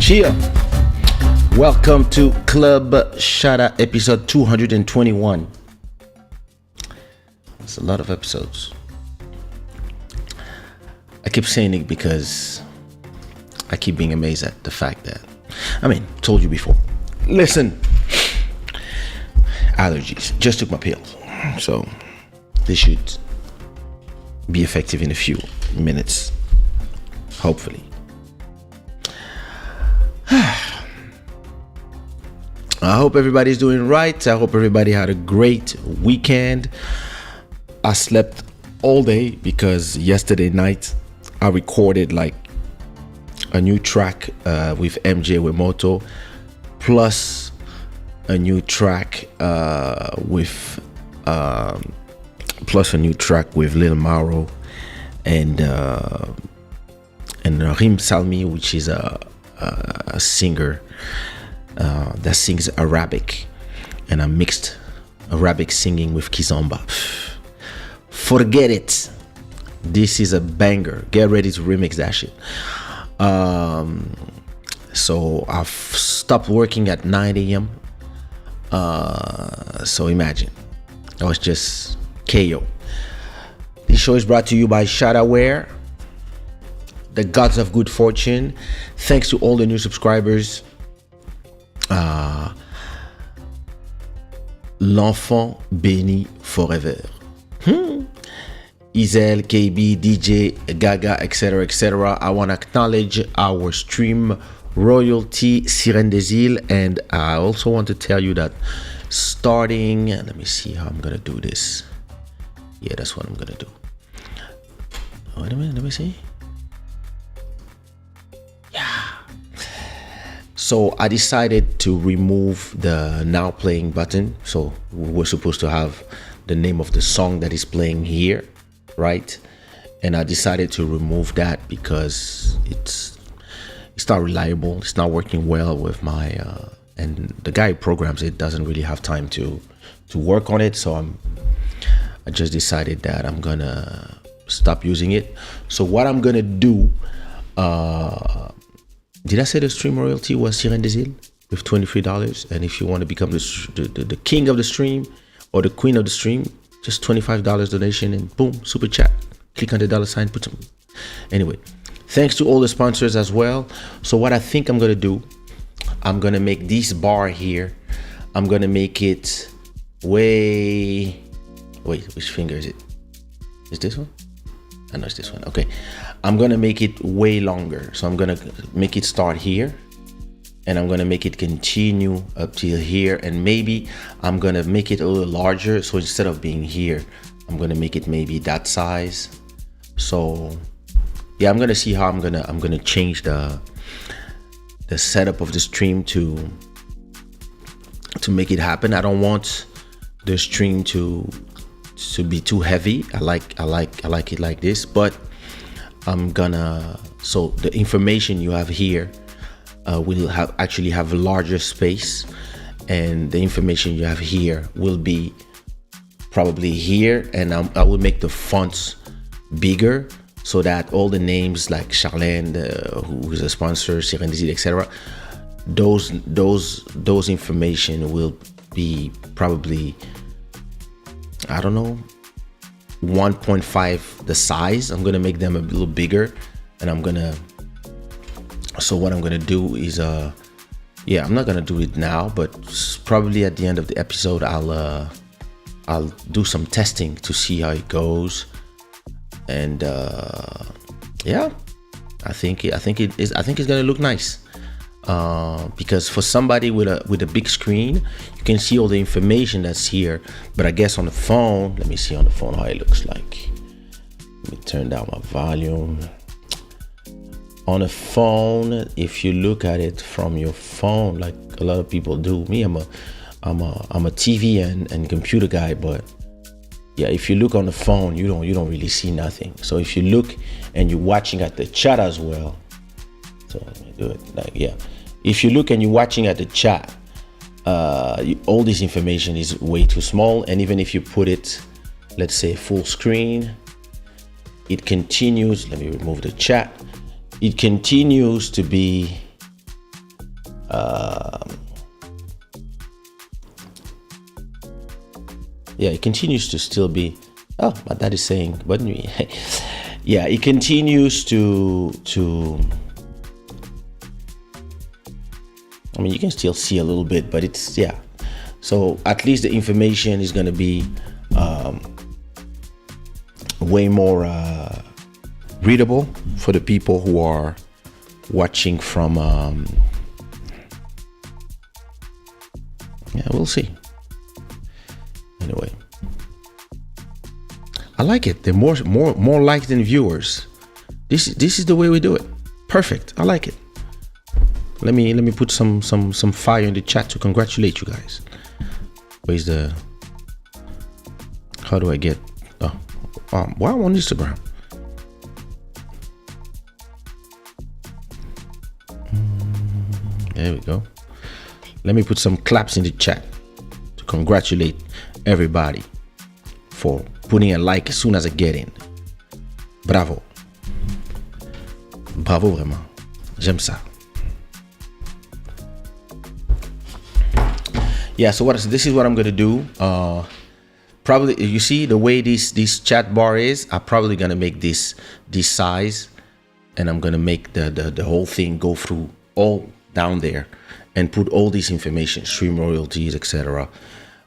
Cheer. Welcome to Club Shada episode 221. That's a lot of episodes. I keep saying it because I keep being amazed at the fact that, told you before. Listen, allergies. Just took my pills. So this should be effective in a few minutes. Hopefully. I hope everybody's doing right. I hope everybody had a great weekend. I slept all day because yesterday night I recorded like a new track with MJ Wemoto, plus a new track with Lil Mauro and Rim Salmi, which is a singer that sings Arabic, and I mixed Arabic singing with Kizomba. Forget it. This is a banger. Get ready to remix that shit. So I've stopped working at 9 a.m. So imagine, I was just KO. This show is brought to you by Shada, the gods of good fortune. Thanks to all the new subscribers. L'enfant béni forever. Izel, KB, DJ, Gaga, etc. I want to acknowledge our stream royalty, Sirène des Îles, and I also want to tell you that starting, let me see how I'm gonna do this. Yeah, that's what I'm gonna do. Wait a minute, let me see. So I decided to remove the now playing button. So we're supposed to have the name of the song that is playing here, right? And I decided to remove that because it's not reliable. It's not working well with my and the guy who programs it doesn't really have time to work on it. So I just decided that I'm gonna stop using it. So what I'm gonna do, did I say the stream royalty was Sirène des Îles with $23? And if you want to become the king of the stream or the queen of the stream, just $25 donation and boom, super chat. Click on the $sign, put some. Anyway, thanks to all the sponsors as well. So what I think I'm going to do, I'm going to make this bar here. I'm going to make it wait, which finger is it? Is this one? I know it's this one. Okay. I'm going to make it way longer. So I'm going to make it start here. And I'm going to make it continue up till here. And maybe I'm going to make it a little larger. So instead of being here, I'm going to make it maybe that size. So yeah, I'm going to see how I'm going to change the setup of the stream to make it happen. I don't want the stream to be too heavy. I like it like this, but so the information you have here will actually have a larger space, and the information you have here will be probably here, and I will make the fonts bigger so that all the names like Charlene, who is a sponsor, Sirène des Îles, etc. Those information will be probably, I don't know, 1.5 the size. I'm gonna make them a little bigger, and so what I'm gonna do is I'm not gonna do it now, but probably at the end of the episode I'll do some testing to see how it goes. And I think it's gonna look nice, because for somebody with a big screen, you can see all the information that's here. But I guess on the phone, let me see on the phone how it looks like. Let me turn down my volume. On a phone, if you look at it from your phone, like a lot of people do, me, I'm a TV and computer guy, but yeah, if you look on the phone, you don't really see nothing. So if you look and you're watching at the chat as well, so let me do it if you look and you're watching at the chat, all this information is way too small. And even if you put it, let's say full screen, it continues. Let me remove the chat. It continues to be Yeah, it continues to still be. Oh, my dad is saying, but yeah, it continues to. I mean, you can still see a little bit, but it's, yeah. So at least the information is going to be way more readable for the people who are watching from. Yeah, we'll see. Anyway, I like it. They're more likes than viewers. This is the way we do it. Perfect. I like it. Let me put some fire in the chat to congratulate you guys. Where's the? How do I get? Well, I'm on Instagram. There we go. Let me put some claps in the chat to congratulate everybody for putting a like as soon as I get in. Bravo. Bravo vraiment. J'aime ça. Yeah, so this is what I'm gonna do. Probably, you see the way this chat bar is, I'm probably gonna make this size, and I'm gonna make the whole thing go through all down there and put all this information, stream royalties, etc.,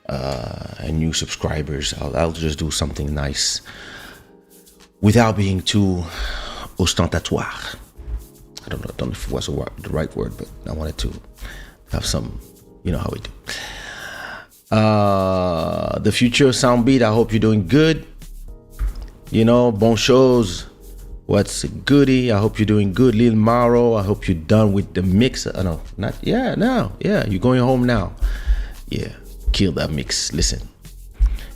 and new subscribers. I'll just do something nice without being too ostentatoire. I don't know if it was the right word, but I wanted to have some, you know how we do. The future sound beat, I hope you're doing good. You know, bon chose. What's goody? I hope you're doing good. Lil Maro, I hope you're done with the mix. No, not, yeah, now. Yeah, you're going home now. Yeah, kill that mix. Listen,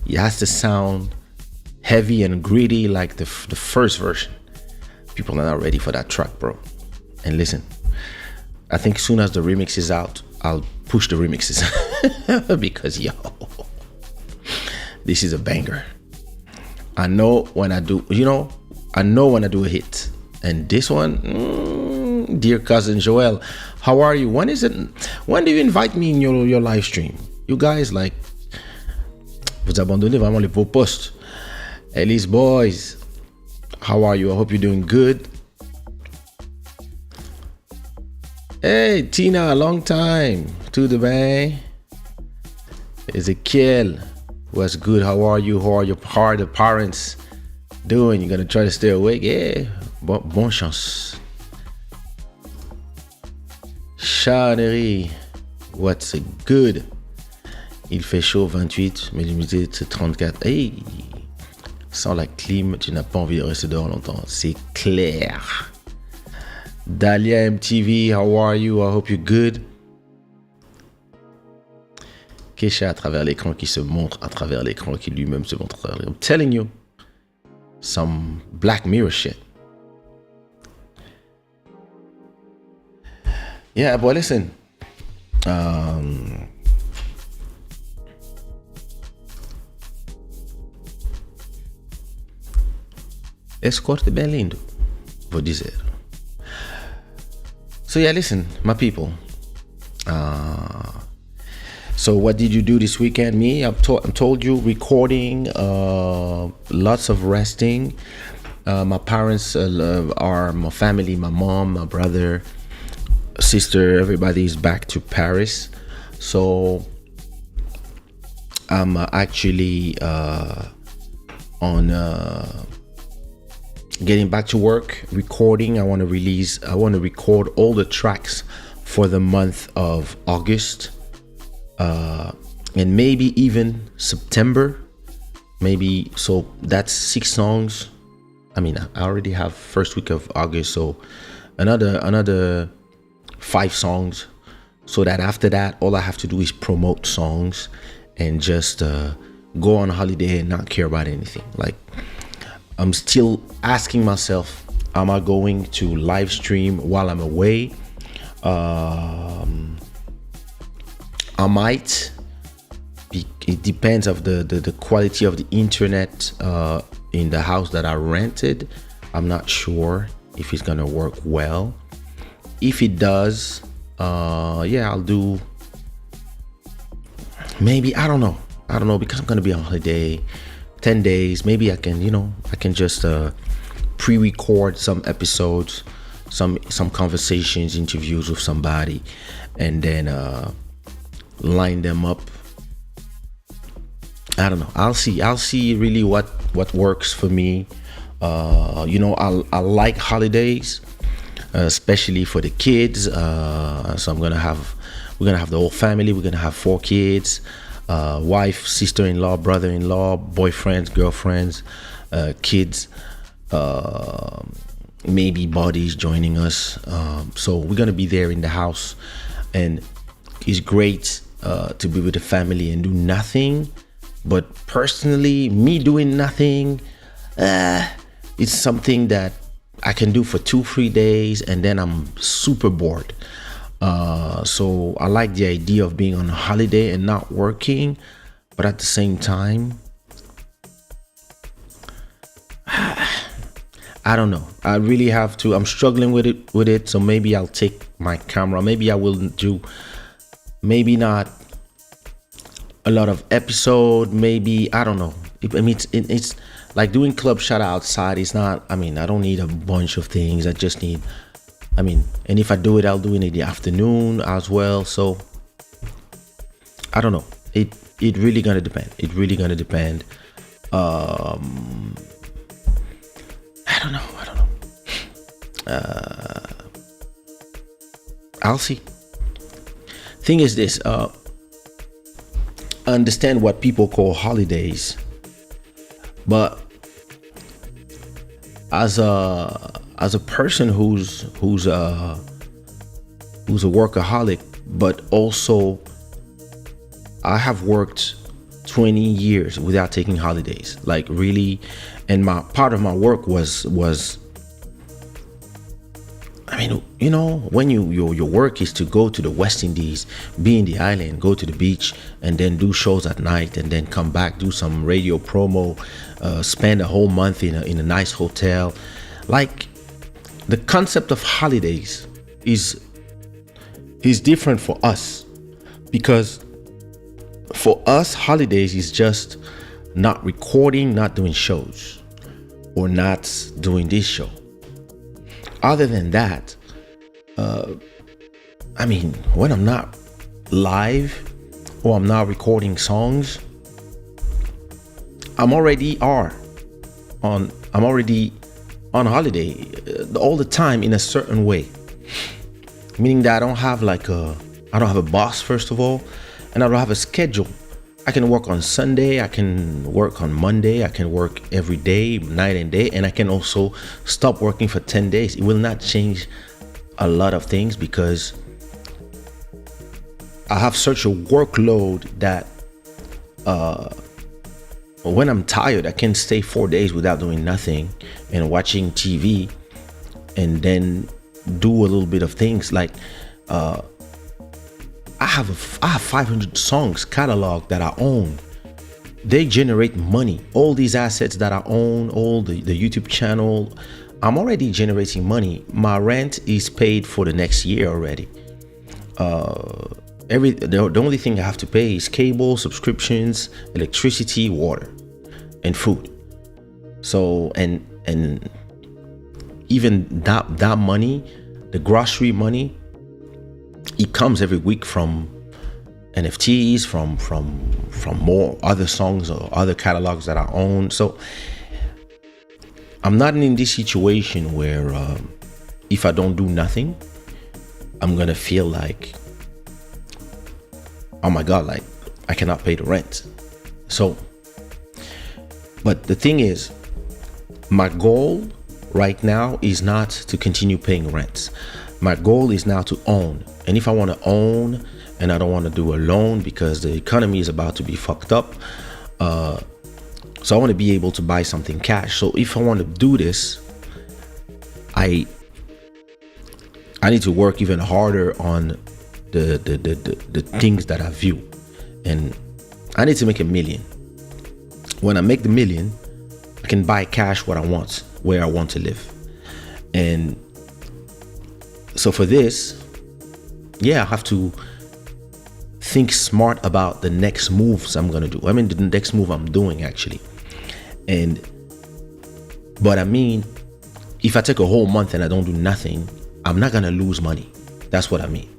it has to sound heavy and gritty like the first version. People are not ready for that track, bro. And listen, I think as soon as the remix is out, I'll push the remixes because yo, this is a banger. I know when I do, I know when I do a hit. And this one, dear cousin Joel, how are you? When do you invite me in your live stream? You guys, like, vous abandonnez vraiment les vos posts. Elise boys, how are you? I hope you're doing good. Hey, Tina, long time. To the bay. Ezekiel, what's good? How are you? How are the parents doing? You gonna try to stay awake? Yeah, bon chance. Shada, what's good? Il fait chaud 28, mais l'humidité c'est 34. Hey, sans la clim, tu n'as pas envie de rester dehors longtemps. C'est clair. Dahlia MTV, how are you? I hope you're good. Kaysha à travers l'écran qui se montre à travers l'écran qui lui-même se montre à travers l'écran. I'm telling you, some Black Mirror shit. Yeah, boy, listen. Escorte bem lindo, vou dizer. So yeah, listen, my people. So what did you do this weekend? Me, I'm told you, recording, lots of resting. My parents are my family, my mom, my brother, sister, everybody is back to Paris. So I'm actually on getting back to work, recording. I want to record all the tracks for the month of August, and maybe even September, maybe. So that's 6 songs. I mean, I already have first week of August, so another 5 songs, so that after that, all I have to do is promote songs and just go on holiday and not care about anything. Like, I'm still asking myself, am I going to live stream while I'm away? I might. It depends of the quality of the internet in the house that I rented. I'm not sure if it's gonna work well. If it does, Yeah, I'll do maybe, I don't know. Because I'm gonna be on holiday 10 days. Maybe I can, I can just pre-record some episodes, some conversations, interviews with somebody, and then line them up. I don't know. I'll see really what works for me. I like holidays, especially for the kids. So we're gonna have the whole family. We're gonna have 4 kids, wife, sister-in-law, brother-in-law, boyfriends, girlfriends, kids, maybe buddies joining us. So we're gonna be there in the house, and it's great to be with the family and do nothing. But personally, me doing nothing, it's something that I can do for 2-3 days, and then I'm super bored. So I like the idea of being on a holiday and not working, but at the same time, I don't know. I really have to. I'm struggling with it. So maybe I'll take my camera. Maybe I will do. Maybe not a lot of episode. Maybe, I don't know. It's like doing Club Shada outside. It's not. I don't need a bunch of things. I just need. And if I do it, I'll do it in the afternoon as well. So I don't know. It really gonna depend. I don't know. I'll see. Thing is this. I understand what people call holidays, but as a person who's a workaholic, but also I have worked 20 years without taking holidays, like really. And my part of my work was when your work is to go to the West Indies, be in the island, go to the beach, and then do shows at night, and then come back, do some radio promo, spend a whole month in a nice hotel. Like, the concept of holidays is different for us, because for us, holidays is just not recording, not doing shows, or not doing this show. Other than that, when I'm not live or I'm not recording songs, I'm already on holiday all the time in a certain way. Meaning that I don't have a boss, first of all, and I don't have a schedule. I can work on Sunday, I can work on Monday, I can work every day, night and day, and I can also stop working for 10 days. It will not change a lot of things, because I have such a workload that when I'm tired, I can stay 4 days without doing nothing and watching TV, and then do a little bit of things like I have 500 songs catalog that I own. They generate money. All these assets that I own, all the YouTube channel, I'm already generating money. My rent is paid for the next year already. The only thing I have to pay is cable, subscriptions, electricity, water, and food. So and even that money, the grocery money, it comes every week from NFTs, from more other songs or other catalogs that I own. So I'm not in this situation where if I don't do nothing, I'm gonna feel like, oh my God, like I cannot pay the rent. So, but the thing is, my goal right now is not to continue paying rents. My goal is now to own. And if I want to own, and I don't want to do a loan because the economy is about to be fucked up, so I want to be able to buy something cash. So if I want to do this, I need to work even harder on the things that I view, and I need to make $1 million. When I make the $1 million, I can buy cash what I want, where I want to live. And so for this, yeah, I have to think smart about the next moves I'm gonna do. I mean, the next move I'm doing actually. And but I mean, if I take a whole month and I don't do nothing, I'm not gonna lose money. That's what I mean.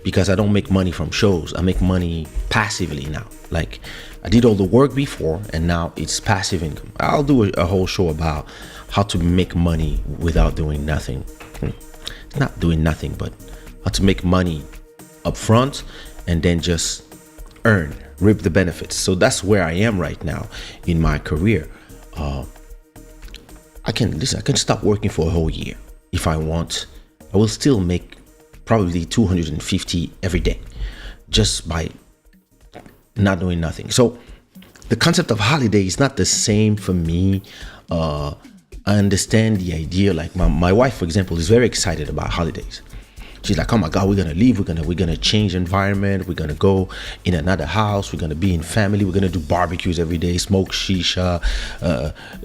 Because I don't make money from shows. I make money passively now. Like, I did all the work before and now it's passive income. I'll do a whole show about how to make money without doing nothing. Not doing nothing, but how to make money up front and then just reap the benefits. So that's where I am right now in my career. I can stop working for a whole year if I want. I will still make probably 250 every day just by not doing nothing. So the concept of holiday is not the same for me. I understand the idea. Like my wife, for example, is very excited about holidays. She's like, oh my God, we're gonna leave. We're gonna change environment. We're gonna go in another house. We're gonna be in family. We're gonna do barbecues every day, smoke shisha,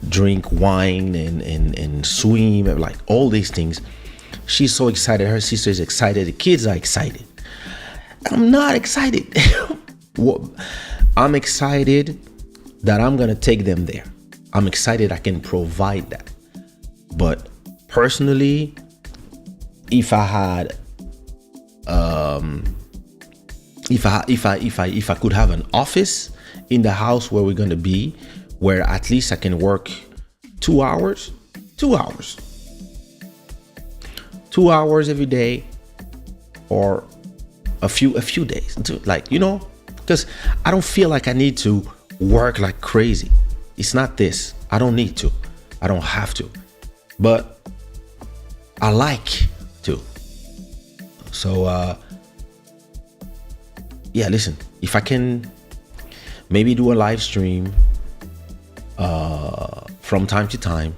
drink wine, and swim, like all these things. She's so excited. Her sister is excited. The kids are excited. I'm not excited. I'm excited that I'm gonna take them there. I'm excited I can provide that. But personally, if I had if I could have an office in the house where we're gonna be, where at least I can work 2 hours every day, or a few days, like, you know, because I don't feel like I need to work like crazy. It's not this. I don't need to. I don't have to. But I like to. So yeah, listen, if I can maybe do a live stream from time to time,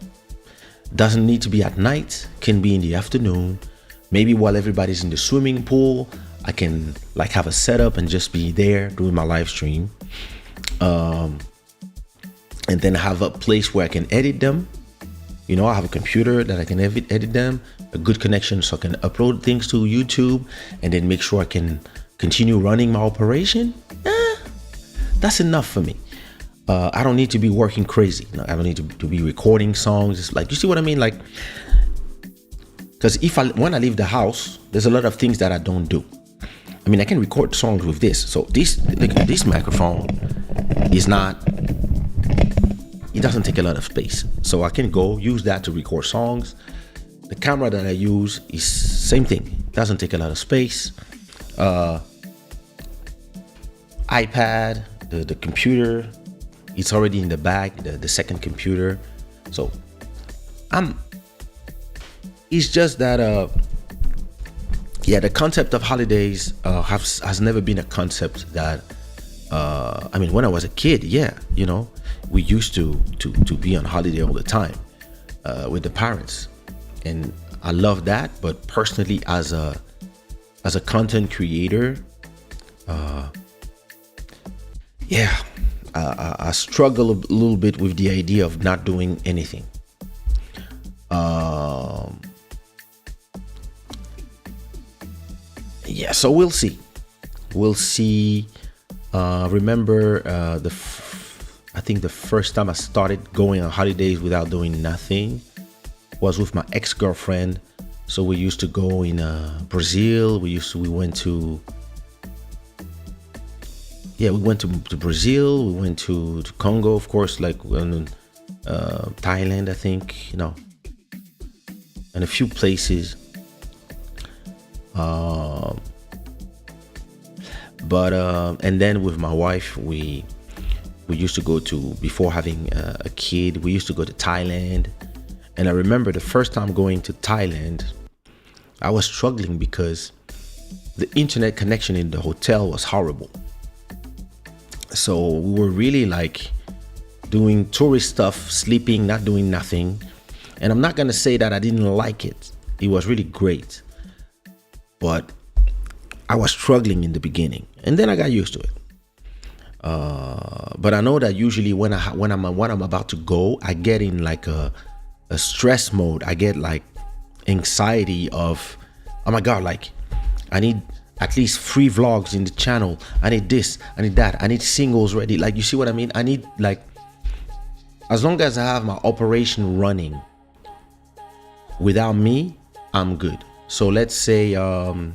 doesn't need to be at night, can be in the afternoon, maybe while everybody's in the swimming pool, I can like have a setup and just be there doing my live stream, and then have a place where I can edit them. You know, I have a computer that I can edit them, a good connection so I can upload things to YouTube, and then make sure I can continue running my operation. That's enough for me. I don't need to be working crazy. No, I don't need to be recording songs. It's like, you see what I mean? Like, because when I leave the house, there's a lot of things that I don't do. I mean, I can record songs with this. So this microphone is not, it doesn't take a lot of space. So I can go use that to record songs. The camera that I use is same thing. It doesn't take a lot of space. iPad, the computer, it's already in the bag, the second computer. So it's just that the concept of holidays has never been a concept that I mean, when I was a kid, yeah, you know, we used to be on holiday all the time with the parents, and I love that. But personally, as a content creator, I struggle a little bit with the idea of not doing anything. So we'll see. Remember, I think the first time I started going on holidays without doing nothing was with my ex-girlfriend. So we used to go in Brazil. We went to Brazil. We went to Congo, of course, like Thailand, I think, you know, and a few places. And then with my wife, we used to go to, before having a kid, we used to go to Thailand. And I remember the first time going to Thailand, I was struggling because the internet connection in the hotel was horrible. So we were really like doing tourist stuff, sleeping, not doing nothing. And I'm not gonna say that I didn't like it. It was really great. But I was struggling in the beginning, and then I got used to it. But I know that usually when I'm about to go, I get in like a stress mode. I get like anxiety of, oh my God, like I need at least 3 vlogs in the channel. I need this, I need that, I need singles ready. Like, you see what I mean? I need, like, as long as I have my operation running, without me, I'm good. So let's say I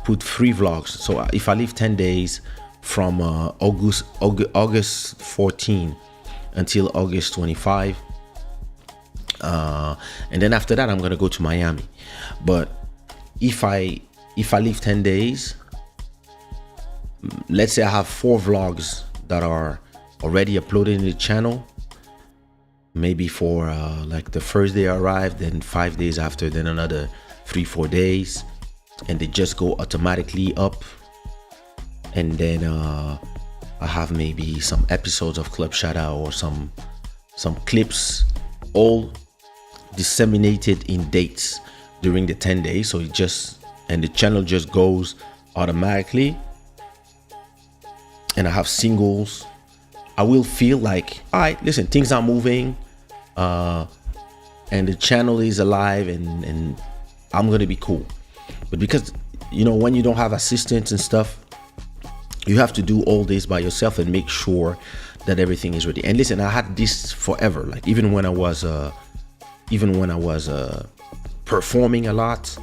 put 3 vlogs. So if I leave 10 days from August 14 until August 25, and then after that I'm gonna go to Miami. But if I leave 10 days, let's say I have 4 vlogs that are already uploaded in the channel, maybe for like the first day I arrived, then 5 days after, then another 3-4 days, and they just go automatically up. And then I have maybe some episodes of Club Shada or some clips, all disseminated in dates during the 10 days. So it just, and the channel just goes automatically. And I have singles. I will feel like, all right, listen, things are moving, and the channel is alive, and I'm gonna be cool. But because, you know, when you don't have assistants and stuff, you have to do all this by yourself and make sure that everything is ready. And listen, I had this forever. Like, even when I was performing a lot,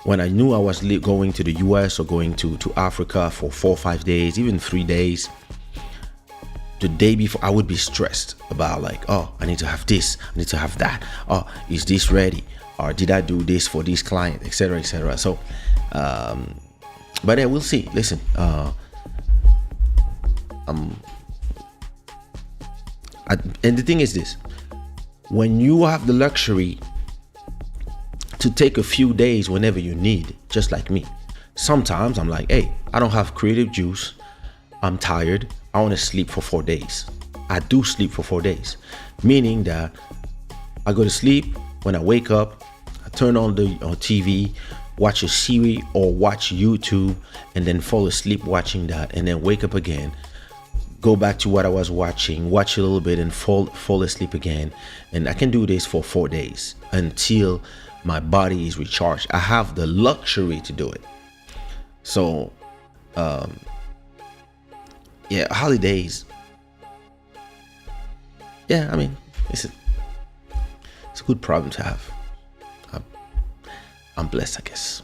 when I knew I was going to the US or going to Africa for 4 or 5 days, even 3 days, the day before I would be stressed about, like, oh, I need to have this, I need to have that, oh, is this ready, or did I do this for this client, etc., etc. So but yeah, we'll see. Listen, and the thing is this: when you have the luxury to take a few days whenever you need, just like me, sometimes I'm like, hey, I don't have creative juice, I'm tired, I want to sleep for 4 days. I do sleep for 4 days, meaning that I go to sleep. When I wake up, I turn on the TV, watch a series or watch YouTube, and then fall asleep watching that, and then wake up again, go back to what I was watching, watch a little bit, and fall asleep again. And I can do this for 4 days until my body is recharged. I have the luxury to do it. So yeah, holidays, yeah, I mean, it's a good problem to have. I'm blessed, I guess.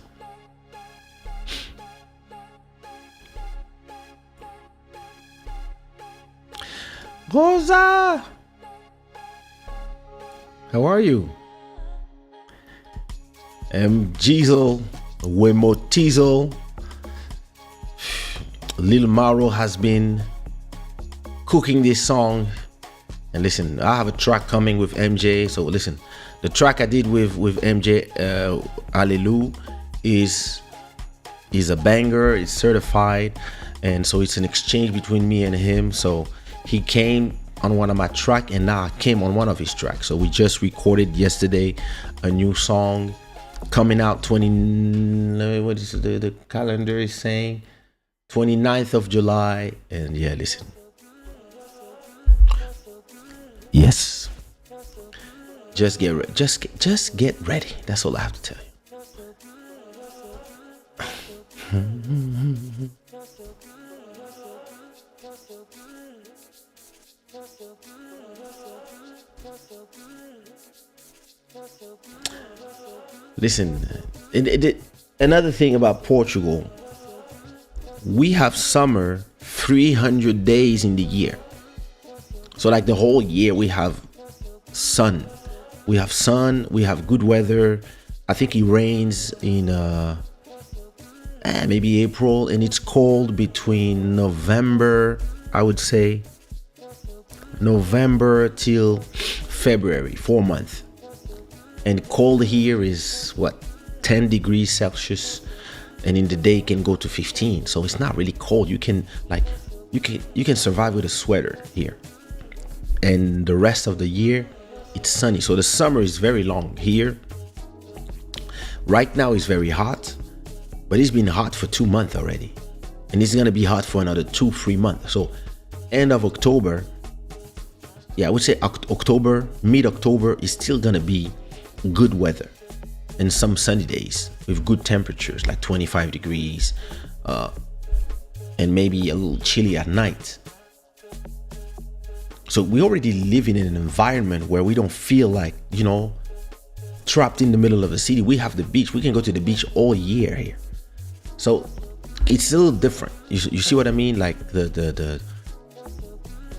Rosa, how are you? Jizzle, Wemotizo, Lil Maro has been cooking this song. And listen, I have a track coming with MJ. So listen, the track I did with MJ, Hallelujah, is a banger. It's certified, and so it's an exchange between me and him. So he came on one of my tracks, and now I came on one of his tracks. So we just recorded yesterday a new song coming out 20. What is the calendar is saying? 29th of July. And yeah, listen. Yes. Just get ready. Just get ready. That's all I have to tell you. Listen, another thing about Portugal, we have summer 300 days in the year. So like the whole year we have sun. We have good weather. I think it rains in maybe April, and it's cold between November, I would say, November till February, 4 months. And cold here is what, 10 degrees Celsius, and in the day it can go to 15. So it's not really cold. You can survive with a sweater here. And the rest of the year it's sunny. So the summer is very long here. Right now it's very hot, but it's been hot for 2 months already, and it's gonna be hot for another 2-3 months. So end of October, yeah, I would say October, mid-October is still gonna be good weather. and some sunny days with good temperatures, like 25 degrees, and maybe a little chilly at night. So we already live in an environment where we don't feel like, trapped in the middle of the city. We have the beach. We can go to the beach all year here. So it's a little different. You see what I mean? Like the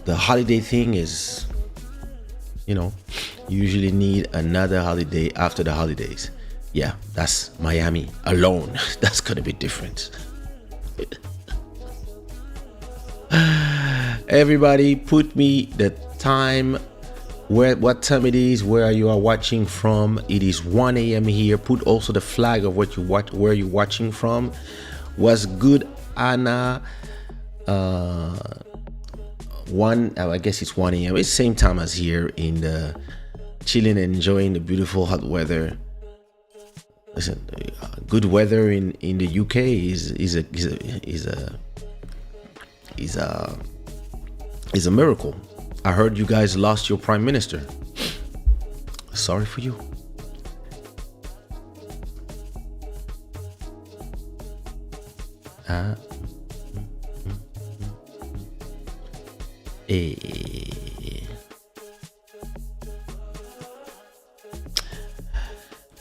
holiday thing is, you usually need another holiday after the holidays. Yeah, that's Miami alone. That's gonna be different. Everybody, put me the time, what time it is, where you are watching from. It is 1 a.m. here. Put also the flag of what you watch, where you're watching from. What's good, Anna? I guess it's 1 a.m. It's the same time as here in the chilling and enjoying the beautiful hot weather. Listen, good weather in the UK is a miracle. I heard you guys lost your prime minister. Sorry for you.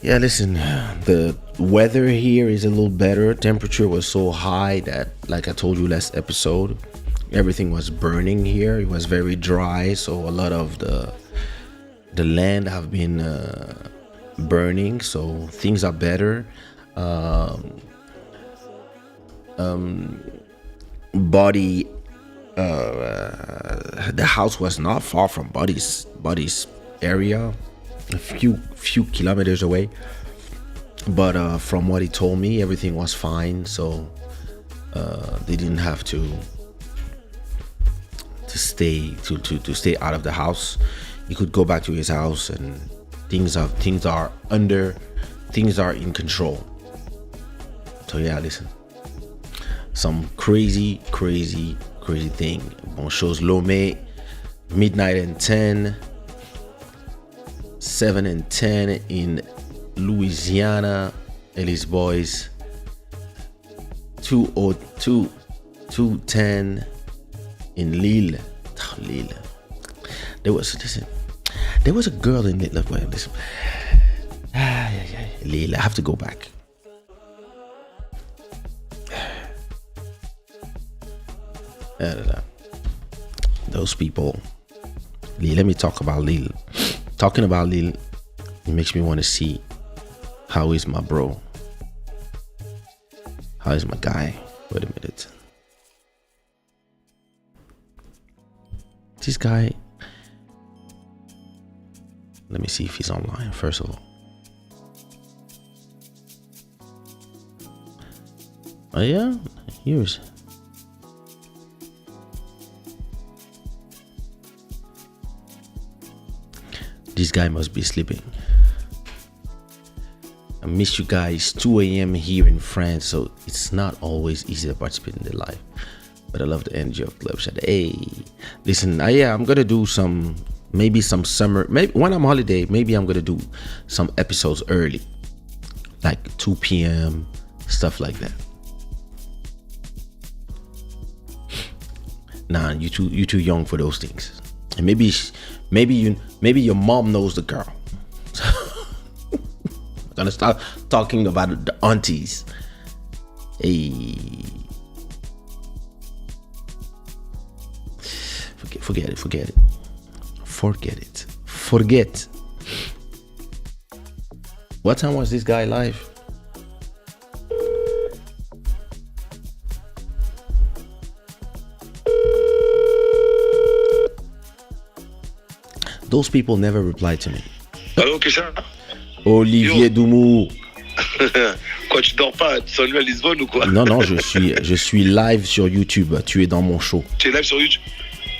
Yeah, listen, the weather here is a little better. Temperature was so high that, like I told you last episode, everything was burning here. It was very dry, so a lot of the land have been burning, so things are better. The house was not far from Buddy's area, a few kilometers away, but from what he told me, everything was fine, so they didn't have to stay out of the house. He could go back to his house, and things are in control. So yeah, listen, some crazy thing. Bon chose Lomé, midnight and 10, 7 and 10 in Louisiana, and his boys 2:10 in Lille. There was a girl in Lille. Listen. Lille. I have to go back. Those people. Lille. Let me talk about Lille. Talking about Lille, it makes me want to see how is my bro. How is my guy? Wait a minute. This guy, let me see if he's online first of all. Oh yeah, here's. This guy must be sleeping. I miss you guys. 2 a.m. here in France, so it's not always easy to participate in the live. But I love the energy of Club Shada. Hey, listen, I'm gonna do some summer. Maybe when I'm on holiday, maybe I'm gonna do some episodes early, like 2 p.m. stuff like that. Nah, you too young for those things. And maybe your mom knows the girl. I'm gonna start talking about the aunties. Hey. Forget it. What time was this guy live? Those people never replied to me. Allô, Kaysha? Olivier Doumou. Quoi, tu dors pas? Tu es à Lisbonne ou quoi? Non, je suis live sur YouTube. Tu es dans mon show. Tu es live sur YouTube?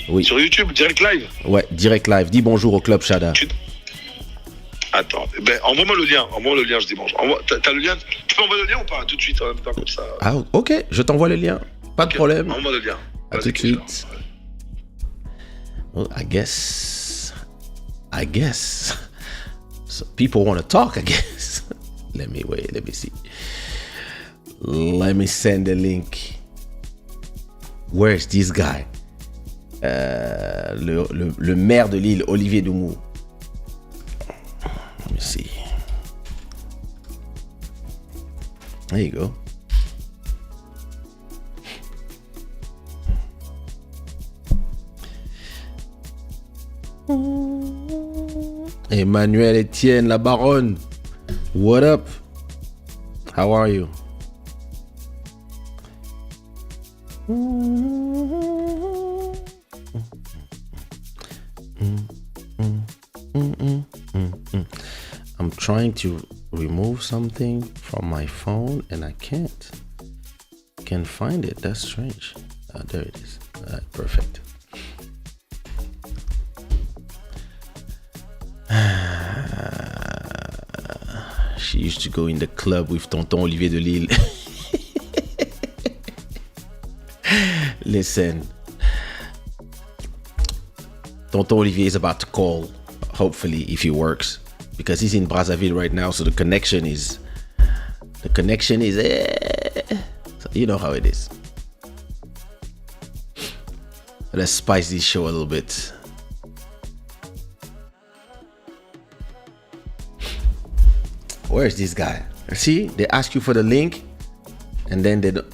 Oui. Sur YouTube, direct live? Ouais, direct live. Dis bonjour au Club Shada. Attends, envoie-moi le lien, je dis bonjour. T'as le lien? Tu peux envoyer le lien ou pas? Tout de suite, en même temps, comme ça. Ah, ok, je t'envoie le lien. Pas de problème. Envoie le lien. À tout de suite. Well, I guess. So people want to talk, I guess. Let me see. Let me send the link. Where's this guy? Le maire de Lille, Olivier Dumou. Let me see. There you go. Emmanuel Etienne, la baronne. What up? How are you? I'm trying to remove something from my phone and I can't find it. That's strange. There it is. Perfect. She used to go in the club with Tonton Olivier de Lille. Listen, Tonton Olivier is about to call, hopefully, if he works, because he's in Brazzaville right now, so the connection is so you know how it is. Let's spice this show a little bit. Where's this guy? See, they ask you for the link, and then they don't.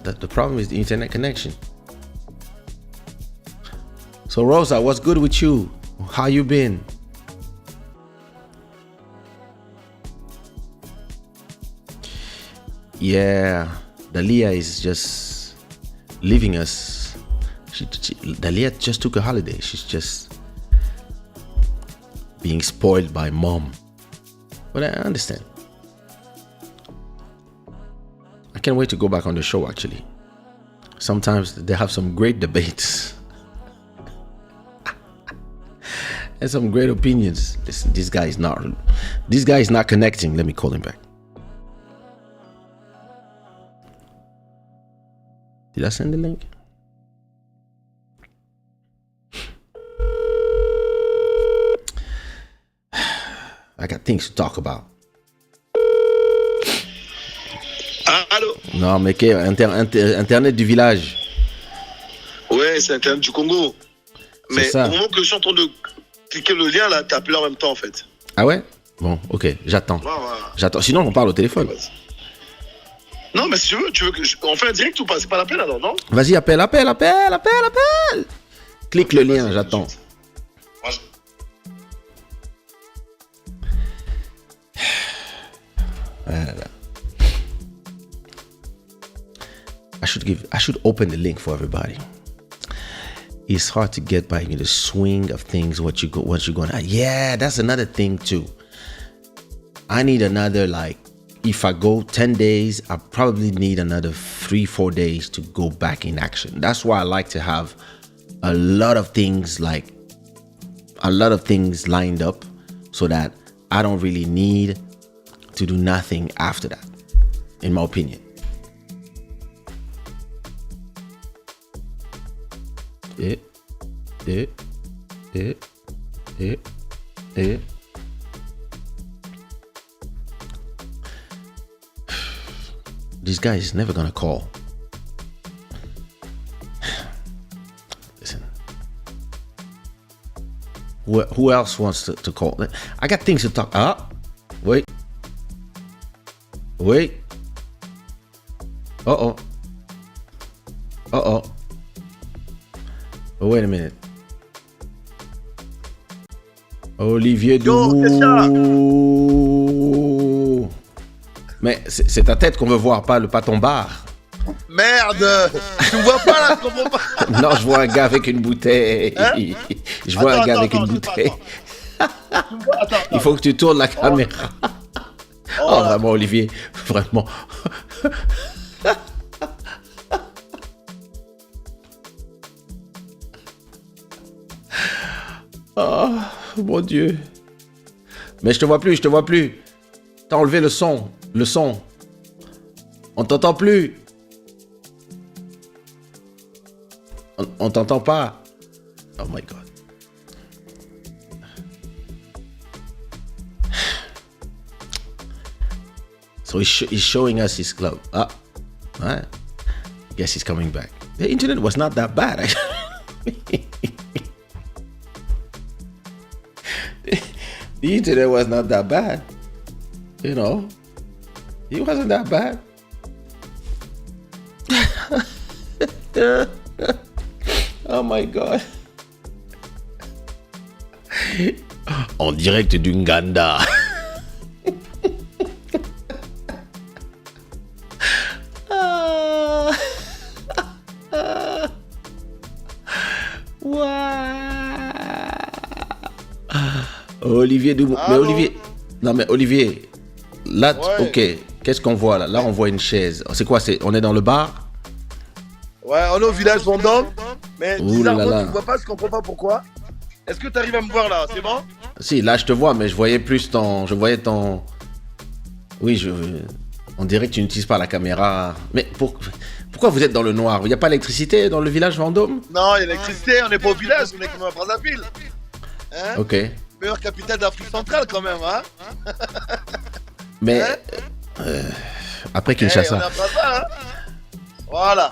The problem is the internet connection. So Rosa, what's good with you? How you been? Yeah, Dalia is just leaving us. Dalia just took a holiday. She's just being spoiled by mom. But I understand. I can't wait to go back on the show, actually. Sometimes they have some great debates. And some great opinions. Listen, this guy is not connecting. Let me call him back. Did I send the link? I got things to talk about. Allô? Non, mais Internet du village. Ouais, c'est Internet du Congo. Mais ça. Au moment que je suis en train de cliquer le lien, là, t'as appelé en même temps, en fait. Ah ouais? Bon, ok, j'attends. Voilà. J'attends. Sinon, on parle au téléphone. Non, mais si tu veux on fait un direct ou pas? C'est pas l'appel alors, non? Vas-y, appelle. Clique le lien, j'attends. I should open the link for everybody. It's hard to get by in the swing of things once you're going. Yeah, that's another thing too. I need another, like, if I go 10 days, I probably need another 3-4 days to go back in action. That's why I like to have a lot of things lined up so that I don't really need to do nothing after that, in my opinion. This guy is never gonna call. Listen. Who else wants to call? I got things to talk. Wait. Uh-oh. Oh, wait a minute. Olivier Dumou. Mais c'est ta tête qu'on veut voir, pas ton bar. Merde! Tu vois pas là comment pas? Non, je vois un gars avec une bouteille. Hein? Je vois un gars avec une bouteille. Attends. Il faut que tu tournes la caméra. Oh, vraiment, Olivier. Vraiment. Oh, mon Dieu. Mais je te vois plus. T'as enlevé le son. On t'entend plus. On t'entend pas. Oh my God. So he's showing us his club. Ah, right. Guess he's coming back. The internet was not that bad, actually. The internet was not that bad. You know, it wasn't that bad. Oh my God. En direct d'Unganda. Olivier Dumont. Mais Olivier. Non mais Olivier. Là, ok. Qu'est-ce qu'on voit là? Là, on voit une chaise. C'est quoi? On est dans le bar? Ouais, on est au village Vendôme. Mais bizarrement, tu vois pas, je comprends pas pourquoi. Est-ce que tu arrives à me voir là? C'est bon? Si, là, je te vois, mais je voyais plus ton. Je voyais ton. Oui, on dirait que tu n'utilises pas la caméra. Mais pourquoi vous êtes dans le noir? Il n'y a pas d'électricité dans le village Vendôme? Non, il y a l'électricité, on n'est pas au village, on est comme à Brazzaville. Hein? Ok. Meilleure capitale d'Afrique centrale quand même, hein? Mais. Après Kinshasa. On est à Brazza, hein? Voilà.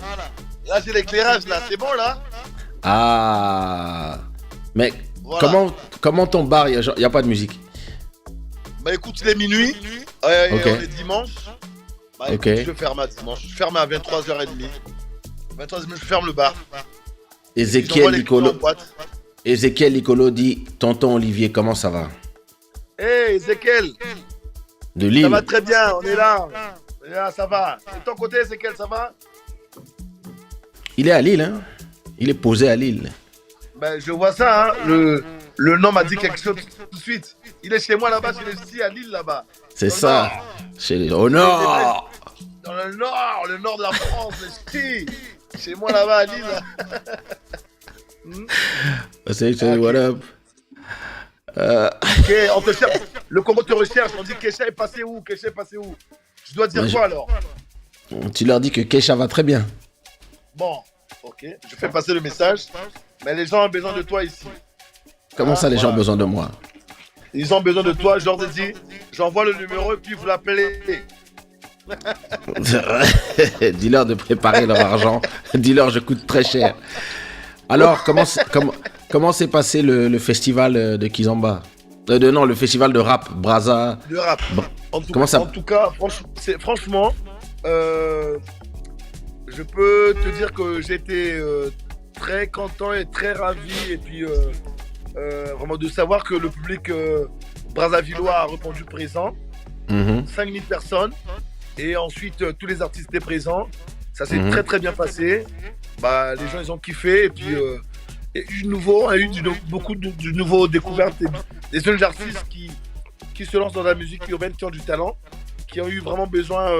Là, j'ai l'éclairage, là, c'est bon, là? Ah. Mais voilà. Comment ton bar, il n'y a pas de musique? Bah écoute, il est minuit. Okay. On est dimanche. Bah écoute, je ferme à dimanche. Je ferme à 23h30. 23h30, je ferme le bar. Ézéchiel Licolo dit Tonton Olivier, comment ça va? Hey Ézéchiel. De Lille. Ça va très bien, on est là. Là, ça va. Et de ton côté, Ézéchiel, ça va? Il est à Lille, hein? Il est posé à Lille. Ben, je vois ça, hein. Le nom m'a dit quelque chose tout de suite. Il est chez moi là-bas, je l'ai ici à Lille là-bas. C'est ça. Au nord. Dans le nord de la France, ici. Chez moi là-bas à Lille. Say what up? Ok, on te cherche. Le Congo te recherche. On dit Kaysha est passé où? Kaysha est passé où? Je dois dire quoi alors? Tu leur dis que Kaysha va très bien. Bon, ok. Je fais passer le message. Mais les gens ont besoin de toi ici. Comment ça, les gens ont besoin de moi? Ils ont besoin de toi. Je leur ai dit, j'envoie le numéro et puis vous l'appelez. Dis-leur de préparer leur argent. Dis-leur, je coûte très cher. Alors, comment s'est passé le festival de Kizomba? Non, le festival de rap, Brazza. De rap. En tout cas, franchement, je peux te dire que j'étais très content et très ravi. Et puis, vraiment de savoir que le public brazzavillois a répondu présent. 5000 personnes. Et ensuite, tous les artistes étaient présents. Ça s'est très très bien passé. Bah, les gens, ils ont kiffé. Et puis, on a eu beaucoup de nouveaux découvertes. Des jeunes artistes qui se lancent dans la musique urbaine, qui ont du talent, qui ont eu vraiment besoin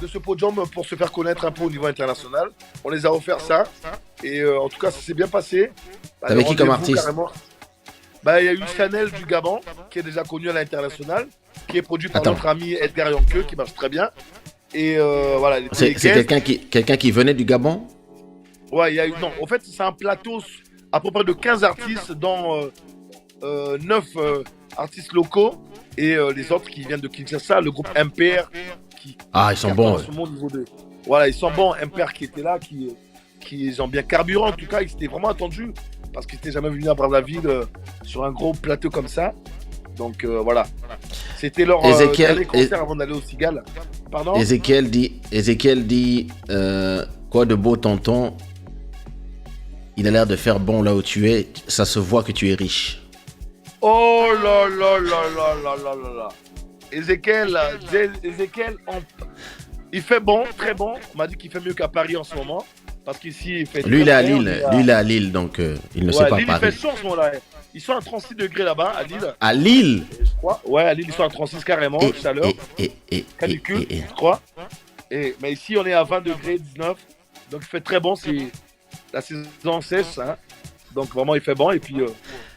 de ce podium pour se faire connaître un peu au niveau international. On les a offert ça. Et en tout cas, ça s'est bien passé. Bah, t'avais qui comme artiste? Bah, il y a eu Chanel du Gabon, qui est déjà connu à l'international, qui est produit par notre ami Edgar Yonke, qui marche très bien. Et voilà. C'est quelqu'un qui venait du Gabon? Ouais, il y a eu. Non, en fait, c'est un plateau à peu près de 15 artistes, dont 9 artistes locaux et les autres qui viennent de Kinshasa, le groupe MPR. Ils sont bons. Voilà, ils sont bons. MPR qui était là, qui ont bien carburant. En tout cas, ils étaient vraiment attendus parce qu'ils n'étaient jamais venus à Brazzaville sur un gros plateau comme ça. Donc voilà. C'était leur dernier concert avant d'aller au Cigale. Pardon? Ézéchiel dit quoi de beau tonton? Il a l'air de faire bon là où tu es. Ça se voit que tu es riche. Oh là là là là là là là là. Ézéchiel, il fait bon, très bon. On m'a dit qu'il fait mieux qu'à Paris en ce moment. Parce qu'ici, il fait. Lui, il est à Lille. Lui, il est à Lille, donc il ne sait pas Lille, Paris. Il fait chaud en ce moment-là. Ils sont à 36 degrés là-bas, à Lille. À Lille? Je crois. Ouais, à Lille, ils sont à 36 carrément. Chaleur. Canicule, je crois. Mais ici, on est à 20 degrés, 19. Donc, il fait très bon. C'est la saison sèche. Hein. Donc, vraiment, il fait bon. Et puis,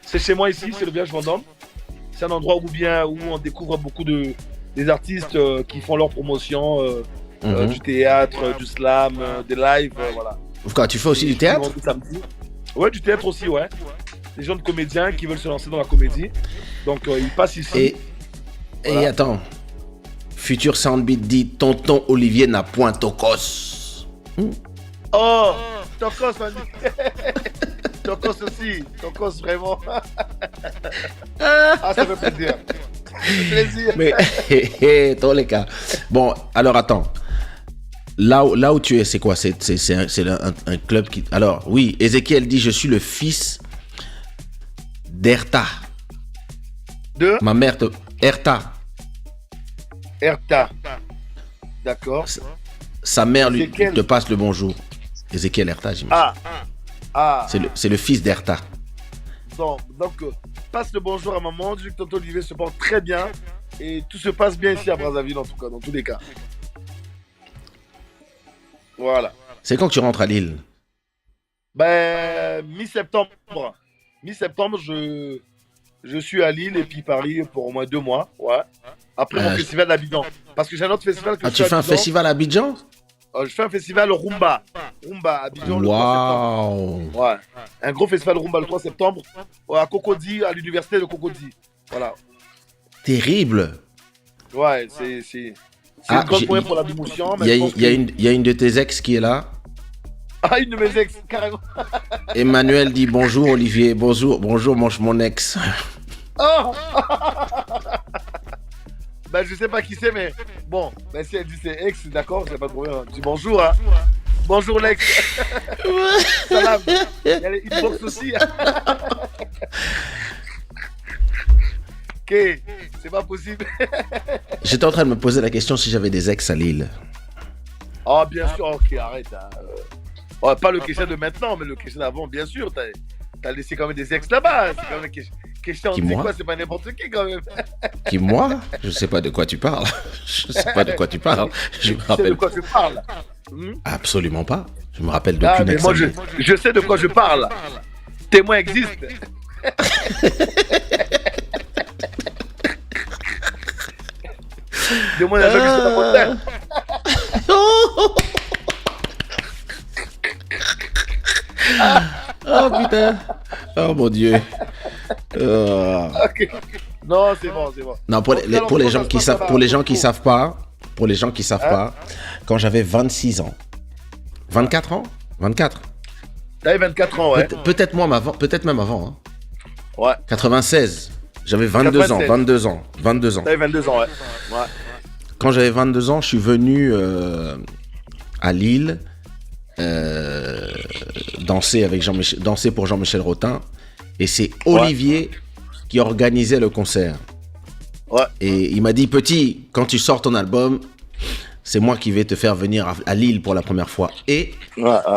c'est chez moi ici, c'est le village Vendôme. C'est un endroit où on découvre beaucoup des artistes qui font leur promotion, du théâtre, du slam, des lives, voilà. Quoi, tu fais aussi du théâtre? Ouais, du théâtre aussi, ouais. Des jeunes comédiens qui veulent se lancer dans la comédie. Donc, ils passent ici. Et attends, Futur Soundbeat dit Tonton Olivier n'a point tocos. Oh, Tokos, on dit. Tokos aussi. Tokos, vraiment. Ah, ça fait plaisir. Ça fait plaisir. Mais, dans les cas. Bon, alors attends. Là où tu es, c'est quoi? C'est un club qui... Alors, oui, Ézéchiel dit, je suis le fils d'Erta. De Ma mère te... Erta. Erta. D'accord. Sa mère lui Ézéchiel. te passe le bonjour. Ézéchiel Erta, j'imagine. Ah. C'est le fils d'Erta. Donc, passe le bonjour à maman. Dis que tonton Olivier se porte très bien. Et tout se passe bien ici à Brazzaville, en tout cas, dans tous les cas. Voilà. C'est quand que tu rentres à Lille? Ben, mi-septembre. Mi-septembre, je suis à Lille et puis Paris pour au moins 2 mois. Ouais. Après mon festival d'Abidjan. Parce que j'ai un autre festival que je tu fais fais un festival à Abidjan? Je fais un festival Rumba. Rumba à Abidjan le 3 Waouh. septembre. Ouais. Un gros festival Rumba le 3 septembre à Cocody, à l'université de Cocody. Voilà. Terrible. Ouais, c'est une grande moyen pour la promotion. Il y a une de tes ex qui est là. Ah, une de mes ex, carrément. Emmanuel dit bonjour Olivier, bonjour mon ex. Oh. Ben, je sais pas qui c'est, mais bon, ben, si elle dit c'est ex, d'accord, c'est pas de problème. Je dis bonjour, hein. Bonjour l'ex. Salam. Il y a les hitbox aussi. Ok, c'est pas possible. J'étais en train de me poser la question si j'avais des ex à Lille. Oh, bien sûr, ok, arrête. Hein. Oh, pas le Kaysha de maintenant, mais le Kaysha d'avant, bien sûr. T'as laissé quand même des ex là-bas. C'est quand même Kaysha, on dit quoi, c'est pas n'importe qui quand même. Qui, moi? Je sais pas de quoi tu parles. Je sais pas de quoi tu parles. Je me Tu sais rappelle. de quoi je parle? Absolument pas. Je me rappelle d'aucune mais ex. moi, je sais de quoi je parle. Témoin existe. Dis-moi un truc sur la montagne. Oh putain. Oh mon Dieu. Ok. Non, c'est bon, c'est bon. Non, pour les gens qui savent pas, quand j'avais 26 ans, 24 ans, 24. T'avais 24 ans, ouais. Peut-être même avant. Hein. Ouais. 96. J'avais 22 ans. T'avais 22 ans, ouais. Ouais. Quand j'avais 22 ans, je suis venu à Lille danser pour Jean-Michel Rotin. Et c'est Olivier qui organisait le concert. Ouais. Et il m'a dit, petit, quand tu sors ton album, c'est moi qui vais te faire venir à Lille pour la première fois. Et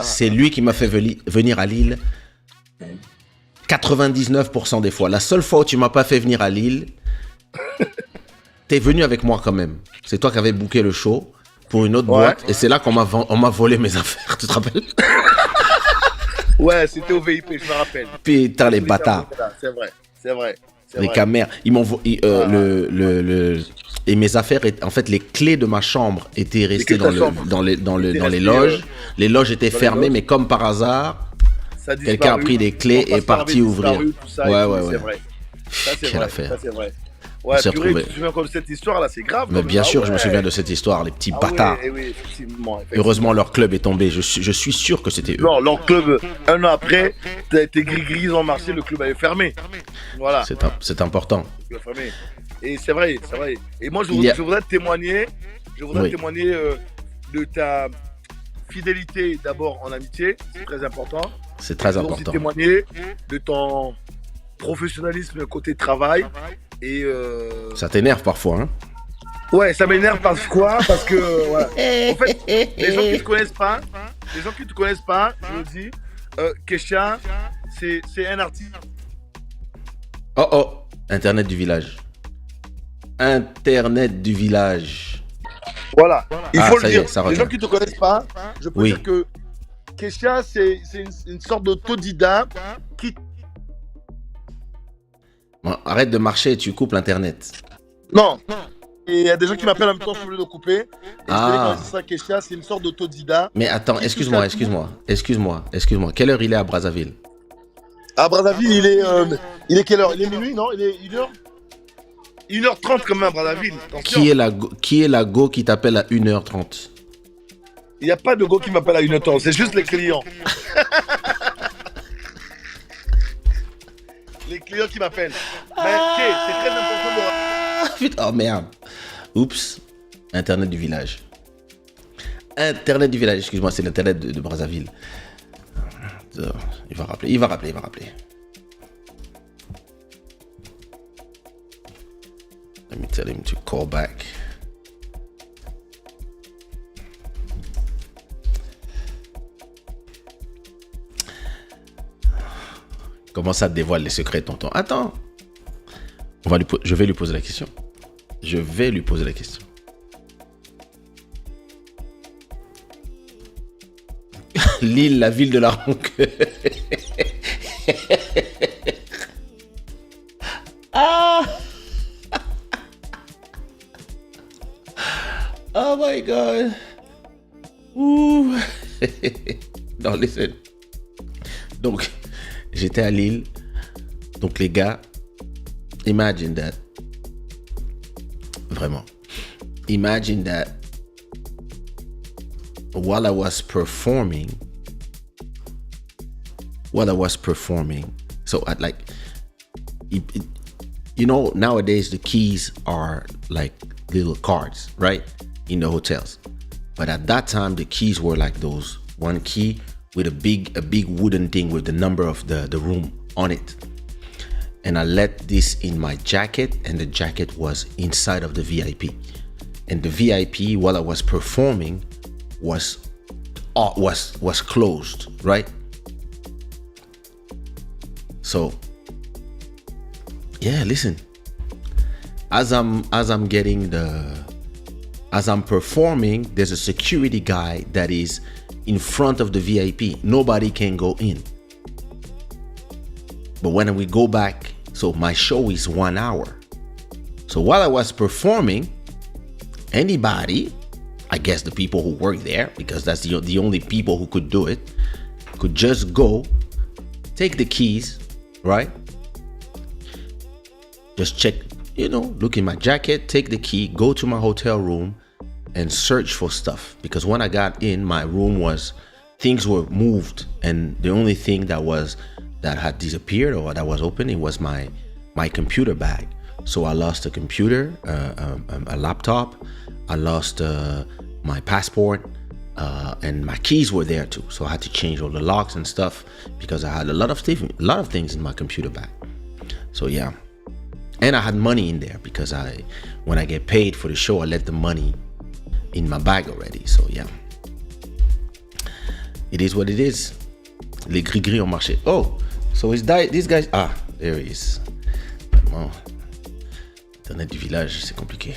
c'est lui qui m'a fait venir à Lille 99% des fois. La seule fois où tu m'as pas fait venir à Lille, t'es venu avec moi quand même. C'est toi qui avais booké le show pour une autre boîte. Et c'est là qu'on m'a volé mes affaires. Tu te rappelles? Ouais, c'était au VIP, je me rappelle. Putain, les bâtards. C'est vrai. Les caméras. Ils m'ont et mes affaires, en fait, les clés de ma chambre étaient restées dans les loges. Les loges étaient fermées, mais comme par hasard, quelqu'un a pris les clés et est parti ouvrir. Ouais. C'est vrai. Quelle affaire. Ça, c'est vrai. Ouais, purée, tu te souviens comme cette histoire-là, c'est grave. Mais bien sûr, je me souviens de cette histoire, les petits bâtards. Oui, effectivement. Heureusement, leur club est tombé. Je suis sûr que c'était eux. Non, leur club, un an après, tes gris-gris, ils ont marché, le club avait fermé. Voilà. C'est important. Et c'est vrai. Et moi, je voudrais témoigner de ta fidélité d'abord en amitié, c'est très important. C'est très important. Aussi témoigner de ton professionnalisme côté travail. Et ça t'énerve parfois, hein? Ouais, ça m'énerve parce que voilà. En fait, les gens qui te connaissent pas, je le dis, Kaysha, c'est un artiste. Oh, Internet du village. Voilà, il faut le dire. Les gens qui te connaissent pas, je peux dire que Kaysha, c'est une sorte d'autodidacte qui... Bon, arrête de marcher, tu coupes l'internet. Non. Et il y a des gens qui m'appellent en même temps, je voulais le couper. Et je dis ça, Kaysha, c'est une sorte d'autodidacte. Mais attends, excuse-moi. Quelle heure il est à Brazzaville? À Brazzaville, il est quelle heure? Il est minuit, non? Il est 1h? 1h30 quand même à Brazzaville. Attention. Qui est la go qui t'appelle à 1h30? Il n'y a pas de go qui m'appelle à 1h30, c'est juste les clients. Les clients qui m'appellent. Mais c'est très important de... Putain, oh merde. Oups. Internet du village. Internet du village, excuse-moi, c'est l'internet de Brazzaville. Il va rappeler. Let me tell him to call back. Comment ça te dévoile les secrets, tonton? Attends. Je vais lui poser la question. Lille, la ville de la rancœur. Ah! Oh my God. Ouh. Non, listen. Donc, j'étais à Lille. Donc, les gars, imagine that. Vraiment. Imagine that while I was performing, so I'd like, you know, nowadays the keys are like little cards, right? In the hotels. But at that time, the keys were like those one key with a big wooden thing with the number of the room on it. And I let this in my jacket, and the jacket was inside of the VIP. And the VIP, while I was performing, was closed, right? So, yeah, listen. As I'm performing, there's a security guy that is in front of the VIP. Nobody can go in. But when we go back, so my show is 1 hour. So while I was performing, anybody, I guess the people who work there, because that's the only people who could do it, could just go, take the keys, right? Just check, look in my jacket, take the key, go to my hotel room, and search for stuff. Because when I got in, my room things were moved, and the only thing that had disappeared or that was open, it was my computer bag. So I lost a computer, a laptop. I lost my passport, and my keys were there too. So I had to change all the locks and stuff because I had a lot of things in my computer bag. So yeah, and I had money in there because when I get paid for the show, I let the money in my bag already. So yeah, it is what it is. Les gris-gris ont marché. Oh, so these guys. Ah, there he is. Vraiment, Internet du village, c'est compliqué.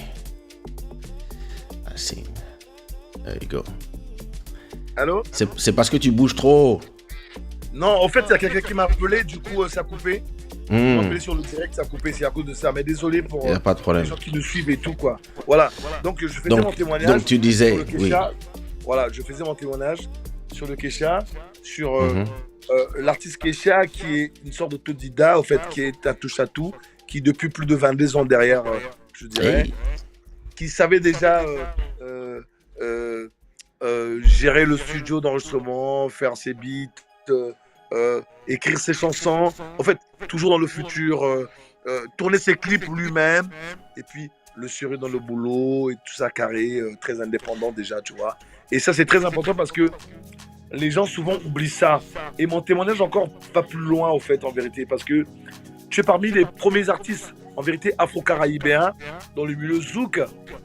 I see. There you go. Allô? C'est parce que tu bouges trop. Non, en fait, il y a quelqu'un qui m'a appelé, du coup, ça a coupé. Il m'a appelé sur le direct, ça a coupé, c'est à cause de ça. Mais désolé pour y a pas de problème. les gens qui nous suivent et tout, quoi. Voilà. Donc, je faisais mon témoignage. Donc, tu disais, sur le Kaysha. Oui. Voilà, je faisais mon témoignage sur le Kaysha, sur l'artiste Kaysha, qui est une sorte d'autodidacte, en fait, qui est un touche-à-tout, qui depuis plus de 22 ans derrière, je dirais, qui savait déjà gérer le studio d'enregistrement, faire ses beats, écrire ses chansons, en fait, toujours dans le futur, tourner ses clips lui-même, et puis le surer dans le boulot, et tout ça carré, très indépendant déjà, tu vois. Et ça, c'est très important parce que les gens souvent oublient ça. Et mon témoignage encore va plus loin, au fait, en vérité, parce que tu es parmi les premiers artistes, en vérité, afro-caraïbéens, dans le milieu zouk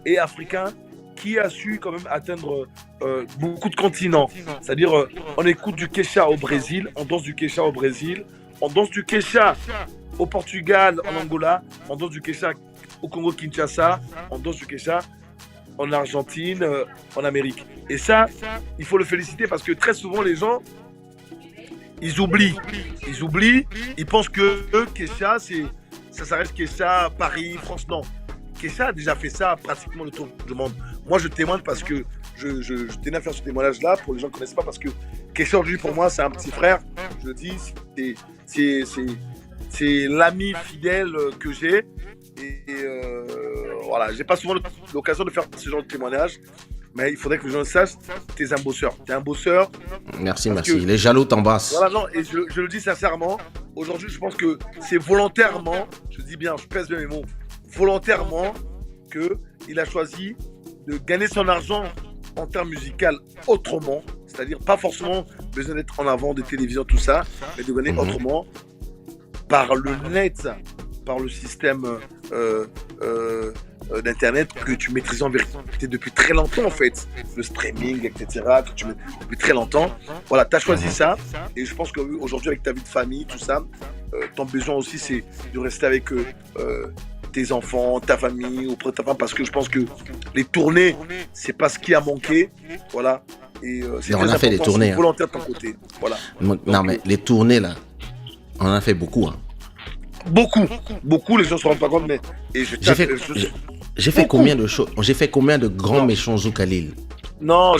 et africain, qui a su quand même atteindre beaucoup de continents. C'est-à-dire, on écoute du Kaysha au Brésil, on danse du Kaysha au Brésil, on danse du Kaysha au Portugal, en Angola, on danse du Kaysha au Congo-Kinshasa, on danse du Kaysha en Argentine, en Amérique. Et ça, il faut le féliciter parce que très souvent, les gens, ils oublient, ils pensent que Kaysha, ça s'arrête Kaysha, Paris, France, non. Kaysha a déjà fait ça pratiquement le tour du monde. Moi, je témoigne parce que je tenais à faire ce témoignage-là pour les gens qui ne connaissent pas parce que Kaysha, aujourd'hui, pour moi, c'est un petit frère. Je le dis, c'est l'ami fidèle que j'ai. Voilà, j'ai pas souvent l'occasion de faire ce genre de témoignage, mais il faudrait que les gens le sachent. T'es un bosseur. T'es un bosseur. Merci. Les jaloux t'embrassent. Voilà, non, et je le dis sincèrement. Aujourd'hui, je pense que c'est volontairement, je dis bien, je pèse bien mes mots, volontairement qu'il a choisi de gagner son argent en termes musical autrement, c'est-à-dire pas forcément besoin d'être en avant de télévision, tout ça, mais de gagner autrement par le net, par le système d'internet que tu maîtrises en vérité depuis très longtemps en fait, le streaming, etc., que tu maîtrises depuis très longtemps. Voilà, tu as choisi ça, et je pense qu'aujourd'hui avec ta vie de famille, tout ça, ton besoin aussi c'est de rester avec tes enfants, ta famille, auprès de ta femme, parce que je pense que les tournées, c'est pas ce qui a manqué, voilà. Et c'est on a fait des tournées, c'est volontaire de ton côté, voilà. Non, mais les tournées là, on en a fait beaucoup. Hein. Beaucoup, les gens se rendent pas compte, mais et j'ai fait combien de choses, j'ai fait combien de grands méchants zouk à Lille? Non,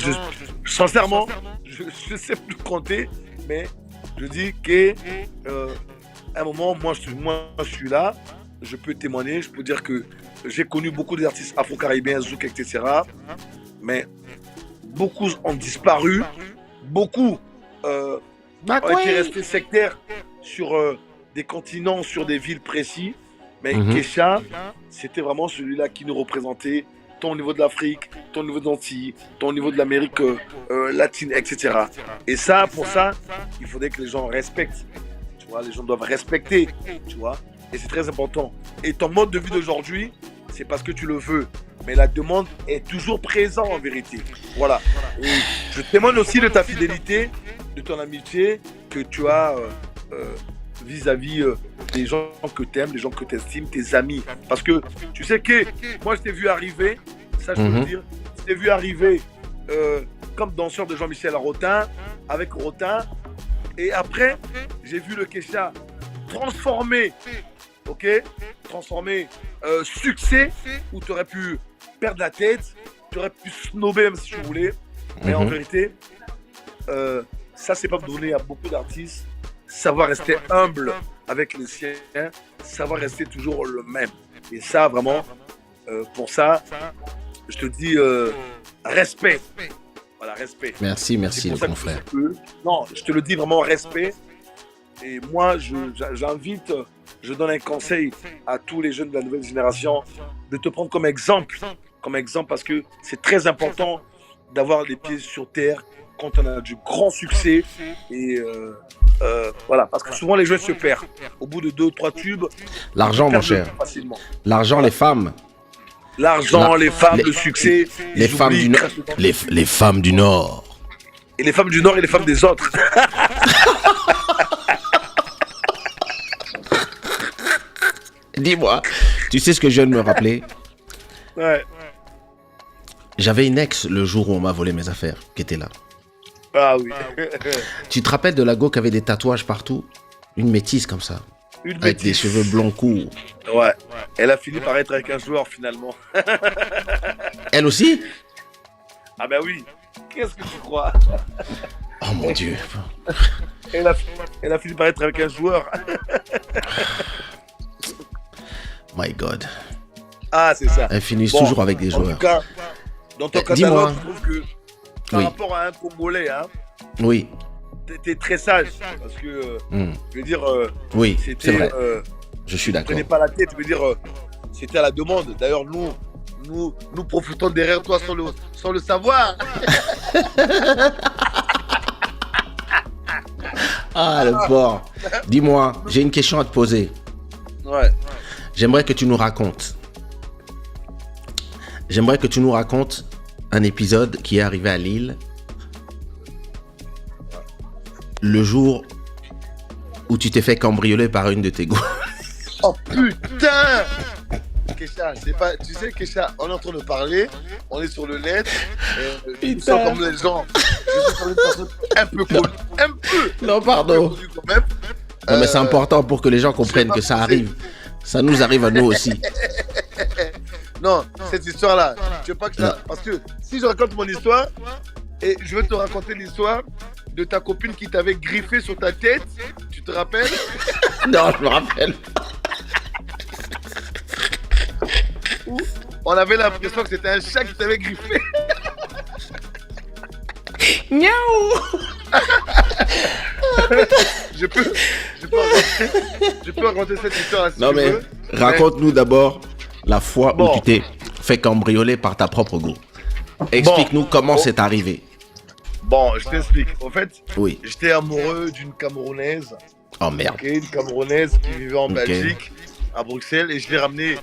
sincèrement, je sais plus compter, mais je dis que à un moment, moi je suis là. Je peux témoigner, je peux dire que j'ai connu beaucoup d'artistes afro-caribéens, zouk, etc. Mais beaucoup ont disparu, beaucoup ont été restés sectaires sur des continents, sur des villes précis. Mais Kaysha, c'était vraiment celui-là qui nous représentait, tant au niveau de l'Afrique, tant au niveau de l'Antilles, tant au niveau de l'Amérique latine, etc. Et ça, pour ça, il faudrait que les gens respectent. Tu vois, les gens doivent respecter, tu vois. Et c'est très important. Et ton mode de vie d'aujourd'hui, c'est parce que tu le veux. Mais la demande est toujours présente en vérité. Voilà. Et je témoigne aussi de ta fidélité, de ton amitié que tu as vis-à-vis des gens que tu aimes, des gens que tu estimes, tes amis. Parce que tu sais que moi, je t'ai vu arriver, ça je peux le dire, je t'ai vu arriver comme danseur de Jean-Michel Rotin, avec Rotin. Et après, j'ai vu le Kaysha transformé. Ok, transformé succès où tu aurais pu perdre la tête, tu aurais pu snober même si tu voulais, mais en vérité, ça c'est pas donné à beaucoup d'artistes. Savoir rester humble avec les siens, savoir rester toujours le même. Et ça vraiment, pour ça, je te dis respect. Voilà, respect. Merci le grand frère. Non, je te le dis vraiment, respect. Et moi, j'invite, je donne un conseil à tous les jeunes de la nouvelle génération de te prendre comme exemple parce que c'est très important d'avoir les pieds sur terre quand on a du grand succès. Et voilà, parce que souvent les jeunes se perdent. Au bout de 2 ou 3 tubes, l'argent, mon cher. Facilement. L'argent, les femmes. L'argent, les femmes, le succès. Les femmes du Nord. Les femmes du Nord. Et les femmes du Nord et les femmes des autres. Dis-moi, tu sais ce que je viens de me rappeler? Ouais. J'avais une ex le jour où on m'a volé mes affaires, qui était là. Ah oui. Tu te rappelles de la go qui avait des tatouages partout? Une métisse comme ça. Avec des cheveux blonds courts. Ouais. Elle a fini par être avec un joueur finalement. Elle aussi? Ah ben oui. Qu'est-ce que tu crois? Oh mon Dieu. Elle a fini par être avec un joueur. My God. Ah, c'est ça. Elle finit toujours avec des joueurs. En tout cas, dans ton catalogue, je trouve que par rapport à un Congolais, hein, oui, t'es très sage. Parce que, je veux dire, oui, c'est vrai. Je suis d'accord. Tu prenais pas la tête, je veux dire, c'était à la demande. D'ailleurs, nous profitons derrière toi sans le savoir. Ah, le porc. Dis-moi, j'ai une question à te poser. Ouais. J'aimerais que tu nous racontes un épisode qui est arrivé à Lille le jour où tu t'es fait cambrioler par une de tes go. Oh putain! Kaysha, tu sais Kaysha, on est en train de parler, on est sur le net, et nous sommes comme les gens. Je suis comme une personne un peu connue, un peu. Non, pardon. Quand même. Non, mais c'est important pour que les gens comprennent que ça arrive. Ça nous arrive à nous aussi. Non, cette histoire-là, je veux pas que ça... Parce que si je raconte mon histoire, et je veux te raconter l'histoire de ta copine qui t'avait griffé sur ta tête, tu te rappelles? Non, je me rappelle. On avait l'impression que c'était un chat qui t'avait griffé. Miaou. Je peux raconter cette histoire si Non tu mais veux. raconte-nous d'abord la fois Bon. où tu t'es fait cambrioler par ta propre go. Explique-nous comment c'est arrivé. Bon, je t'explique. En fait, Oui. j'étais amoureux d'une Camerounaise. Oh merde. Ok, une Camerounaise qui vivait en Ok. Belgique, à Bruxelles, et je l'ai ramenée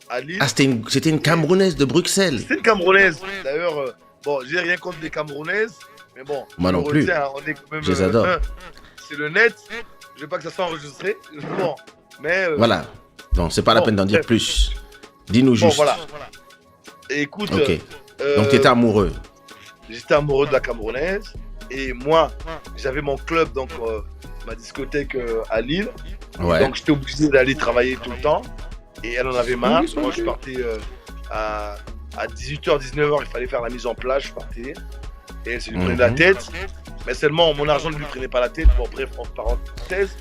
à Lille. Ah, c'était une Camerounaise de Bruxelles. C'est une Camerounaise. D'ailleurs, bon, j'ai rien contre les Camerounaises, mais bon. Moi je non le plus. retiens, on est quand même. Je les adore. C'est le net. Je veux pas que ça soit enregistré. Bon, mais. Voilà. Donc c'est pas la bon, peine d'en dire bref. plus. Dis-nous Bon, juste. voilà. Et écoute. Ok. Donc t'étais amoureux. J'étais amoureux de la Camerounaise. Et moi, j'avais mon club, donc ma discothèque à Lille. Ouais. Donc j'étais obligé d'aller travailler tout le temps. Et elle en avait marre. Moi, je partais à 18h, 19h, il fallait faire la mise en place. Je partais. Et elle se lui prenait la tête. Mais seulement, mon argent ne lui prenait pas la tête. Bon, bref, entre parenthèses.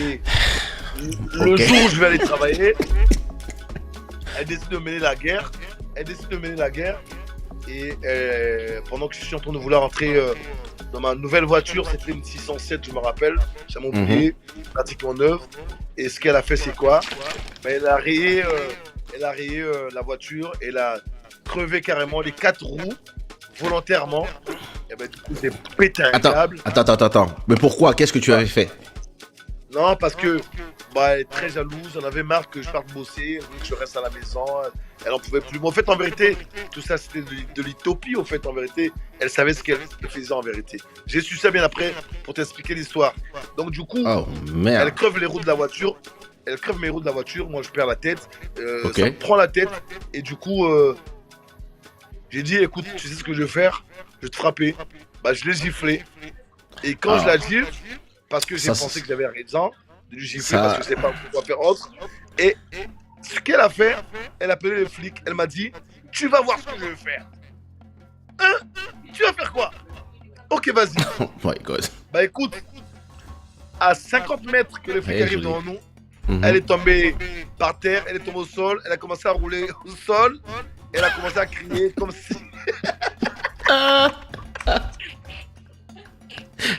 Et le jour où je vais aller travailler, elle décide de mener la guerre. Et pendant que je suis en train de vouloir entrer dans ma nouvelle voiture, c'était une 607, je me rappelle, j'ai mon pied, pratiquement neuve. Et ce qu'elle a fait, c'est quoi? Elle a rayé la voiture, elle a crevé carrément les 4 roues volontairement. Et ben, du coup, j'ai pété un câble. Attends. Mais pourquoi? Qu'est-ce que tu avais fait? Non, parce que elle est très jalouse, elle avait marre que je parte bosser, que je reste à la maison, elle en pouvait plus. Mais en fait, en vérité, tout ça c'était de l'utopie, en fait, en vérité. Elle savait ce qu'elle faisait en vérité. J'ai su ça bien après pour t'expliquer l'histoire. Donc du coup, Oh merde. elle creve les roues de la voiture, mes roues de la voiture, moi je perds la tête, Ok. ça me prend la tête, et du coup, j'ai dit, écoute, tu sais ce que je vais faire? Je vais te frapper. Je l'ai giflé. Et quand je la gifle, parce que j'ai pensé que j'avais raison de lui gifler parce que je sais pas quoi faire autre. Et ce qu'elle a fait, elle a appelé les flics. Elle m'a dit, tu vas voir ce que je vais faire. Hein? Tu vas faire quoi? Ok, vas-y. Oh my god. Écoute, à 50 mètres que les flics arrivent devant nous, Mhm. elle est tombée par terre, elle est tombée au sol, elle a commencé à rouler au sol, elle a commencé à crier comme si...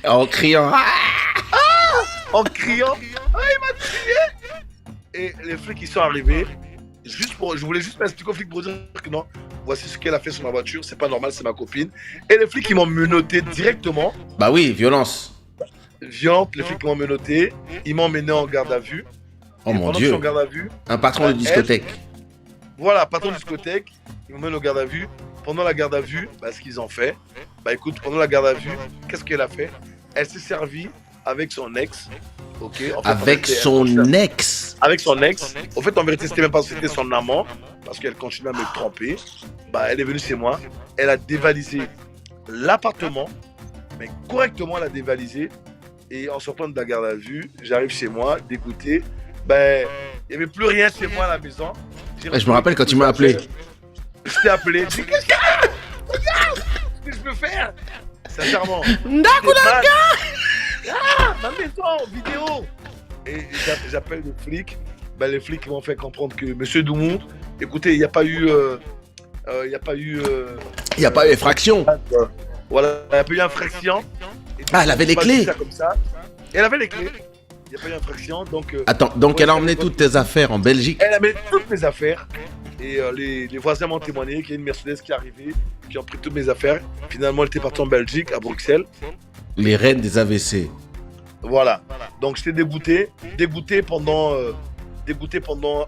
En criant. En criant, il m'a tué. Et les flics ils sont arrivés. Je voulais juste m'expliquer aux flics pour dire que non, voici ce qu'elle a fait sur ma voiture, c'est pas normal, c'est ma copine. Et les flics ils m'ont menotté directement. Bah oui, violence. Violente, les flics m'ont menotté, ils m'ont emmené en garde à vue. Oh Et mon pendant que je dieu. suis en garde à vue, Un patron de discothèque. voilà, patron de discothèque, ils m'emmènent en garde à vue. Pendant la garde à vue, ce qu'ils ont fait, écoute, pendant la garde à vue, qu'est-ce qu'elle a fait? Elle s'est servie avec son ex. Ok. Avec son ex. Avec son ex. En fait, en vérité, c'était même pas c'était son amant, parce qu'elle continue à me tromper. Elle est venue chez moi. Elle a dévalisé l'appartement, mais correctement, elle a dévalisé. Et en sortant de la garde à vue, j'arrive chez moi, dégoûté. Il n'y avait plus rien chez moi à la maison. Je me rappelle quand tu m'as appelé. Je t'ai appelé. Je dis, qu'est-ce que je peux faire? Sincèrement. Ma maison, vidéo. Et j'appelle le flic. Les flics m'ont fait comprendre que Monsieur Doumou, écoutez, il n'y a pas eu. Il n'y a pas eu. Il n'y a pas eu effraction. Voilà, il n'y a pas eu infraction. Elle avait les clés. Comme ça. Et elle avait les clés. Il n'y a pas eu infraction. Donc, Attends, donc elle a emmené toutes tes affaires en Belgique? Elle a mis toutes mes affaires. Et les voisins m'ont témoigné qu'il y a une Mercedes qui est arrivée, qui a pris toutes mes affaires. Finalement, elle était partie en Belgique, à Bruxelles. Les reines des AVC. Voilà. Donc j'étais dégoûté pendant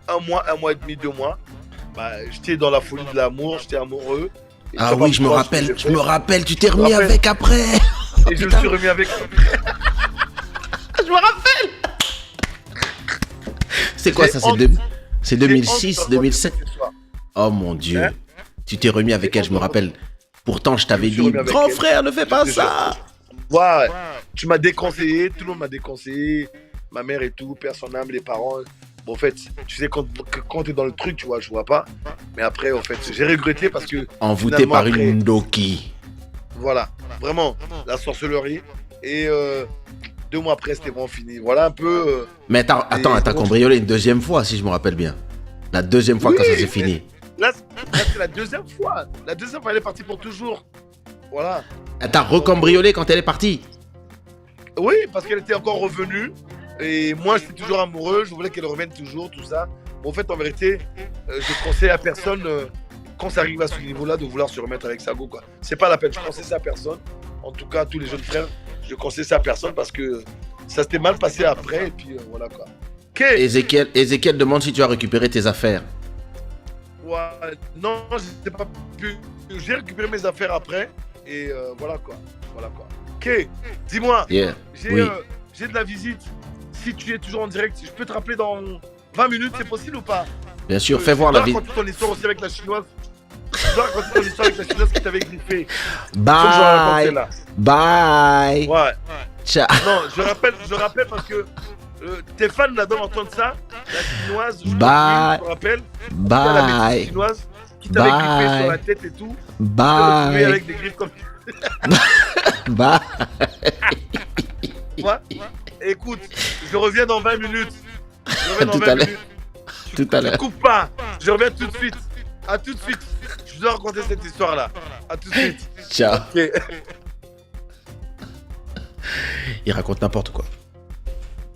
un mois et demi, 2 mois. J'étais dans la folie de l'amour, j'étais amoureux. Et Ah oui, je me rappelle, tu t'es remis avec après. Et je me suis remis avec. Je me rappelle. C'est quoi ça? C'est 2006, 2007. Oh mon dieu. Hein? Tu t'es remis avec elle, je me rappelle. Pourtant, je t'avais dit, grand frère, ne fais pas ça. Ouais, tu m'as déconseillé, tout le monde m'a déconseillé. Ma mère et tout, père son âme, les parents. Bon, en fait, tu sais, quand t'es dans le truc, tu vois, je vois pas. Mais après, en fait, j'ai regretté parce que. Envoûté par une Ndoki. Voilà, vraiment, la sorcellerie. Et 2 mois après, c'était bon, fini. Voilà un peu. Mais attends, t'as cambriolé une deuxième fois, si je me rappelle bien. La deuxième fois quand ça s'est fini. Là, Là, c'est la deuxième fois. La deuxième fois, elle est partie pour toujours. Voilà. Elle t'a recambriolé quand elle est partie. Oui, parce qu'elle était encore revenue. Et moi, j'étais toujours amoureux. Je voulais qu'elle revienne toujours, tout ça. Bon, en fait, en vérité, je conseille à personne, quand ça arrive à ce niveau-là, de vouloir se remettre avec sa go, quoi. C'est pas la peine. Je conseille ça à personne. En tout cas, tous les jeunes frères, je conseille ça à personne parce que ça s'était mal passé après. Et puis, voilà, quoi. Okay. Ézéchiel demande si tu as récupéré tes affaires. Ouais, non, j'ai pas pu. J'ai récupéré mes affaires après. Et voilà, quoi. Voilà, quoi. Ok, dis-moi. Yeah. J'ai de la visite. Si tu es toujours en direct, je peux te rappeler dans 20 minutes, c'est possible ou pas? Bien sûr, fais voir la visite. visite. Je dois raconter ton histoire aussi avec la chinoise. Je dois raconter ton histoire avec la chinoise qui t'avait griffé. Bye. Bye. Ouais. Ciao. Non, je rappelle parce que tes fans là doivent entendre ça. La chinoise, je Bye. te rappelle. Bye. La chinoise qui t'avait griffé sur la tête et tout. Bye. Avec des griffes comme Bye. Ouais. Écoute, je reviens dans 20 minutes. Je reviens dans Tout 20 à l'heure. minutes. Tout à l'heure. Ne coupe pas. Je reviens tout de suite. À tout de suite. Je dois raconter cette histoire-là. À tout de suite. Ciao. Okay. Il raconte n'importe quoi.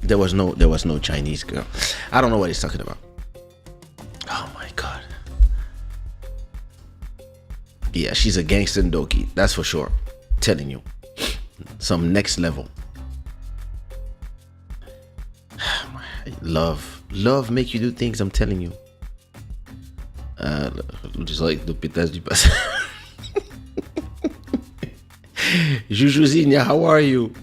There was no Chinese girl. I don't know what he's talking about. Oh my God. Yeah, she's a gangster dokie. That's for sure. Telling you. Some next level. Love make you do things, I'm telling you. Just like the pétage du passé. Jujuzinia, how are you?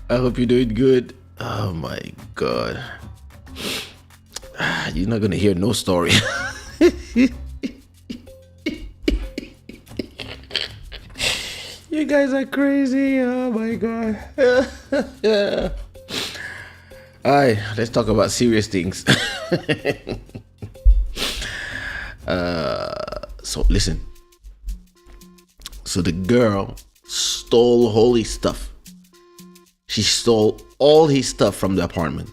I hope you're doing good. Oh my God. You're not gonna hear no story. You guys are crazy. Oh my God. Yeah. Alright, let's talk about serious things. So listen. So the girl stole all his stuff. She stole all his stuff from the apartment.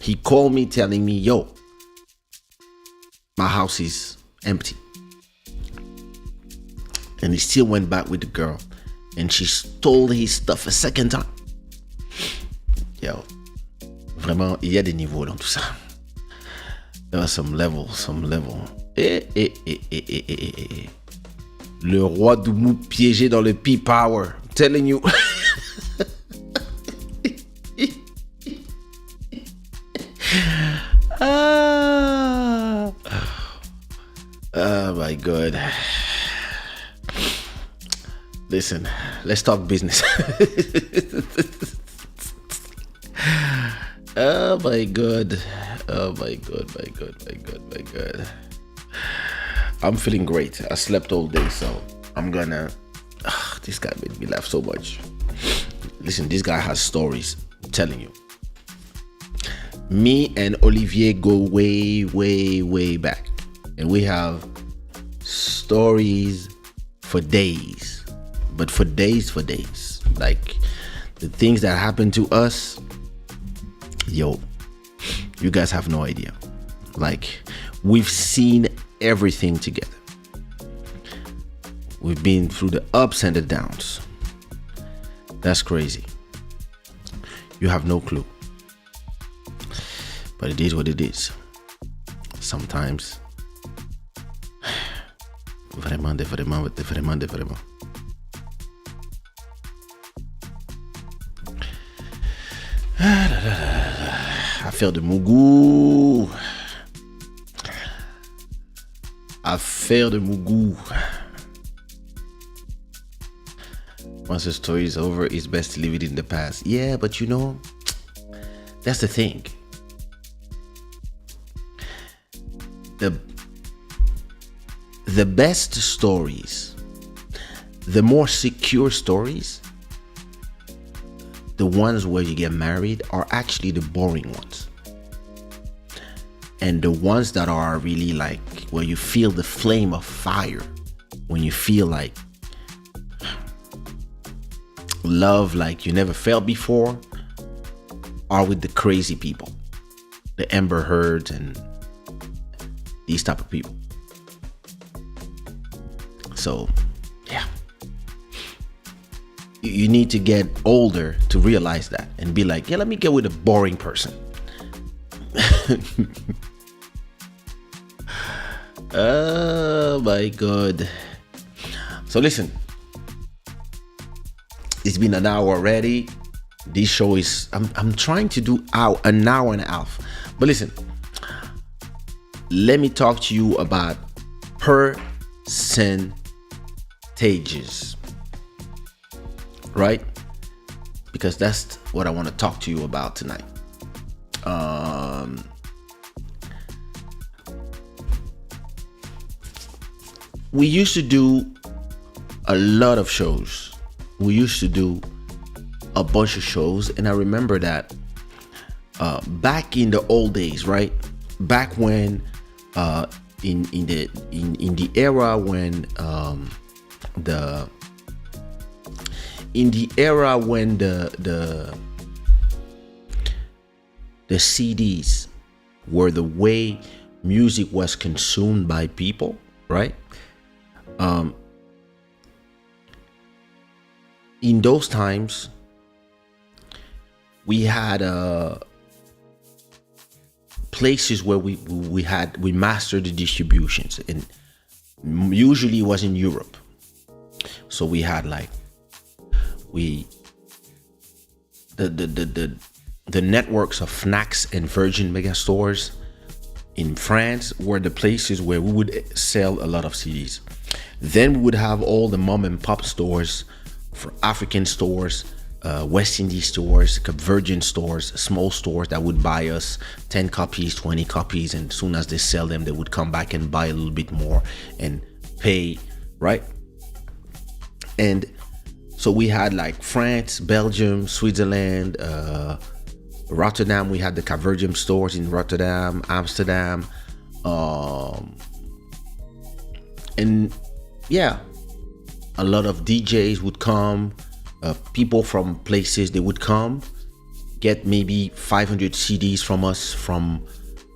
He called me telling me, yo, my house is empty. And he still went back with the girl. And she stole his stuff a second time. Yo, vraiment, il y a des niveaux dans tout ça. There was some level. Le roi Doumou piégé dans le P-Power. I'm telling you. Oh my God. Listen, let's talk business. Oh my God. My God. I'm feeling great. I slept all day, so I'm gonna... this guy made me laugh so much. Listen, this guy has stories. I'm telling you. Me and Olivier go way back. And we have stories for days. But for days. Like, the things that happen to us, yo, you guys have no idea. Like, we've seen everything together. We've been through the ups and the downs. That's crazy. You have no clue. But it is what it is. Sometimes, vraiment. Affaire de Mougou. Once the story is over, it's best to leave it in the past. Yeah, but you know, that's the thing. The best stories, the more secure stories, the ones where you get married are actually the boring ones. And the ones that are really like where you feel the flame of fire, when you feel like love like you never felt before, are with the crazy people, the Amber Heards and these type of people. So, yeah. You need to get older to realize that and be like, yeah, let me get with a boring person. Oh my God. So listen, it's been an hour already. This show is, I'm trying to do an hour and a half. But listen, let me talk to you about percentages. Right? Because that's what I want to talk to you about tonight. We used to do a lot of shows. We used to do a bunch of shows, and I remember that back in the old days, right? Back when in the era when the CDs were the way music was consumed by people, right? In those times, we had places where we mastered the distributions, and usually it was in Europe. So we had like the networks of Fnacs and Virgin mega stores in France were the places where we would sell a lot of CDs. Then we would have all the mom and pop stores, for African stores, West Indies stores, Virgin stores, small stores that would buy us 10 copies, 20 copies, and as soon as they sell them, they would come back and buy a little bit more and pay, right? And so we had like France, Belgium, Switzerland, Rotterdam. We had the Virgin stores in Rotterdam, Amsterdam, and yeah, a lot of DJs would come. People from places, they would come get maybe 500 CDs from us, from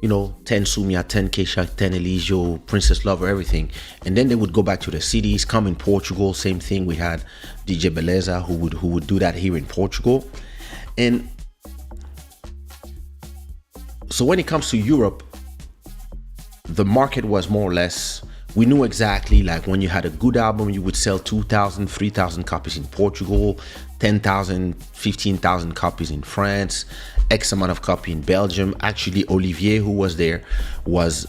10 Sumia, 10 Kaysha, 10 Eligio, Princess Lover, everything. And then they would go back to the cities, come in Portugal, same thing. We had DJ Beleza who would do that here in Portugal. And so when it comes to Europe, the market was more or less, we knew exactly, like when you had a good album, you would sell 2,000, 3,000 copies in Portugal, 10,000, 15,000 copies in France, X amount of copy in Belgium. Actually, Olivier, who was there, was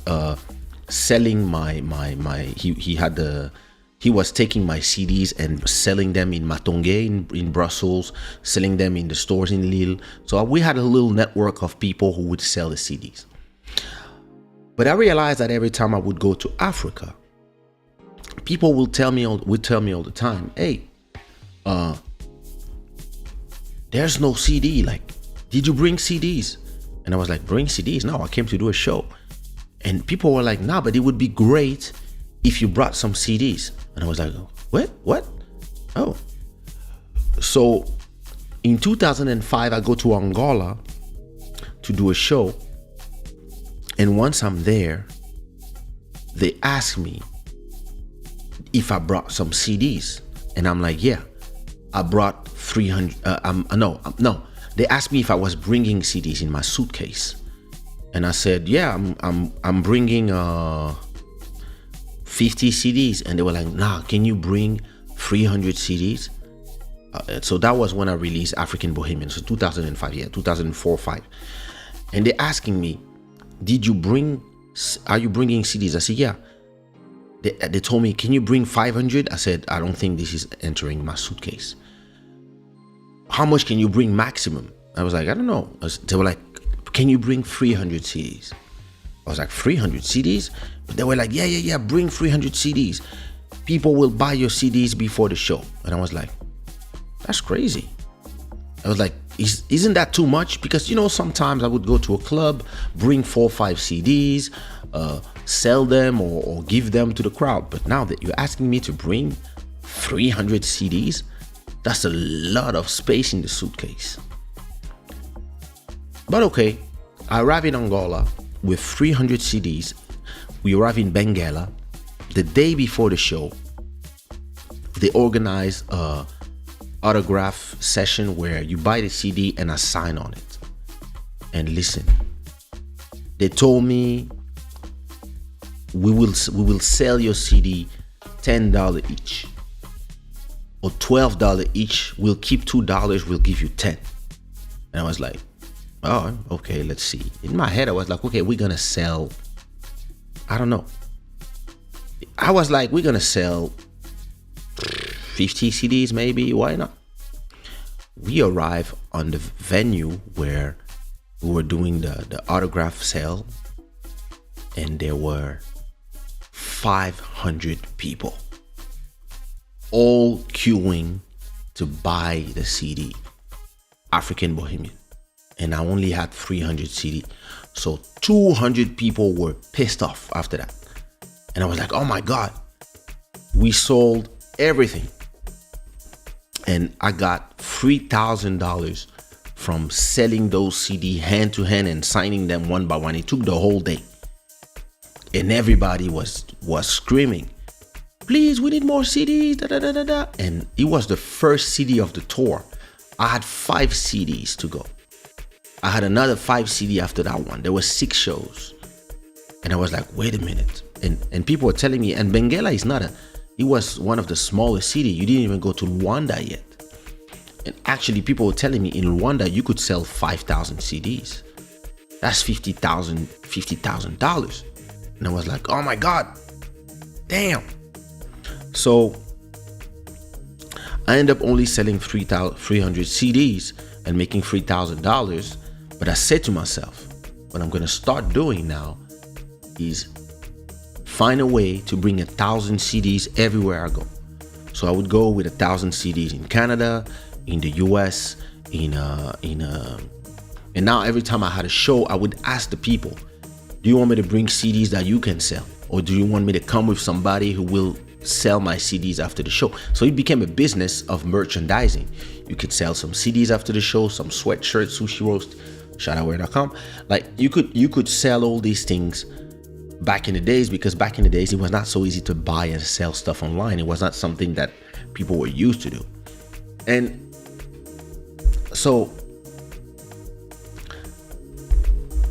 selling he was taking my CDs and selling them in Matonge in Brussels, selling them in the stores in Lille. So we had a little network of people who would sell the CDs. But I realized that every time I would go to Africa, people would tell me all the time, hey, there's no CD. Like, did you bring CDs? And I was like, bring CDs? No, I came to do a show. And people were like, nah, but it would be great if you brought some CDs. And I was like, what? Oh. So in 2005, I go to Angola to do a show. And once I'm there, they ask me if I brought some CDs. And I'm like, yeah, I brought 300. No. They asked me if I was bringing CDs in my suitcase. And I said, yeah, I'm bringing 50 CDs. And they were like, nah, can you bring 300 CDs? So that was when I released African Bohemian. So 2005, 2004, 5. And they're asking me, are you bringing CDs? I said, yeah. They told me, can you bring 500? I said, I don't think this is entering my suitcase. How much can you bring maximum? I was like, I don't know. They were like, can you bring 300 CDs? I was like, 300 CDs? But they were like, yeah, bring 300 CDs. People will buy your CDs before the show. And I was like, that's crazy. I was like, isn't that too much? Because, sometimes I would go to a club, bring 4 or 5 CDs, sell them or give them to the crowd. But now that you're asking me to bring 300 CDs, that's a lot of space in the suitcase. But okay, I arrive in Angola with 300 CDs. We arrive in Benguela the day before the show. they organized a autograph session where you buy the CD and I sign on it. And listen, they told me we will sell your CD $10 each or $12 each. We'll keep $2. We'll give you 10. And I was like, oh, okay, let's see. In my head, I was like, okay, we're gonna sell, I don't know. I was like, we're gonna sell 50 CDs maybe, why not? We arrived on the venue where we were doing the autograph sale, and there were 500 people all queuing to buy the CD, African Bohemian. And I only had 300 CD. So 200 people were pissed off after that. And I was like, oh my God, we sold everything. And I got $3,000 from selling those CD hand to hand and signing them one by one. It took the whole day. And everybody was screaming, please, we need more CDs, da, da, da, da, da. And it was the first CD of the tour. I had 5 CDs to go. I had another 5 CD after that one. There were 6 shows. And I was like, wait a minute. And people were telling me, and Benguela is not it was one of the smallest city. You didn't even go to Rwanda yet. And actually, people were telling me in Rwanda, you could sell 5,000 CDs. That's $50,000. And I was like, oh my God, damn. So I ended up only selling 300 CDs and making $3,000. But I said to myself, what I'm going to start doing now is find a way to bring 1,000 CDs everywhere I go. So I would go with 1,000 CDs in Canada, in the US, and now every time I had a show, I would ask the people, do you want me to bring CDs that you can sell? Or do you want me to come with somebody who will sell my CDs after the show? So it became a business of merchandising. You could sell some CDs after the show, some sweatshirts, sushiraw, shadawear.com. Like you could sell all these things back in the days, because back in the days, it was not so easy to buy and sell stuff online. It was not something that people were used to do. And so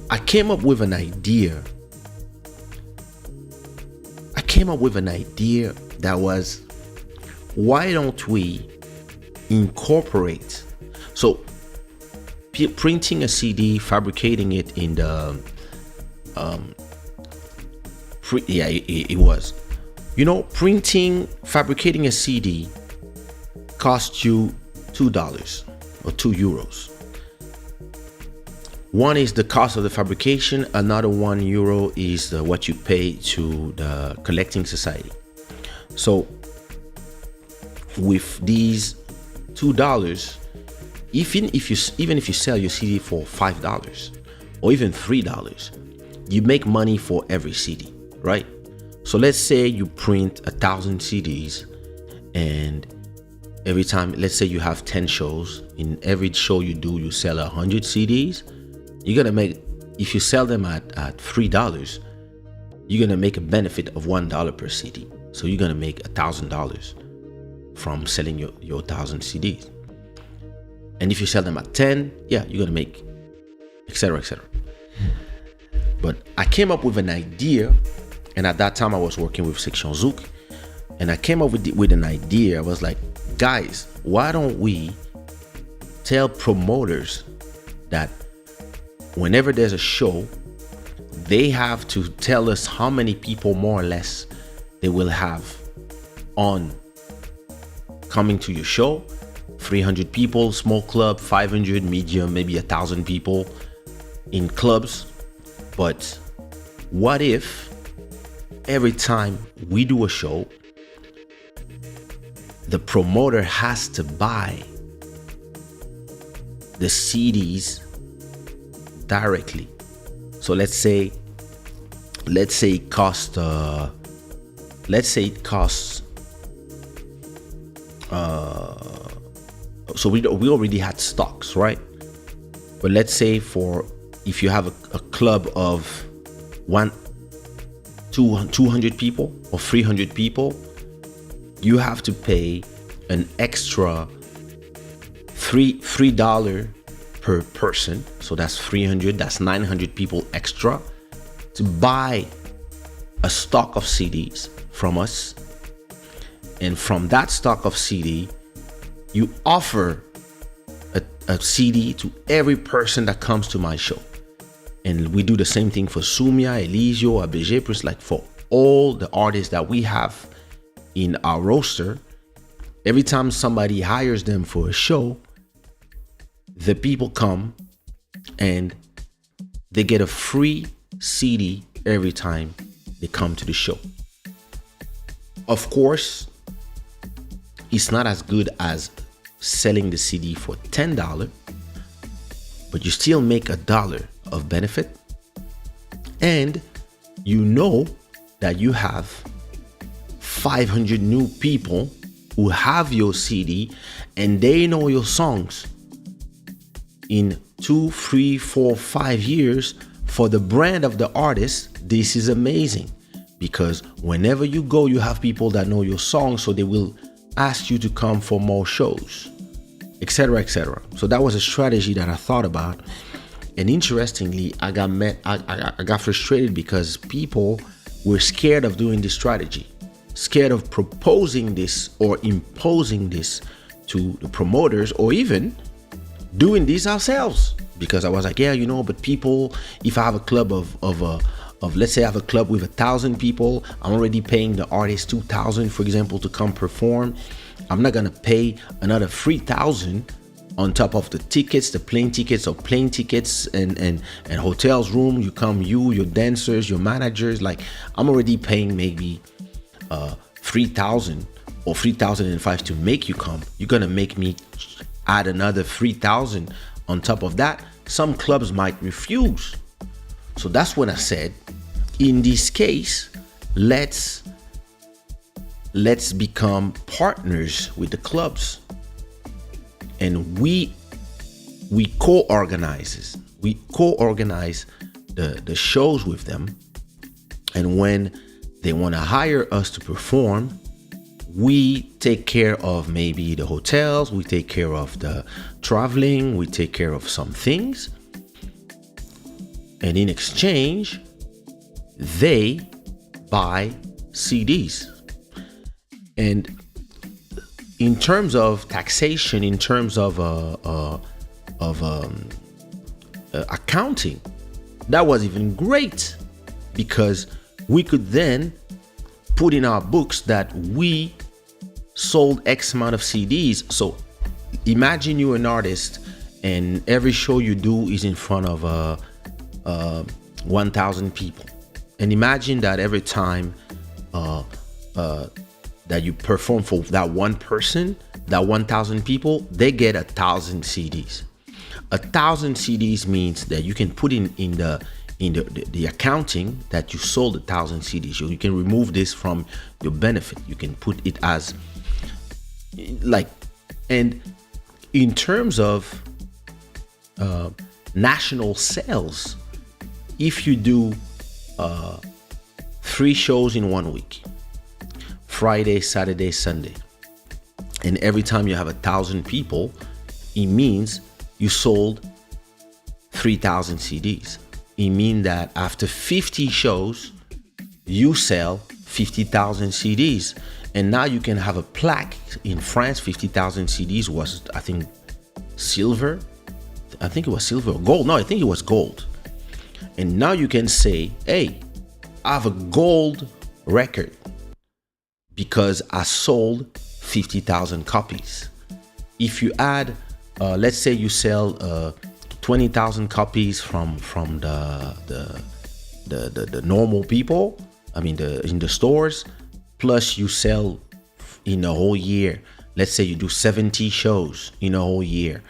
I came up with an idea. That was, why don't we incorporate, so printing a CD, fabricating it in the it was, fabricating a CD cost you $2 or €2. One is the cost of the fabrication. Another €1 is what you pay to the collecting society. So with these $2, even if you sell your CD for $5 or even $3, you make money for every CD, right? So let's say you print 1,000 CDs, and every time, let's say you have 10 shows. In every show you do, you sell 100 CDs. You're gonna make, if you sell them at $3, you're gonna make a benefit of $1 per CD. So you're gonna make $1,000 from selling your 1,000 CDs. And if you sell them at 10, you're gonna make, etc., etc. But I came up with an idea, and at that time I was working with Section Zouk, and I came up with an idea. I was like, guys, why don't we tell promoters that whenever there's a show, they have to tell us how many people more or less they will have on coming to your show. 300 people, small club, 500, medium, maybe 1,000 people in clubs. But what if every time we do a show, the promoter has to buy the CDs directly? So let's say it costs so we already had stocks, right? But let's say if you have a club of 200 people or 300 people, you have to pay an extra $3 per person. So that's 300, that's 900 people extra to buy a stock of CDs from us. And from that stock of CD, you offer a CD to every person that comes to my show. And we do the same thing for Sumia, Elisio, ABG, plus like for all the artists that we have in our roster. Every time somebody hires them for a show, the people come and they get a free CD every time they come to the show. Of course, it's not as good as selling the CD for $10, but you still make $1 of benefit. And you know that you have 500 new people who have your CD and they know your songs. In 2, 3, 4, 5 years, for the brand of the artist, this is amazing, because whenever you go, you have people that know your songs, so they will ask you to come for more shows, etc., etc. So that was a strategy that I thought about. And interestingly, I got frustrated because people were scared of doing this strategy, scared of proposing this or imposing this to the promoters, or even doing this ourselves. Because I was like, yeah, but people, if I have a club of let's say I have a club with 1,000 people, I'm already paying the artist 2,000, for example, to come perform. I'm not gonna pay another 3,000 on top of the tickets, the plane tickets or plane tickets and hotels, room. You come, your dancers, your managers. Like, I'm already paying maybe 3,000 or 3,005 to make you come. You're gonna make me add another 3,000 on top of that. Some clubs might refuse. So that's when I said, in this case, let's become partners with the clubs, and we co-organize the shows with them. And when they want to hire us to perform, we take care of maybe the hotels, we take care of the traveling, we take care of some things. And in exchange, they buy CDs. And in terms of taxation, in terms of accounting, that was even great, because we could then put in our books that we sold X amount of CDs. So imagine you're an artist and every show you do is in front of 1,000 people. And imagine that every time that you perform for that one person, that 1,000 people, they get 1,000 CDs. 1,000 CDs means that you can put in the accounting that you sold 1,000 CDs. You can remove this from your benefit. You can put it as and in terms of national sales, if you do 3 shows in 1 week, Friday, Saturday, Sunday, and every time you have 1,000 people, it means you sold 3,000 CDs. It means that after 50 shows, you sell 50,000 CDs. And now you can have a plaque in France. 50,000 CDs was, I think, silver. I think it was silver or gold. No, I think it was gold. And now you can say, hey, I have a gold record because I sold 50,000 copies. If you add, let's say you sell 20,000 copies from the normal people, I mean in the stores, plus you sell in a whole year, let's say you do 70 shows in a whole year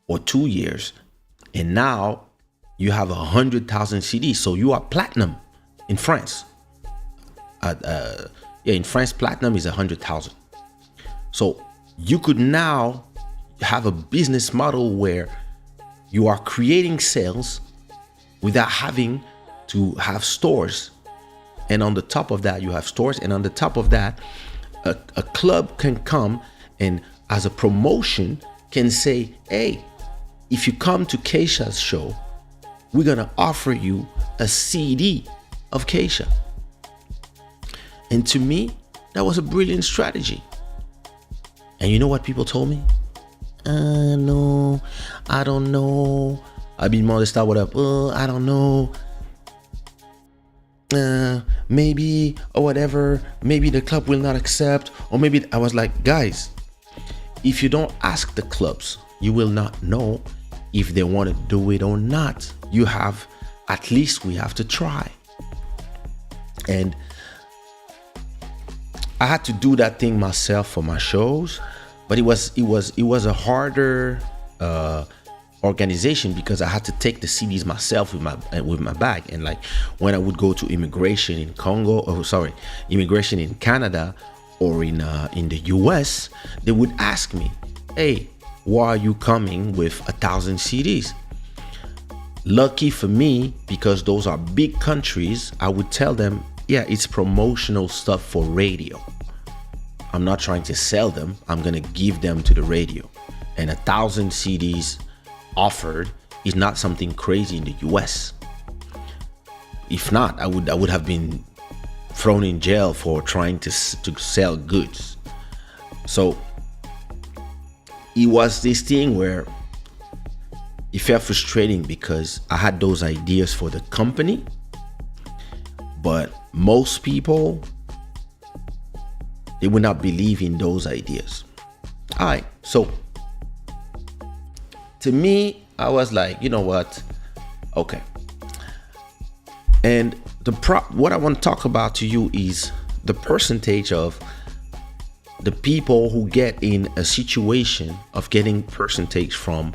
or 2 years, and now you have 100,000 CDs, so you are platinum in France. In France, platinum is 100,000. So you could now have a business model where you are creating sales without having to have stores. And on the top of that, you have stores. And on the top of that, a club can come and as a promotion can say, hey, if you come to Kaysha's show, we're gonna offer you a CD of Kaysha. And to me, that was a brilliant strategy. And you know what people told me? No, I don't know. I've been modest, what up? I don't know. Maybe or whatever. Maybe the club will not accept. Or maybe I was like, guys, if you don't ask the clubs, you will not know if they want to do it or not. At least we have to try. And I had to do that thing myself for my shows, but it was a harder organization because I had to take the CDs myself with my bag. And like when I would go to immigration in immigration in Canada or in the US, they would ask me, hey, why are you coming with 1,000 CDs? Lucky for me, because those are big countries, I would tell them, yeah, it's promotional stuff for radio. I'm not trying to sell them. I'm gonna give them to the radio. And 1,000 CDs offered is not something crazy in the US. If not, I would have been thrown in jail for trying to sell goods. So it was this thing where it felt frustrating because I had those ideas for the company, but most people, they would not believe in those ideas. All right, so to me, I was like, you know what? Okay. And what I want to talk about to you is the percentage of the people who get in a situation of getting percentage from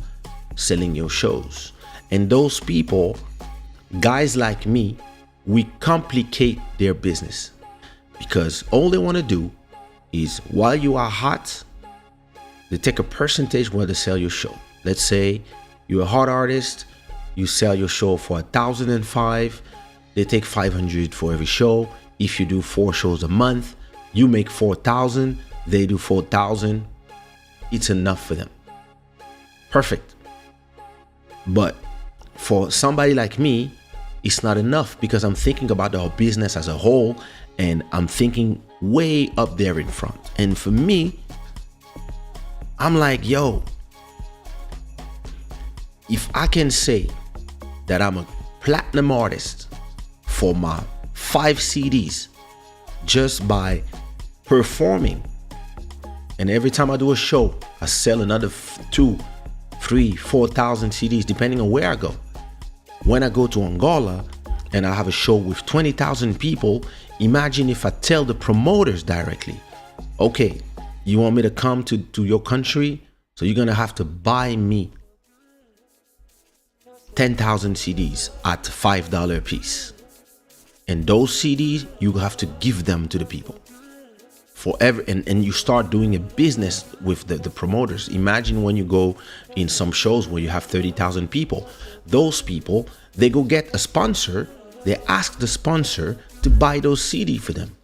selling your shows. And those people, guys like me, we complicate their business because all they want to do is while you are hot, they take a percentage where they sell your show. Let's say you're a hot artist, you sell your show for 1,005, they take 500 for every show. If you do 4 shows a month, you make 4,000, they do 4,000. It's enough for them. Perfect. But for somebody like me, it's not enough because I'm thinking about the business as a whole and I'm thinking way up there in front. And for me, I'm like, yo, if I can say that I'm a platinum artist for my 5 CDs just by performing, and every time I do a show, I sell another 2, 3, 4,000 CDs, depending on where I go. When I go to Angola and I have a show with 20,000 people, imagine if I tell the promoters directly, okay, you want me to come to your country? So you're going to have to buy me 10,000 CDs at $5 a piece. And those CDs, you have to give them to the people. And you start doing a business with the promoters. Imagine when you go in some shows where you have 30,000 people. Those people, they go get a sponsor. They ask the sponsor to buy those CD for them.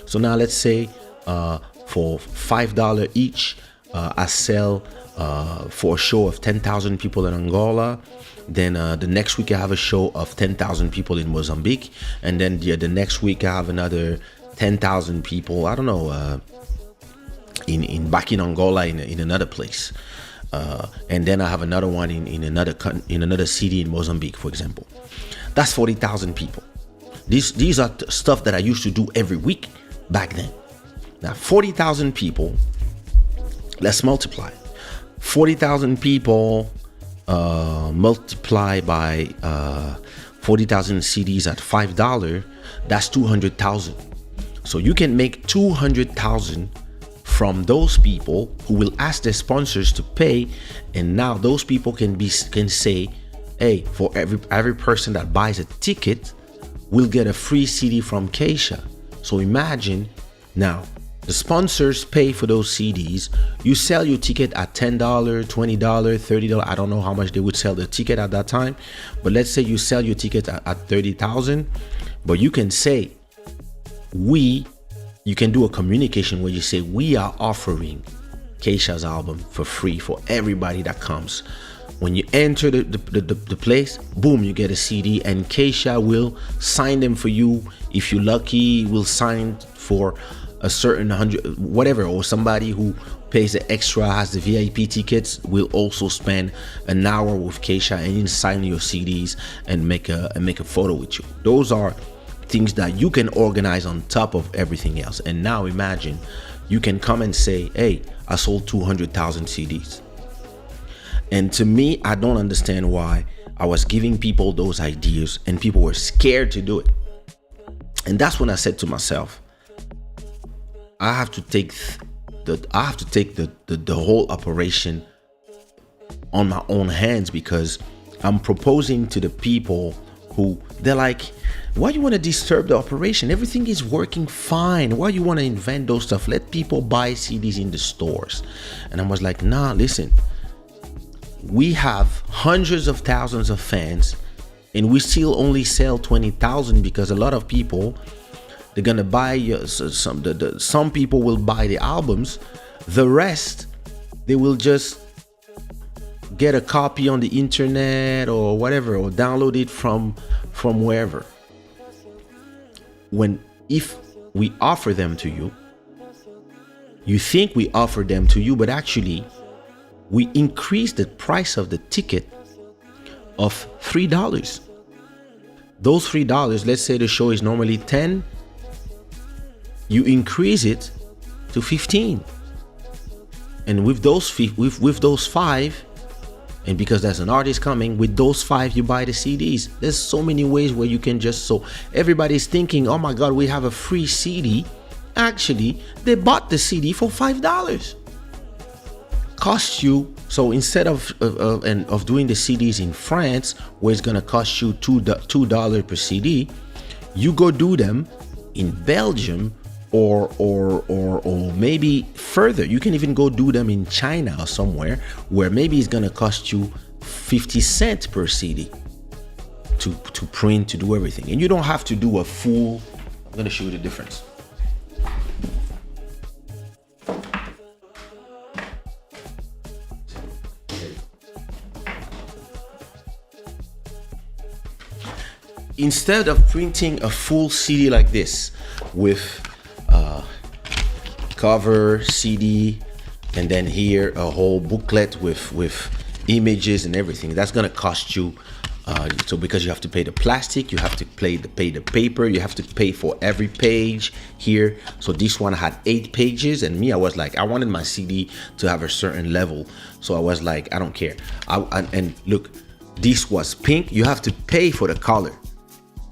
So now let's say for $5 each, I sell for a show of 10,000 people in Angola. Then the next week I have a show of 10,000 people in Mozambique. And then the next week I have another 10,000 people, I don't know, back in Angola in another place. And then I have another one in another city in Mozambique, for example. That's 40,000 people. These are stuff that I used to do every week back then. Now 40,000 people, let's multiply. 40,000 people multiply by 40,000 CDs at $5, that's 200,000. So you can make 200,000 from those people who will ask their sponsors to pay, and now those people can say, hey, for every person that buys a ticket, we'll get a free CD from Kaysha. So imagine now the sponsors pay for those CDs. You sell your ticket at $10, $20, $30. I don't know how much they would sell the ticket at that time, but let's say you sell your ticket at 30,000. But you can say, we you can do a communication where you say, we are offering Kaysha's album for free for everybody that comes. When you enter the place, boom, you get a CD, and Kaysha will sign them for you. If you're lucky, will sign for a certain 100, whatever, or somebody who pays the extra, has the VIP tickets, will also spend an hour with Kaysha and you sign your CDs and make a photo with you. Those are things that you can organize on top of everything else. And now imagine you can come and say, hey, I sold 200,000 CDs. And to me, I don't understand why I was giving people those ideas and people were scared to do it. And that's when I said to myself, I have to take the whole operation on my own hands, because I'm proposing to the people who, they're like, why you want to disturb the operation? Everything is working fine. Why you want to invent those stuff? Let people buy CDs in the stores. And I was like, nah, listen, we have hundreds of thousands of fans and we still only sell 20,000 because a lot of people, they're gonna buy some people will buy the albums. The rest, they will just get a copy on the internet or whatever, or download it from wherever. If we offer them to you, you think we offer them to you, but actually we increase the price of the ticket of $3. Those $3, let's say the show is normally 10, you increase it to 15. And with those 5, and because there's an artist coming, with those 5 you buy the CDs. There's so many ways where you can just, so everybody's thinking, oh my God, we have a free CD. Actually, they bought the CD for $5. Cost you, so instead of doing the CDs in France, where it's gonna cost you $2 per CD, you go do them in Belgium or maybe further. You can even go do them in China or somewhere where maybe it's gonna cost you 50 cents per CD to print, to do everything. And you don't have to do a full, I'm gonna show you the difference. Instead of printing a full CD like this with cover, CD, and then here a whole booklet with images and everything, that's gonna cost you, so because you have to pay the plastic, you have to pay the paper, you have to pay for every page here. So this one had 8 pages, and me, I was like, I wanted my CD to have a certain level, so I was like, I don't care. And look, this was pink. You have to pay for the color.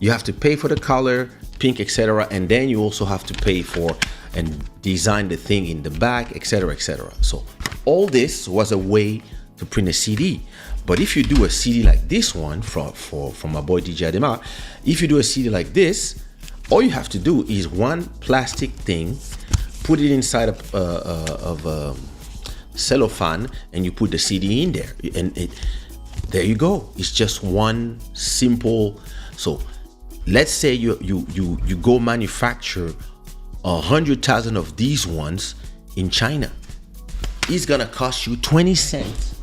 You have to pay for the color, pink, etc. And then you also have to pay for and design the thing in the back, etc., etc. So all this was a way to print a CD. But if you do a CD like this one from my boy DJ Adema, if you do a CD like this, all you have to do is one plastic thing, put it inside of cellophane, and you put the CD in there, and there you go. It's just one simple. So let's say you go manufacture 100,000 of these ones in China. It's gonna cost you 20 cents,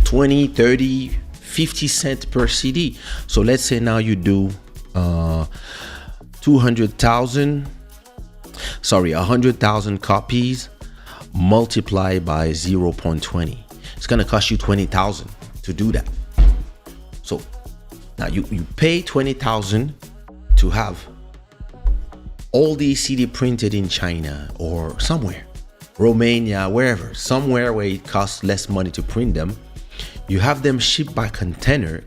20, 30, 50 cents per CD. So let's say now you do 100,000 copies multiplied by 0.20. It's gonna cost you 20,000 to do that. So now you pay 20,000 to have all these CD printed in China or somewhere, Romania, wherever, somewhere where it costs less money to print them. You have them shipped by container,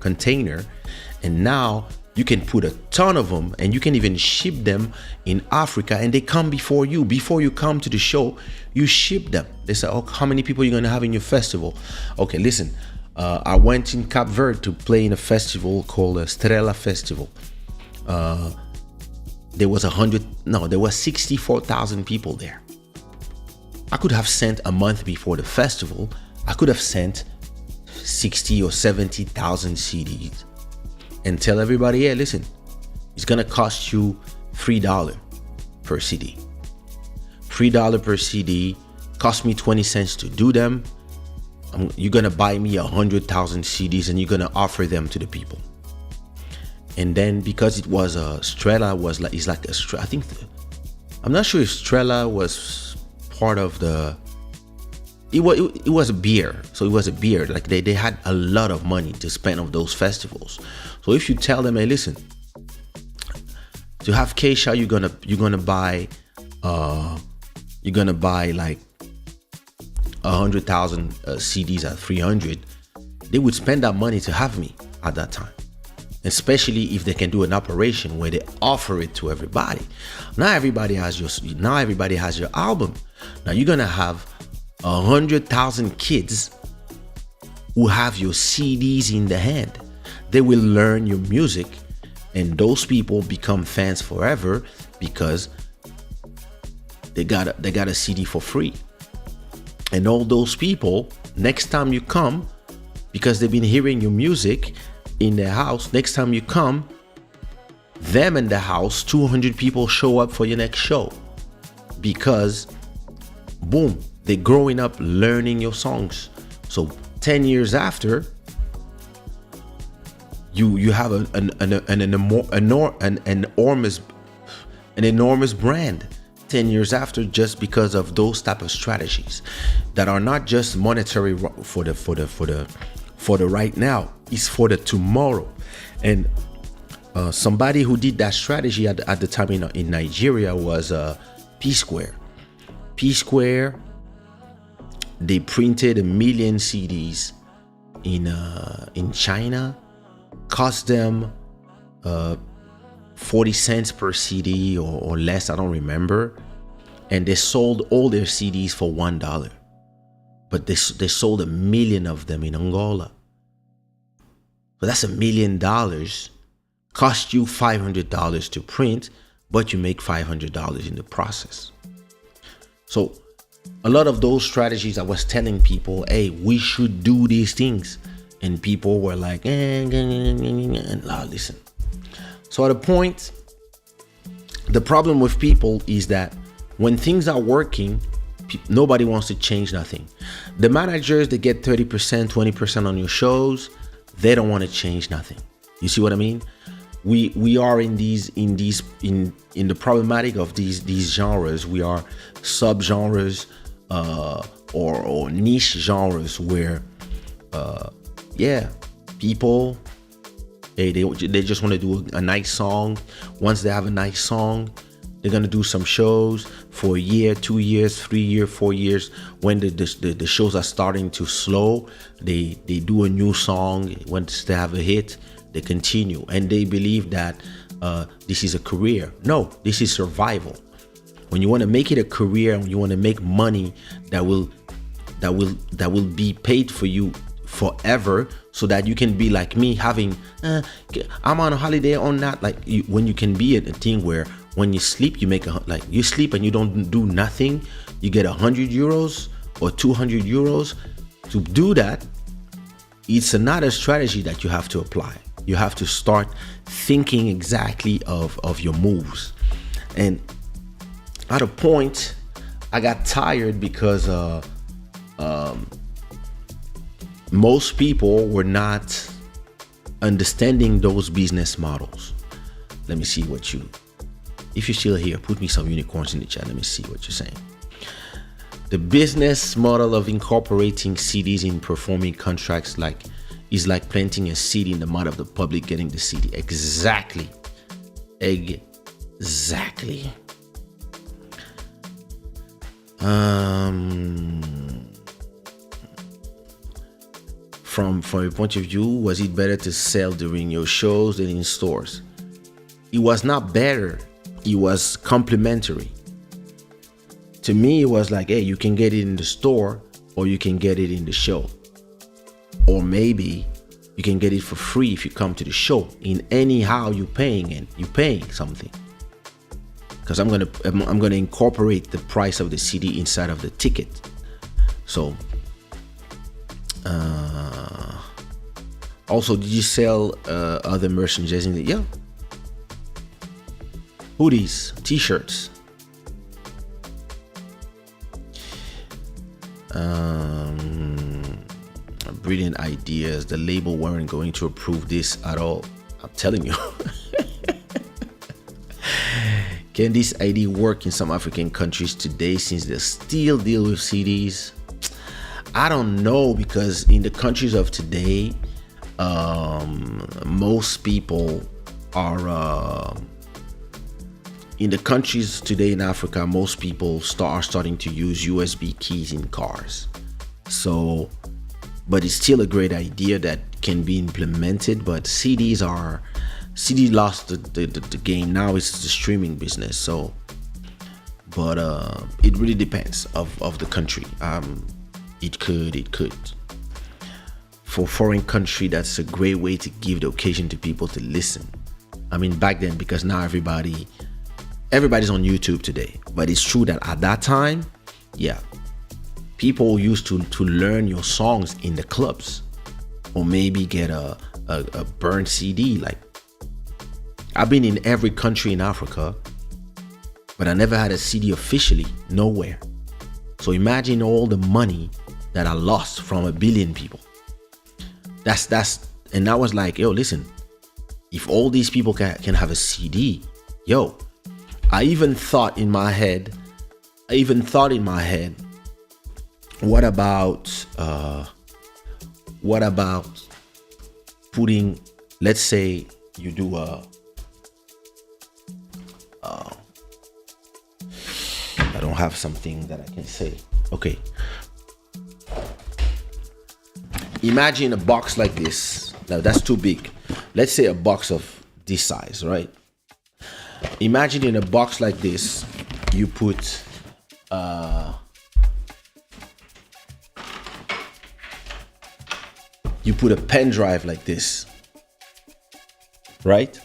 and now you can put a ton of them, and you can even ship them in Africa, and they come before you. Before you come to the show, you ship them. They say, oh, how many people are you gonna have in your festival? Okay, listen, I went in Cape Verde to play in a festival called Strela Festival. There was 64,000 people there. I could have sent a month before the festival, I could have sent 60 or 70,000 CDs and tell everybody, hey, listen, It's gonna cost you $3 per CD. $3 per CD cost me 20 cents to do them. You're gonna buy me 100,000 CDs and you're gonna offer them to the people. And then because it was Strela was like, it's like I think I'm not sure if Strela was part of the. It was a beer, so it was a beer. Like they had a lot of money to spend on those festivals. So if you tell them, hey, listen, to have Kaysha, you're gonna buy like 100,000 CDs at 300. They would spend that money to have me at that time. Especially if they can do an operation where they offer it to everybody. Now everybody has your album. Now you're gonna have 100,000 kids who have your CDs in the hand. They will learn your music, and those people become fans forever because they got a CD for free. And all those people, next time you come, because they've been hearing your music in their house, next time you come, them in the house, 200 people show up for your next show because boom, they're growing up learning your songs. So 10 years after, you have an enormous brand 10 years after, just because of those type of strategies that are not just monetary for the right now, it's for the tomorrow. And somebody who did that strategy at the time in Nigeria was P Square. P Square, they printed 1 million CDs in China, cost them 40 cents per CD or less, I don't remember, and they sold all their CDs for $1. But they sold 1 million of them in Angola. So that's $1 million. Cost you $500 to print, but you make $500 in the process. So a lot of those strategies, I was telling people, hey, we should do these things. And people were like, listen. So at a point, the problem with people is that when things are working, nobody wants to change nothing. The managers, they get 30%, 20% on your shows. They don't want to change nothing. You see what I mean? We are in the problematic of these genres. We are subgenres or niche genres where people they just want to do a nice song. Once they have a nice song, they're gonna do some shows for a year, 2 years, 3 years, 4 years. When the shows are starting to slow, they do a new song. Once they have a hit, they continue, and they believe that this is a career. No, this is survival. When you want to make it a career, and you want to make money that will be paid for you forever, so that you can be like me, having I'm on a holiday on that. Like when you can be at a thing where when you sleep, you make you sleep and you don't do nothing, you get 100 euros or 200 euros. To do that, it's another strategy that you have to apply. You have to start thinking exactly of your moves. And at a point, I got tired because most people were not understanding those business models. Let me see if you're still here, put me some unicorns in the chat. Let me see what you're saying. The business model of incorporating CDs in performing contracts is like planting a seed in the mind of the public, getting the CD. Exactly. From a point of view, was it better to sell during your shows than in stores? It was not better. It was complementary. To me, it was like, hey, you can get it in the store or you can get it in the show. Or maybe you can get it for free if you come to the show. In anyhow you're paying something. Because I'm gonna incorporate the price of the CD inside of the ticket. So also, did you sell other merchandising? Yeah. hoodies, t-shirts. Brilliant ideas. The label weren't going to approve this at all. I'm telling you. Can this idea work in some African countries today since they still deal with CDs? I don't know, because in the countries of today, most people are in the countries today in Africa, most people are starting to use USB keys in cars. So, but it's still a great idea that can be implemented. But CD lost the game. Now it's the streaming business. So, but it really depends of the country. It could. For foreign country, that's a great way to give the occasion to people to listen. I mean, back then, because now everybody's on YouTube today. But it's true that at that time, yeah, people used to learn your songs in the clubs, or maybe get a burned CD. Like, I've been in every country in Africa, but I never had a CD officially, nowhere. So imagine all the money that I lost from 1 billion people. And I was like, yo, listen, if all these people can have a CD, yo, I even thought in my head, what about putting, let's say you do I don't have something that I can say. Okay. Imagine a box like this. Now that's too big. Let's say a box of this size, right? Imagine in a box like this, you put a pen drive like this, right?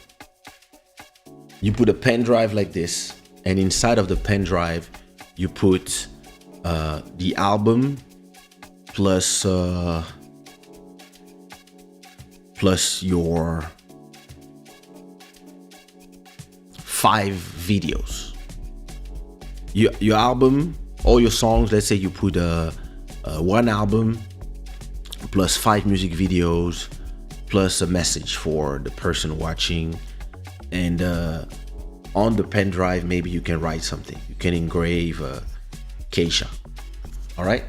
You put a pen drive like this, and inside of the pen drive, you put the album plus your 5 videos. Your album, all your songs. Let's say you put one album plus 5 music videos plus a message for the person watching, and on the pen drive, maybe you can write something. You can engrave Kaysha. All right.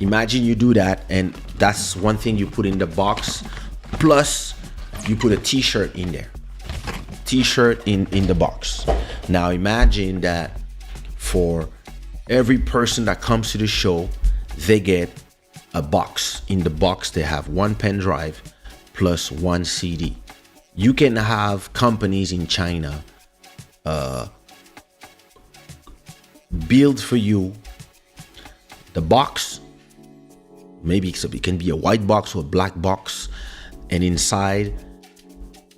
Imagine you do that, and that's one thing you put in the box. Plus, you put a T-shirt in there. T-shirt in the box. Now imagine that for every person that comes to the show, they get a box. In the box, they have 1 pen drive plus 1 CD. You can have companies in China build for you the box. Maybe it can be a white box or a black box, and inside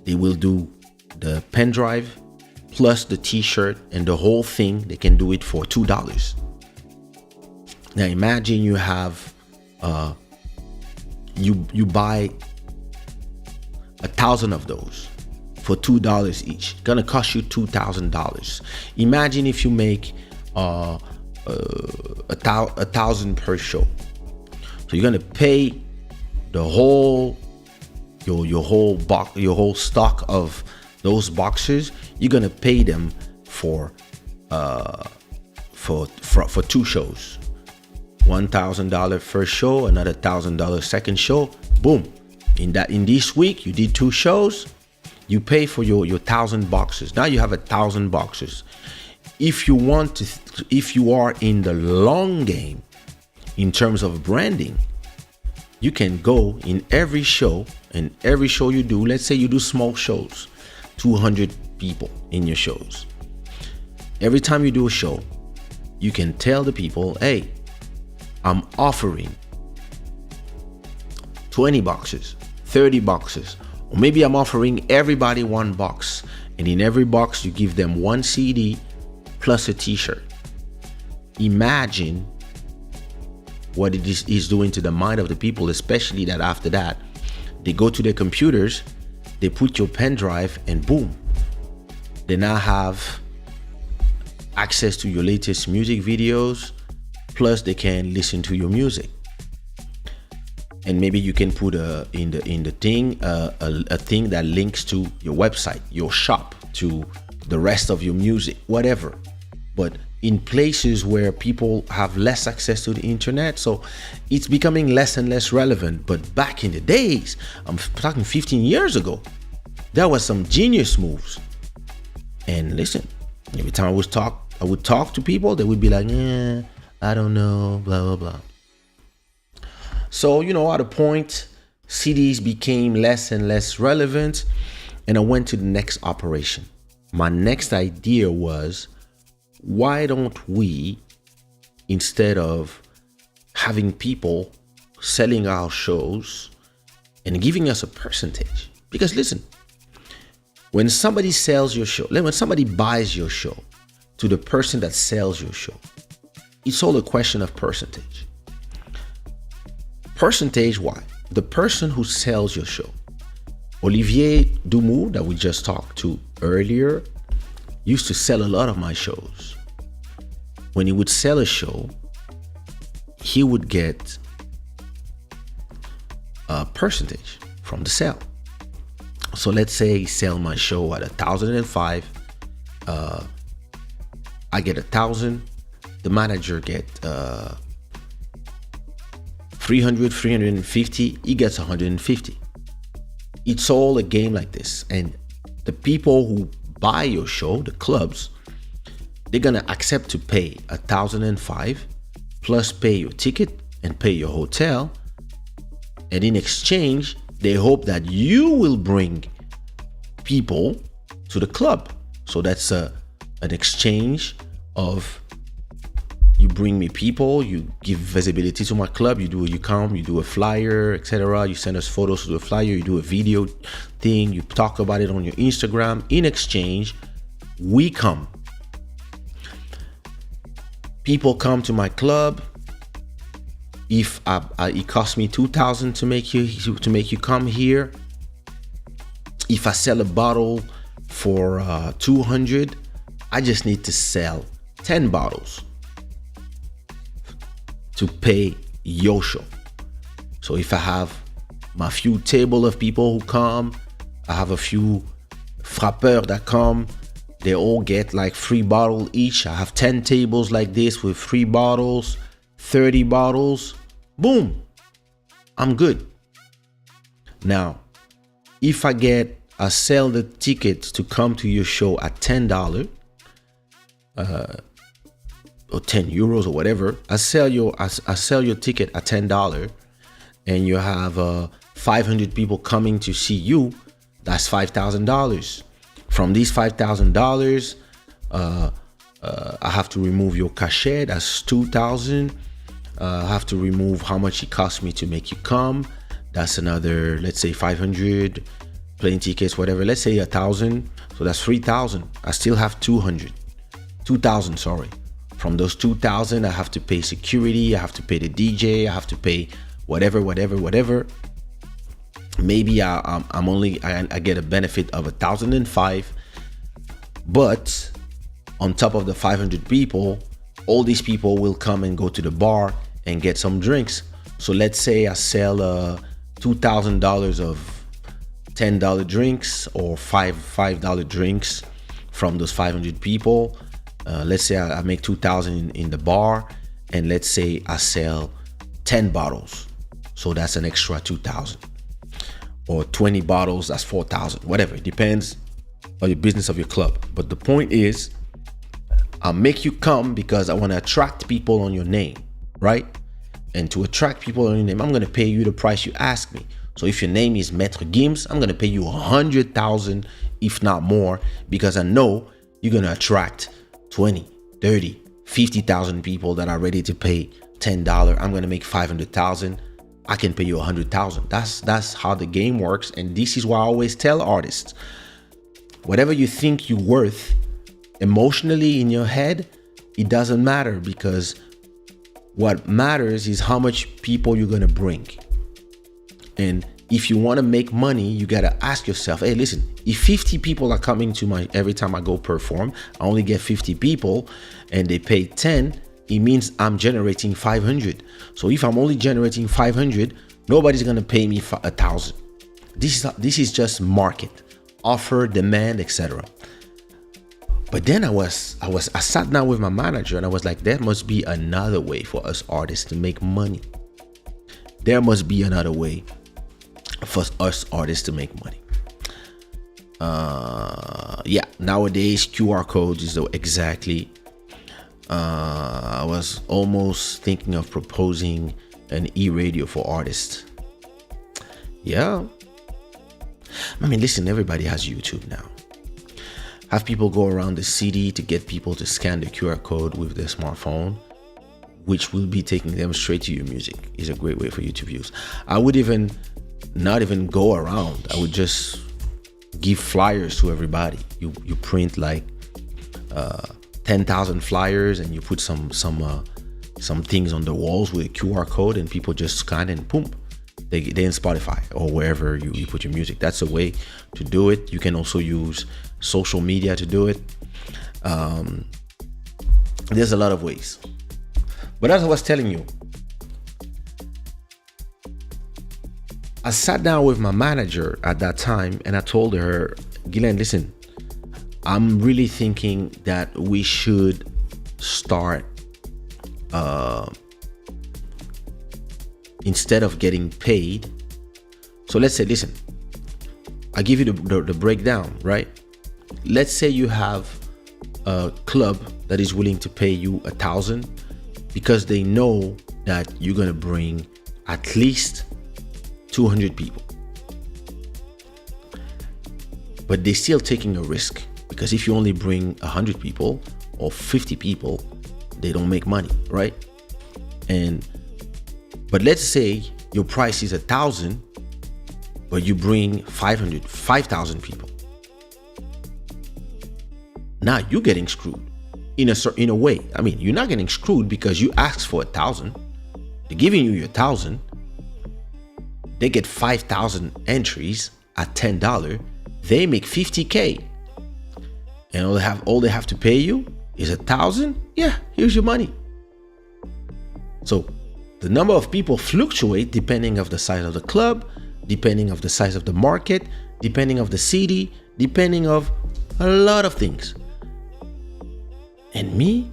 they will do the pen drive plus the T-shirt and the whole thing. They can do it for $2. Now imagine you have you buy 1,000 of those for $2 each. Gonna cost you $2,000. Imagine if you make 1,000 per show. So you're gonna pay the whole your whole stock of those boxes. You're gonna pay them for 2 shows. $1,000 first show, another $1,000 second show. Boom. In this week, you did 2 shows. You pay for your 1,000 boxes. Now you have 1,000 boxes. If you are in the long game in terms of branding, you can go in every show, and every show you do, let's say you do small shows, 200 people in your shows. Every time you do a show, you can tell the people, hey, I'm offering 20 boxes, 30 boxes, or maybe I'm offering everybody 1 box, and in every box you give them 1 CD plus a T-shirt. Imagine what it is doing to the mind of the people, especially that after that they go to their computers, they put your pen drive, and boom, They now have access to your latest music videos, plus they can listen to your music. And maybe you can put in the thing a thing that links to your website, your shop, to the rest of your music, whatever. But in places where people have less access to the internet, so it's becoming less and less relevant. But back in the days, I'm talking 15 years ago, there was some genius moves. And listen, every time I would talk to people, they would be like, I don't know, blah, blah, blah. So, at a point, CDs became less and less relevant, and I went to the next operation. My next idea was, why don't we, instead of having people selling our shows and giving us a percentage? Because listen, when somebody sells your show, when somebody buys your show to the person that sells your show, it's all a question of percentage. Percentage, why? The person who sells your show, Olivier Dumou, that we just talked to earlier, used to sell a lot of my shows. When he would sell a show, he would get a percentage from the sale. So let's say he sell my show at 1,005. I get 1,000. The manager get 300, 350. He gets 150. It's all a game like this. And the people who buy your show, the clubs, they're gonna accept to pay 1,005 plus pay your ticket and pay your hotel. And in exchange, they hope that you will bring people to the club. So that's an exchange of, you bring me people, you give visibility to my club, you come, you do a flyer, etc. You send us photos to the flyer, you do a video thing, you talk about it on your Instagram. In exchange, we come. People come to my club. If it costs me 2,000 to make you come here, if I sell a bottle for 200, I just need to sell 10 bottles to pay your show. So if I have my few table of people who come, I have a few frappeurs that come, they all get like 3 bottles each. I have 10 tables like this with 3 bottles, 30 bottles, boom, I'm good. Now, if I sell the tickets to come to your show at $10, or 10 euros or whatever, I sell your ticket at $10, and you have 500 people coming to see you, that's $5,000. From these $5,000, I have to remove your cachet, that's $2,000. I have to remove how much it cost me to make you come, that's another, let's say 500, plane tickets, whatever, let's say 1,000, so that's 3,000. I still have 2,000, sorry. From those 2,000, I have to pay security, I have to pay the DJ, I have to pay whatever. Maybe I get a benefit of 1,005, but on top of the 500 people, all these people will come and go to the bar and get some drinks. So let's say I sell $2,000 of $10 drinks or $5 drinks from those 500 people. Let's say I make 2,000 in the bar, and let's say I sell 10 bottles. So that's an extra 2,000. Or 20 bottles, that's 4,000. Whatever, it depends on your business of your club. But the point is, I'll make you come because I want to attract people on your name, right? And to attract people on your name, I'm going to pay you the price you ask me. So if your name is Maître Gims, I'm going to pay you 100,000, if not more, because I know you're going to attract 20, 30, 50,000 people that are ready to pay $10. I'm going to make 500,000. I can pay you 100,000. That's how the game works. And this is why I always tell artists, whatever you think you're worth emotionally in your head, it doesn't matter, because what matters is how much people you're going to bring. And if you want to make money, you got to ask yourself, hey, listen, if 50 people are coming to my every time I go perform, I only get 50 people and they pay 10, it means I'm generating 500. So if I'm only generating 500, nobody's gonna pay me 1,000. This is just market, offer, demand, etc. But then I sat down with my manager and I was like, there must be another way for us artists to make money. There must be another way for us artists to make money. Nowadays QR codes is exactly. I was almost thinking of proposing an e-radio for artists. Yeah. I mean, listen, everybody has YouTube now. Have people go around the city to get people to scan the QR code with their smartphone, which will be taking them straight to your music. Is a great way for you to use. I would not even go around. I would just give flyers to everybody. You print like 10,000 flyers and you put some things on the walls with a QR code and people just scan and boom, they in Spotify or wherever you put your music. That's a way to do it. You can also use social media to do it. There's a lot of ways. But as I was telling you, I sat down with my manager at that time and I told her, Guylaine, listen, I'm really thinking that we should start, instead of getting paid. So let's say, listen, I'll give you the breakdown, right? Let's say you have a club that is willing to pay you 1,000 because they know that you're going to bring at least 200 people. But they're still taking a risk because if you only bring 100 people or 50 people, they don't make money, right? But let's say your price is 1,000, but you bring 5,000 people. Now you're getting screwed in a way. I mean, you're not getting screwed because you asked for 1,000. They're giving you your 1,000. They get 5,000 entries at $10. They make $50K, and all they have to pay you is 1,000. Yeah, here's your money. So the number of people fluctuate depending of the size of the club, depending of the size of the market, depending of the city, depending of a lot of things. And me,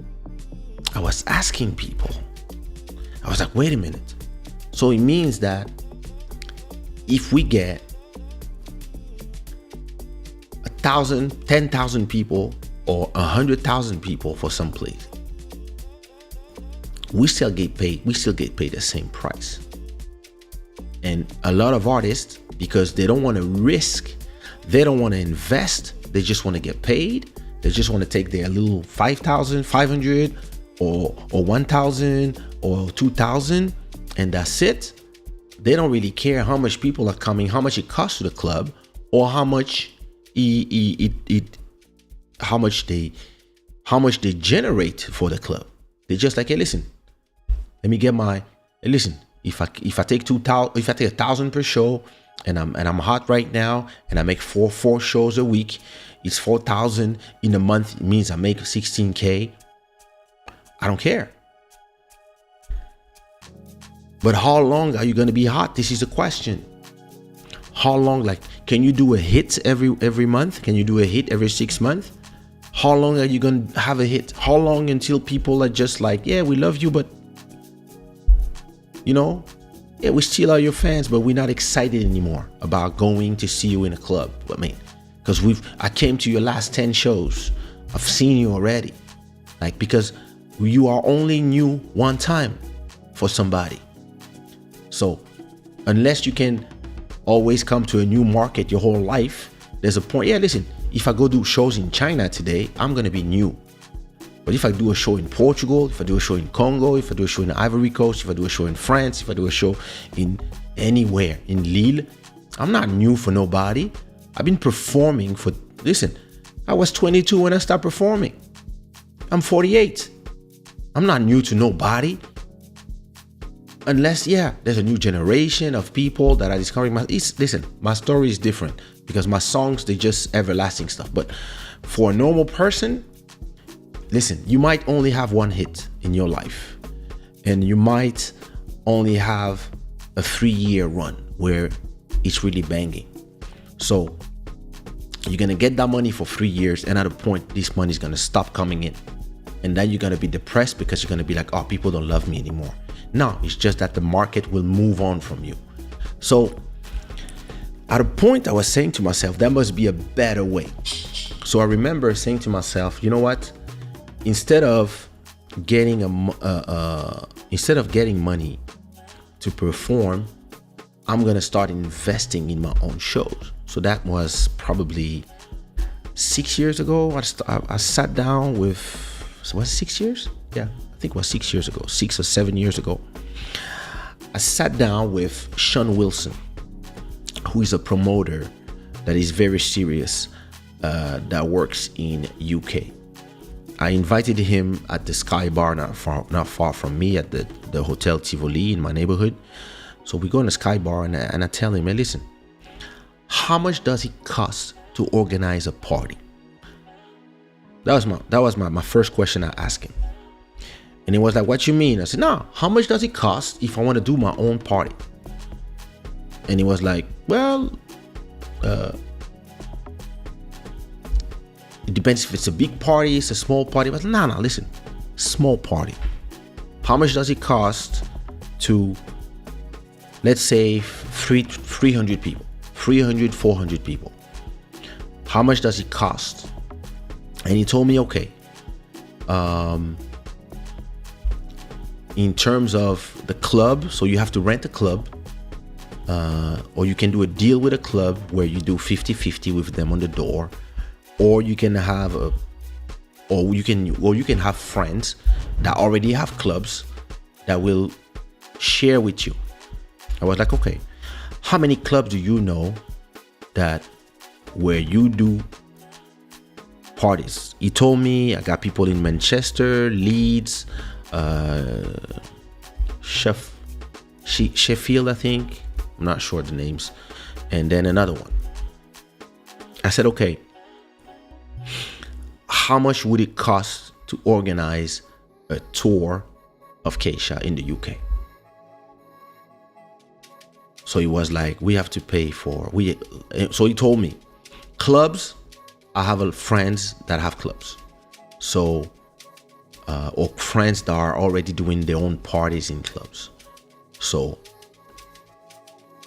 I was asking people. I was like, wait a minute. So it means that if we get 1,000, 10,000 people or 100,000 people for some place, we still get paid the same price. And a lot of artists, because they don't want to risk, they don't want to invest, they just want to get paid. They just want to take their little 5,500 or 1,000 or 2,000 and that's it. They don't really care how much people are coming, how much it costs to the club, or how much how much they generate for the club. They're just like, hey, listen, let me get listen. If I take 1,000 per show, and I'm hot right now, and I make four shows a week, it's 4,000 in a month. It means I make 16K. I don't care. But how long are you going to be hot? This is the question. How long? Like, can you do a hit every month? Can you do a hit every 6 months? How long are you going to have a hit? How long until people are just like, yeah, we love you, but yeah, we still are your fans, but we're not excited anymore about going to see you in a club. I mean, because I came to your last 10 shows. I've seen you already. Like, because you are only new one time for somebody. So unless you can always come to a new market your whole life, there's a point. Yeah, listen, if I go do shows in China today, I'm going to be new. But if I do a show in Portugal, if I do a show in Congo, if I do a show in Ivory Coast, if I do a show in France, if I do a show in anywhere, in Lille, I'm not new for nobody. I've been performing listen, I was 22 when I started performing. I'm 48. I'm not new to nobody. unless, there's a new generation of people that are discovering listen, my story is different because my songs, they're just everlasting stuff. But for a normal person, listen, you might only have one hit in your life, and you might only have a 3-year run where it's really banging. So you're gonna get that money for 3 years, and at a point, this money is gonna stop coming in, and then you're gonna be depressed because you're gonna be like, oh, people don't love me anymore. No, it's just that the market will move on from you. So at a point, I was saying to myself, there must be a better way. So I remember saying to myself, you know what? Instead of getting money to perform, I'm gonna start investing in my own shows. So that was probably 6 years ago. I sat down with, was it 6 years? Yeah, I think it was 6 years ago, 6 or 7 years ago. I sat down with Sean Wilson, who is a promoter that is very serious, that works in UK. I invited him at the Sky Bar, not far from me, at the Hotel Tivoli in my neighborhood. So we go in the Sky Bar, and I tell him, hey, listen, how much does it cost to organize a party? That was my first question I asked him. And he was like, what you mean? I said, no, how much does it cost if I want to do my own party? And he was like, well, it depends if it's a big party, it's a small party. But no, listen, small party. How much does it cost to, let's say, 300 people, 300, 400 people? How much does it cost? And he told me, okay, in terms of the club, so you have to rent a club, or you can do a deal with a club where you do 50-50 with them on the door, or you can have you can have friends that already have clubs that will share with you. I was like, okay, how many clubs do you know that where you do parties? He told me, I got people in Manchester, Leeds, Sheffield, I think. I'm not sure the names. And then another one. I said, okay, how much would it cost to organize a tour of Kaysha in the UK? So he was like, we have to pay for, so he told me, clubs, I have friends that have clubs. So, or friends that are already doing their own parties in clubs. So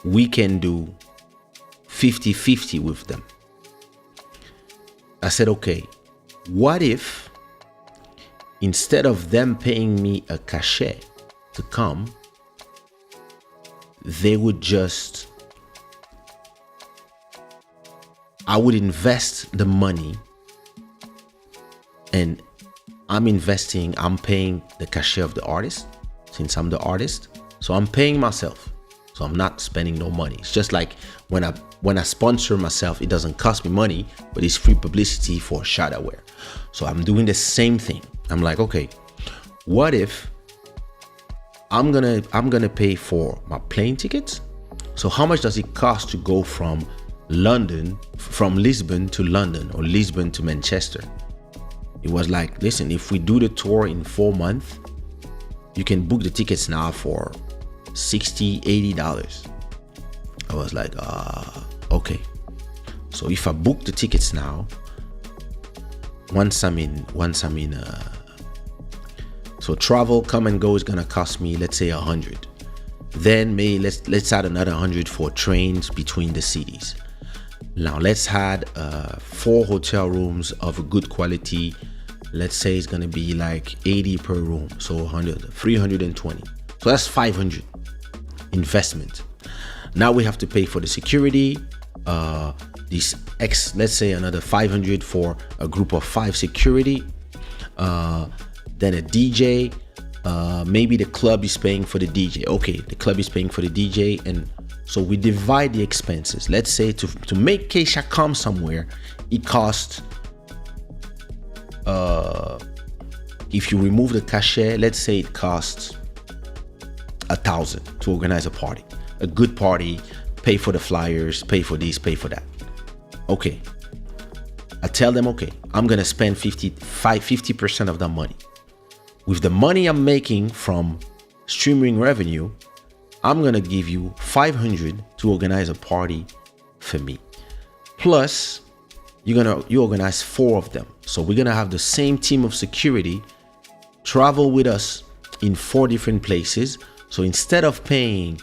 we can do 50-50 with them. I said, okay, what if instead of them paying me a cachet to come, they would just, I would invest the money, and I'm paying the cachet of the artist, since I'm the artist. So I'm paying myself. So I'm not spending no money. It's just like when I sponsor myself, it doesn't cost me money, but it's free publicity for Shada wear. So I'm doing the same thing. I'm like, okay, what if I'm gonna pay for my plane tickets? So how much does it cost to go from Lisbon to London, or Lisbon to Manchester? It was like, listen, if we do the tour in 4 months, you can book the tickets now for $60, $80. I was like, okay. So if I book the tickets now, once I'm in, so travel, come and go is gonna cost me, let's say 100. Then maybe let's add another 100 for trains between the cities. Now let's add 4 hotel rooms of a good quality. Let's say it's gonna be like 80 per room, so 100, 320. So that's 500 investment. Now we have to pay for the security, let's say another 500 for a group of 5 security, then a DJ, maybe the club is paying for the DJ. Okay, the club is paying for the DJ, and so we divide the expenses. Let's say to make Kaysha come somewhere, it costs, if you remove the cachet, let's say it costs $1,000. $1,000 to organize a party, a good party, pay for the flyers, pay for this, pay for that. Okay. I tell them, okay, I'm going to spend 50% of that money. With the money I'm making from streaming revenue, I'm going to give you $500 to organize a party for me. Plus, you organize 4 of them. So we're going to have the same team of security travel with us in 4 different places. So instead of paying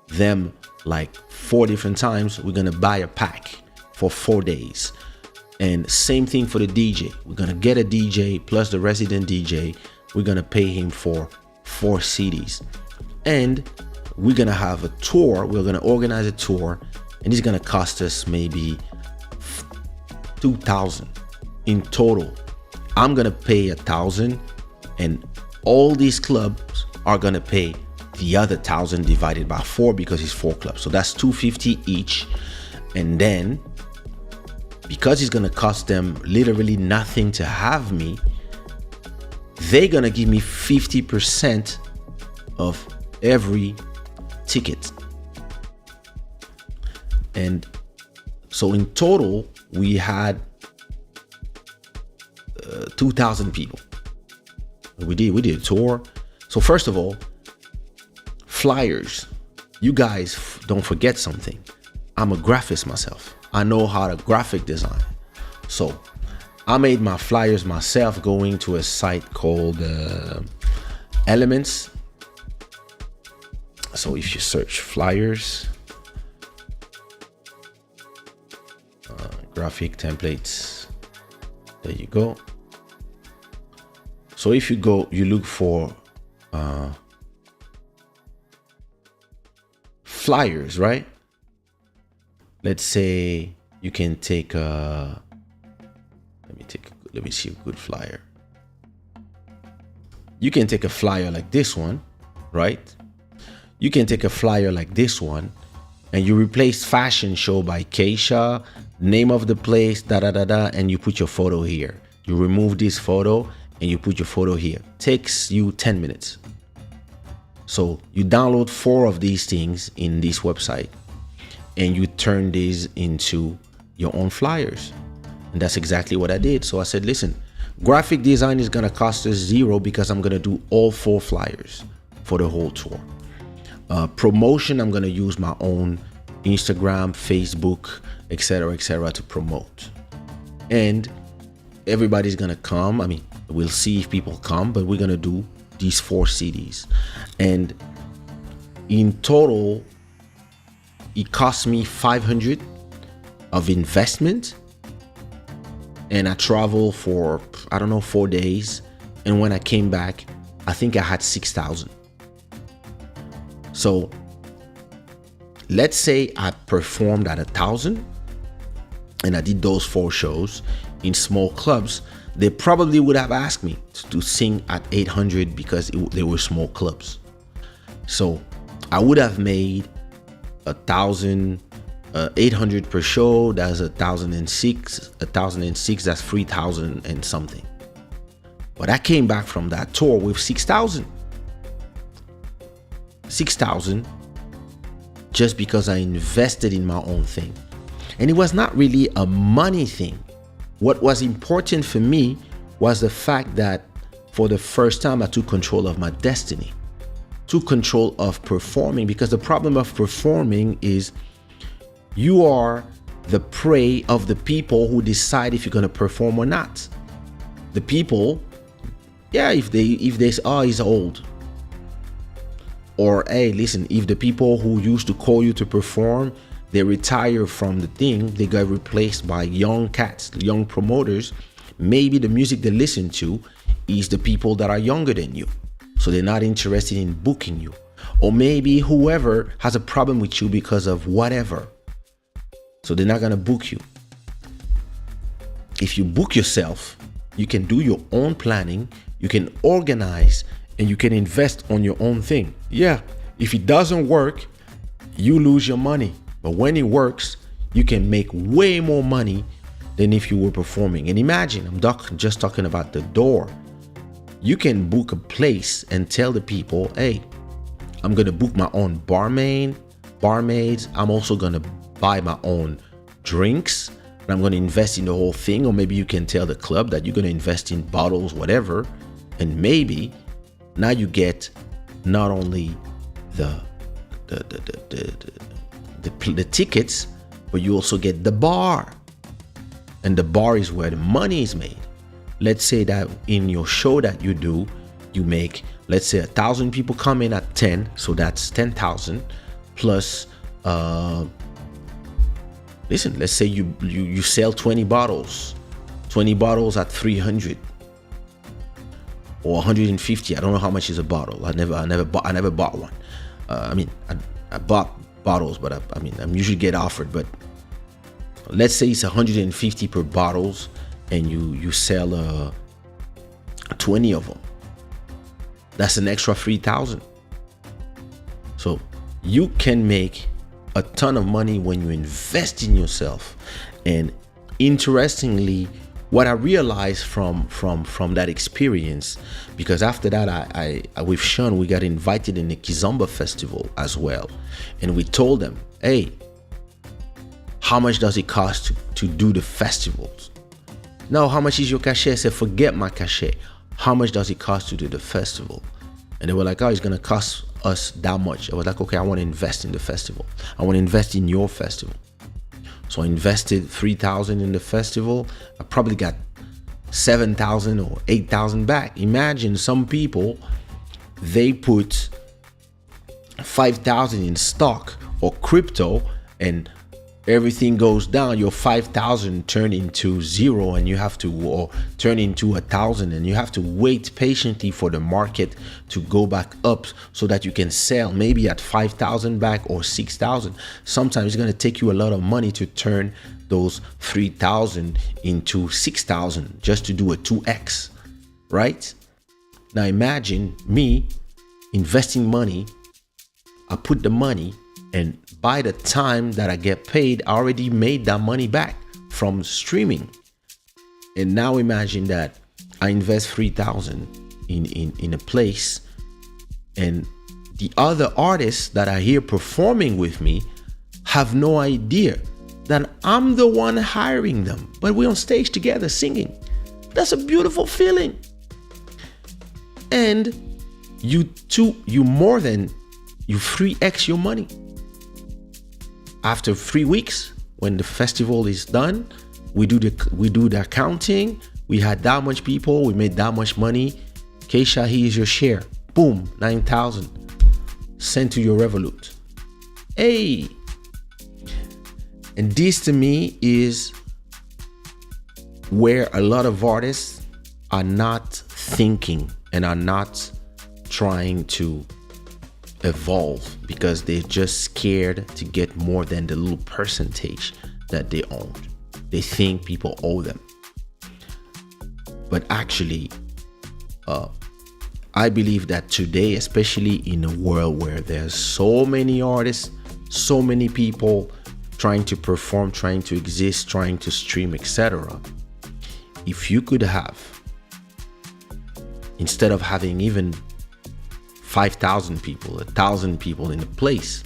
them like 4 different times, we're going to buy a pack for 4 days. And same thing for the DJ. We're going to get a DJ plus the resident DJ. We're going to pay him for 4 CDs. And we're going to have a tour. We're going to organize a tour. And it's going to cost us maybe $2,000 in total. I'm going to pay $1,000. And all these clubs are going to pay the other $1,000 divided by 4 because it's 4 clubs. So that's $250 each. And then, because it's going to cost them literally nothing to have me, they're going to give me 50% of every ticket. And so in total, we had 2,000 people. We did a tour. So first of all, flyers. You guys don't forget something. I'm a graphist myself. I know how to graphic design. So I made my flyers myself going to a site called Elements. So if you search flyers, graphic templates, there you go. So if you go, you look for flyers, right? Let's say you can take a, let me see a good flyer. You can take a flyer like this one, right? You can take a flyer like this one and you replace fashion show by Kaysha, name of the place, and you put your photo here. You remove this photo and you put your photo here. Takes you 10 minutes. So you download 4 of these things in this website and you turn these into your own flyers. And that's exactly what I did. So I said, listen, graphic design is going to cost us $0 because I'm going to do all 4 flyers for the whole tour. Promotion, I'm going to use my own Instagram, Facebook, etc., to promote. And everybody's going to come. I mean, we'll see if people come, but we're going to do these 4 CDs. And in total, it cost me $500 of investment. And I traveled for, 4 days. And when I came back, I think I had 6,000. So let's say I performed at 1,000 and I did those 4 shows in small clubs. They probably would have asked me to sing at 800 because they were small clubs. So I would have made 1,800 per show. That's 1,006. 1,006. That's 3,000 and something. But I came back from that tour with 6,000. 6,000 just because I invested in my own thing. And it was not really a money thing. What was important for me was the fact that for the first time I took control of my destiny, took control of performing, because the problem of performing is you are the prey of the people who decide if you're going to perform or not. The people, if they say, oh, he's old. Or, hey, listen, if the people who used to call you to perform, they retire from the thing, they got replaced by young cats, young promoters, maybe the music they listen to is the people that are younger than you. So they're not interested in booking you. Or maybe whoever has a problem with you because of whatever. So they're not going to book you. If you book yourself, you can do your own planning, you can organize, and you can invest on your own thing. Yeah, if it doesn't work, you lose your money. But when it works, you can make way more money than if you were performing. And imagine, I'm just talking about the door. You can book a place and tell the people, hey, I'm gonna book my own barmaids. I'm also gonna buy my own drinks, and I'm gonna invest in the whole thing. Or maybe you can tell the club that you're gonna invest in bottles, whatever, and maybe now you get not only the tickets, but you also get the bar, and the bar is where the money is made. Let's say that in your show that you do, you make, let's say 1,000 people come in at 10, so that's 10,000 plus listen, let's say you sell 20 bottles at 300 or 150. I don't know how much is a bottle. I never bought one. I bought bottles, but I'm usually get offered. But let's say it's 150 per bottles, and you sell 20 of them. That's an extra 3,000. So you can make a ton of money when you invest in yourself. And interestingly, what I realized from that experience, because after that I with Sean, we got invited in the Kizomba festival as well, and we told them, hey, how much does it cost to do the festivals? No, how much is your cachet? I said, forget my cachet. How much does it cost to do the festival? And they were like, oh, it's gonna cost us that much. I was like, okay, I want to invest in the festival. I want to invest in your festival. So I invested 3,000 in the festival. I probably got 7,000 or 8,000 back. Imagine some people, they put 5,000 in stock or crypto, and everything goes down. Your 5,000 turn into zero, and you have to, or turn into 1,000, and you have to wait patiently for the market to go back up so that you can sell maybe at 5,000 back or 6,000. Sometimes it's going to take you a lot of money to turn those 3,000 into 6,000 just to do a 2x, right? Now imagine me investing money. I put the money, and by the time that I get paid, I already made that money back from streaming. And now imagine that I invest 3,000 in a place, and the other artists that are here performing with me have no idea that I'm the one hiring them, but we're on stage together singing. That's a beautiful feeling. And you 3x your money. After 3 weeks, when the festival is done, we do the accounting. We had that much people, we made that much money. Kaysha, here's your share. Boom, 9,000 sent to your Revolut. Hey, and this to me is where a lot of artists are not thinking and are not trying to evolve, because they're just scared to get more than the little percentage that they own. They think people owe them. But actually, I believe that today, especially in a world where there's so many artists, so many people trying to perform, trying to exist, trying to stream, etc., if you could have, instead of having even 5,000 people, 1,000 people in a place,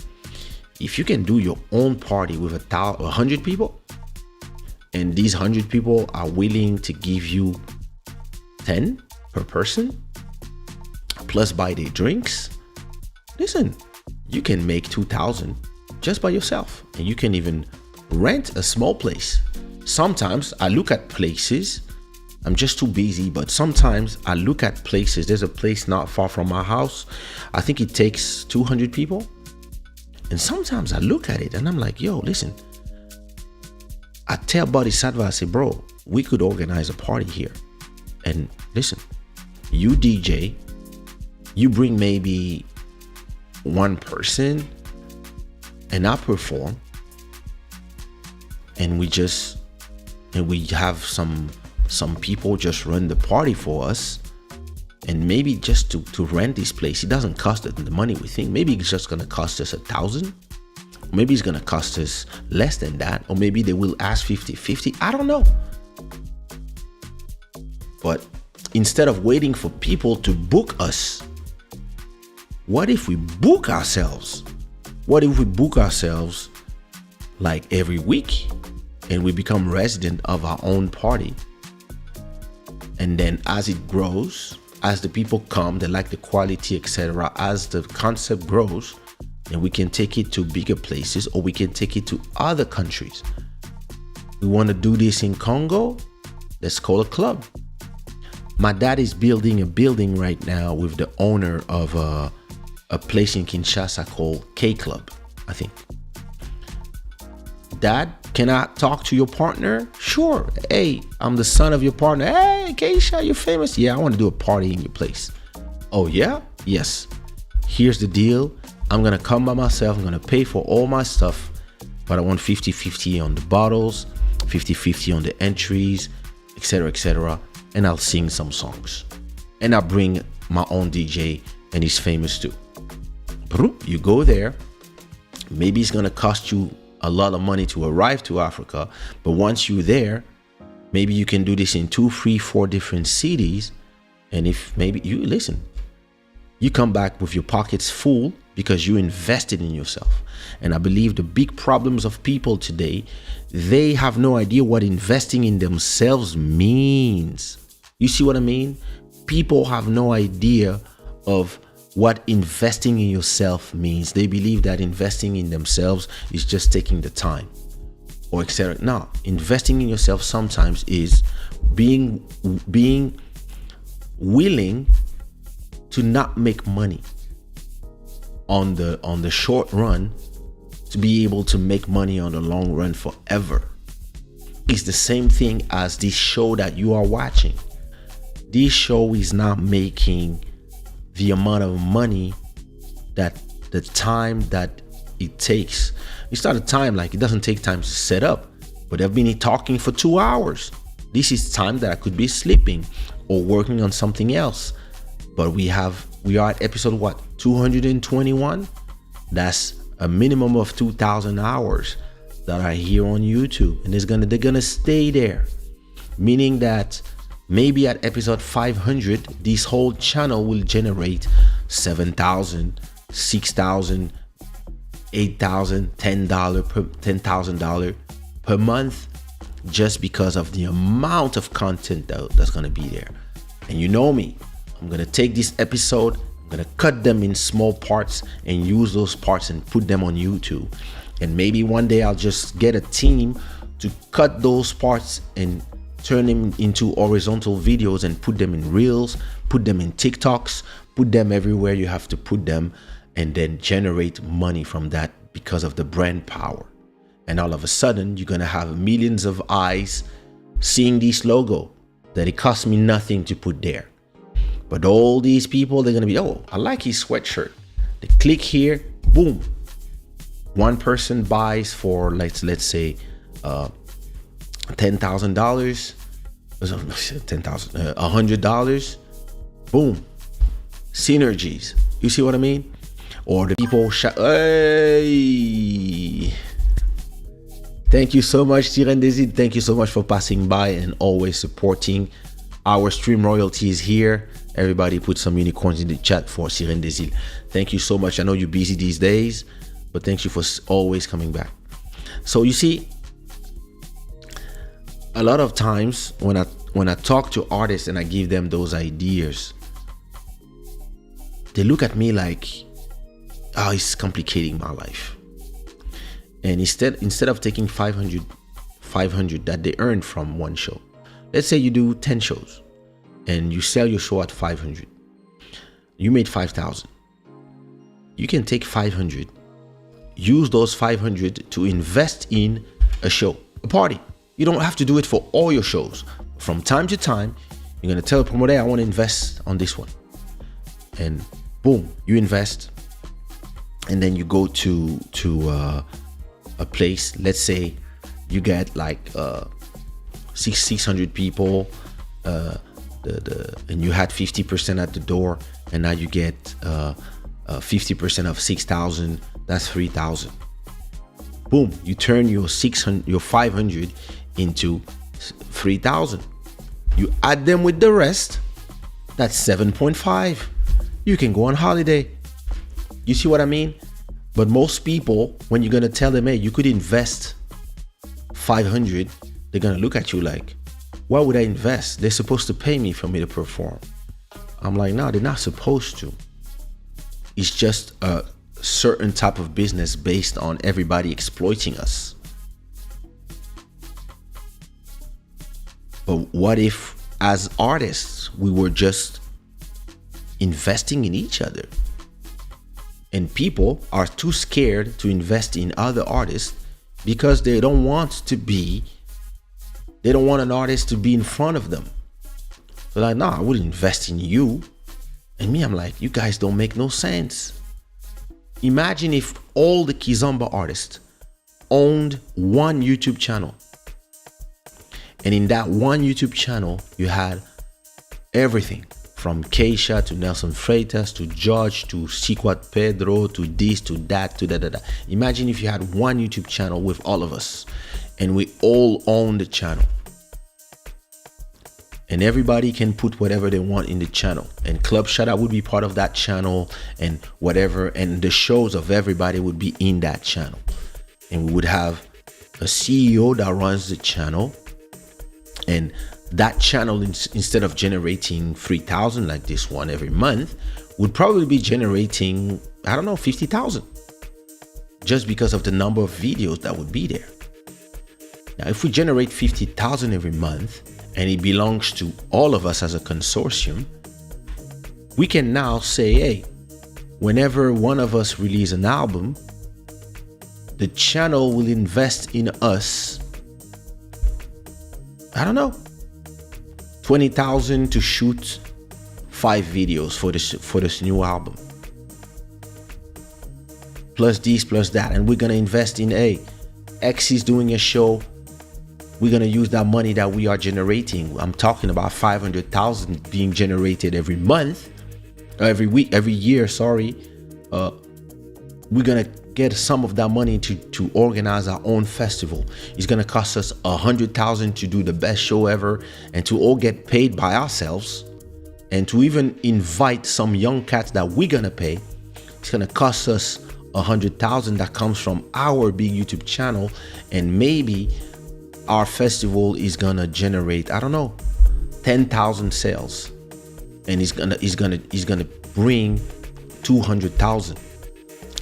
if you can do your own party with 100 people, and these 100 people are willing to give you 10 per person, plus buy their drinks, listen, you can make 2,000 just by yourself. And you can even rent a small place. Sometimes I look at places, I'm just too busy, but sometimes I look at places. There's a place not far from my house. I think it takes 200 people. And sometimes I look at it and I'm like, yo, listen, I tell Bodhisattva, I say, bro, we could organize a party here. And listen, you DJ, you bring maybe one person, and I perform, and we have some people just run the party for us. And maybe just to rent this place, it doesn't cost us the money we think. Maybe it's just gonna cost us 1,000. Maybe it's gonna cost us less than that, or maybe they will ask 50-50. I don't know. But instead of waiting for people to book us, what if we book ourselves? What if we book ourselves like every week and we become resident of our own party? And then as it grows, as the people come, they like the quality, etc. As the concept grows, then we can take it to bigger places, or we can take it to other countries. We want to do this in Congo? Let's call a club. My dad is building a building right now with the owner of a place in Kinshasa called K Club, I think. Dad, can I talk to your partner? Sure. Hey, I'm the son of your partner. Hey, Kaysha, you're famous. Yeah, I want to do a party in your place. Oh, yeah? Yes. Here's the deal. I'm going to come by myself. I'm going to pay for all my stuff. But I want 50-50 on the bottles, 50-50 on the entries, etc., etc. And I'll sing some songs. And I'll bring my own DJ, and he's famous too. You go there. Maybe it's going to cost you a lot of money to arrive to Africa, but once you're there, maybe you can do this in 2, 3, 4 different cities. And if maybe you come back with your pockets full because you invested in yourself. And I believe the big problems of people today, they have no idea what investing in themselves means. You see what I mean? People have no idea of what investing in yourself means. They believe that investing in themselves is just taking the time or etc. No, investing in yourself sometimes is being willing to not make money on the short run to be able to make money on the long run forever. It's the same thing as this show that you are watching. This show is not making the amount of money that the time that it takes. It's not a time, like it doesn't take time to set up, but I've been talking for 2 hours. This is time that I could be sleeping or working on something else. But we are at episode 221. That's a minimum of 2,000 hours that are here on YouTube, and they're gonna stay there, meaning that maybe at episode 500, this whole channel will generate $7,000, $6,000, $8,000, $10,000 per month, just because of the amount of content that's gonna be there. And you know me, I'm gonna take this episode, I'm gonna cut them in small parts and use those parts and put them on YouTube. And maybe one day I'll just get a team to cut those parts and turn them into horizontal videos and put them in reels, put them in TikToks, put them everywhere you have to put them, and then generate money from that because of the brand power. And all of a sudden, you're gonna have millions of eyes seeing this logo that it cost me nothing to put there. But all these people, they're gonna be, oh, I like his sweatshirt. They click here, boom. One person buys for let's say $10,000, $100, boom, synergies. You see what I mean? Or the people hey, thank you so much, Tirendezid. Thank you so much for passing by and always supporting. Our stream royalty is here. Everybody put some unicorns in the chat for Tirendezid. Thank you so much. I know you're busy these days, but thank you for always coming back. So you see, a lot of times when I talk to artists and I give them those ideas, they look at me like, oh, it's complicating my life. And instead of taking 500 that they earn from one show, let's say you do 10 shows and you sell your show at 500, you made 5,000. You can take 500, use those 500 to invest in a show, a party. You don't have to do it for all your shows. From time to time, you're gonna tell a promoter, I want to invest on this one, and boom, you invest. And then you go to a place. Let's say you get like 600 people, and you had 50% at the door, and now you get 50% of 6,000. That's 3,000. Boom! You turn your 500 into 3,000. You add them with the rest. That's 7.5. You can go on holiday. You see what I mean? But most people, when you're gonna tell them, hey, you could invest 500, they're gonna look at you like, why would I invest? They're supposed to pay me for me to perform. I'm like, no, they're not supposed to. It's just a certain type of business based on everybody exploiting us. But what if, as artists, we were just investing in each other? And people are too scared to invest in other artists because they don't want an artist to be in front of them. They're like, nah, I wouldn't invest in you. And me, I'm like, you guys don't make no sense. Imagine if all the Kizomba artists owned one YouTube channel. And in that one YouTube channel, you had everything from Kaysha to Nelson Freitas to George to Siquat Pedro to this to that to da. Imagine if you had one YouTube channel with all of us and we all own the channel. And everybody can put whatever they want in the channel. And Club Shada would be part of that channel and whatever. And the shows of everybody would be in that channel. And we would have a CEO that runs the channel. And that channel, instead of generating 3,000 like this one every month, would probably be generating, I don't know, 50,000. Just because of the number of videos that would be there. Now, if we generate 50,000 every month, and it belongs to all of us as a consortium, we can now say, hey, whenever one of us release an album, the channel will invest in us, I don't know, 20,000 to shoot 5 videos for this new album. Plus this, plus that. And we're gonna invest in, hey, X is doing a show. We're gonna use that money that we are generating. I'm talking about 500,000 being generated every month, every week, every year. Sorry, we're gonna get some of that money to organize our own festival. It's gonna cost us 100,000 to do the best show ever, and to all get paid by ourselves, and to even invite some young cats that we're gonna pay. It's gonna cost us 100,000 that comes from our big YouTube channel, and maybe our festival is gonna generate, I don't know, 10,000 sales, and it's gonna bring 200,000.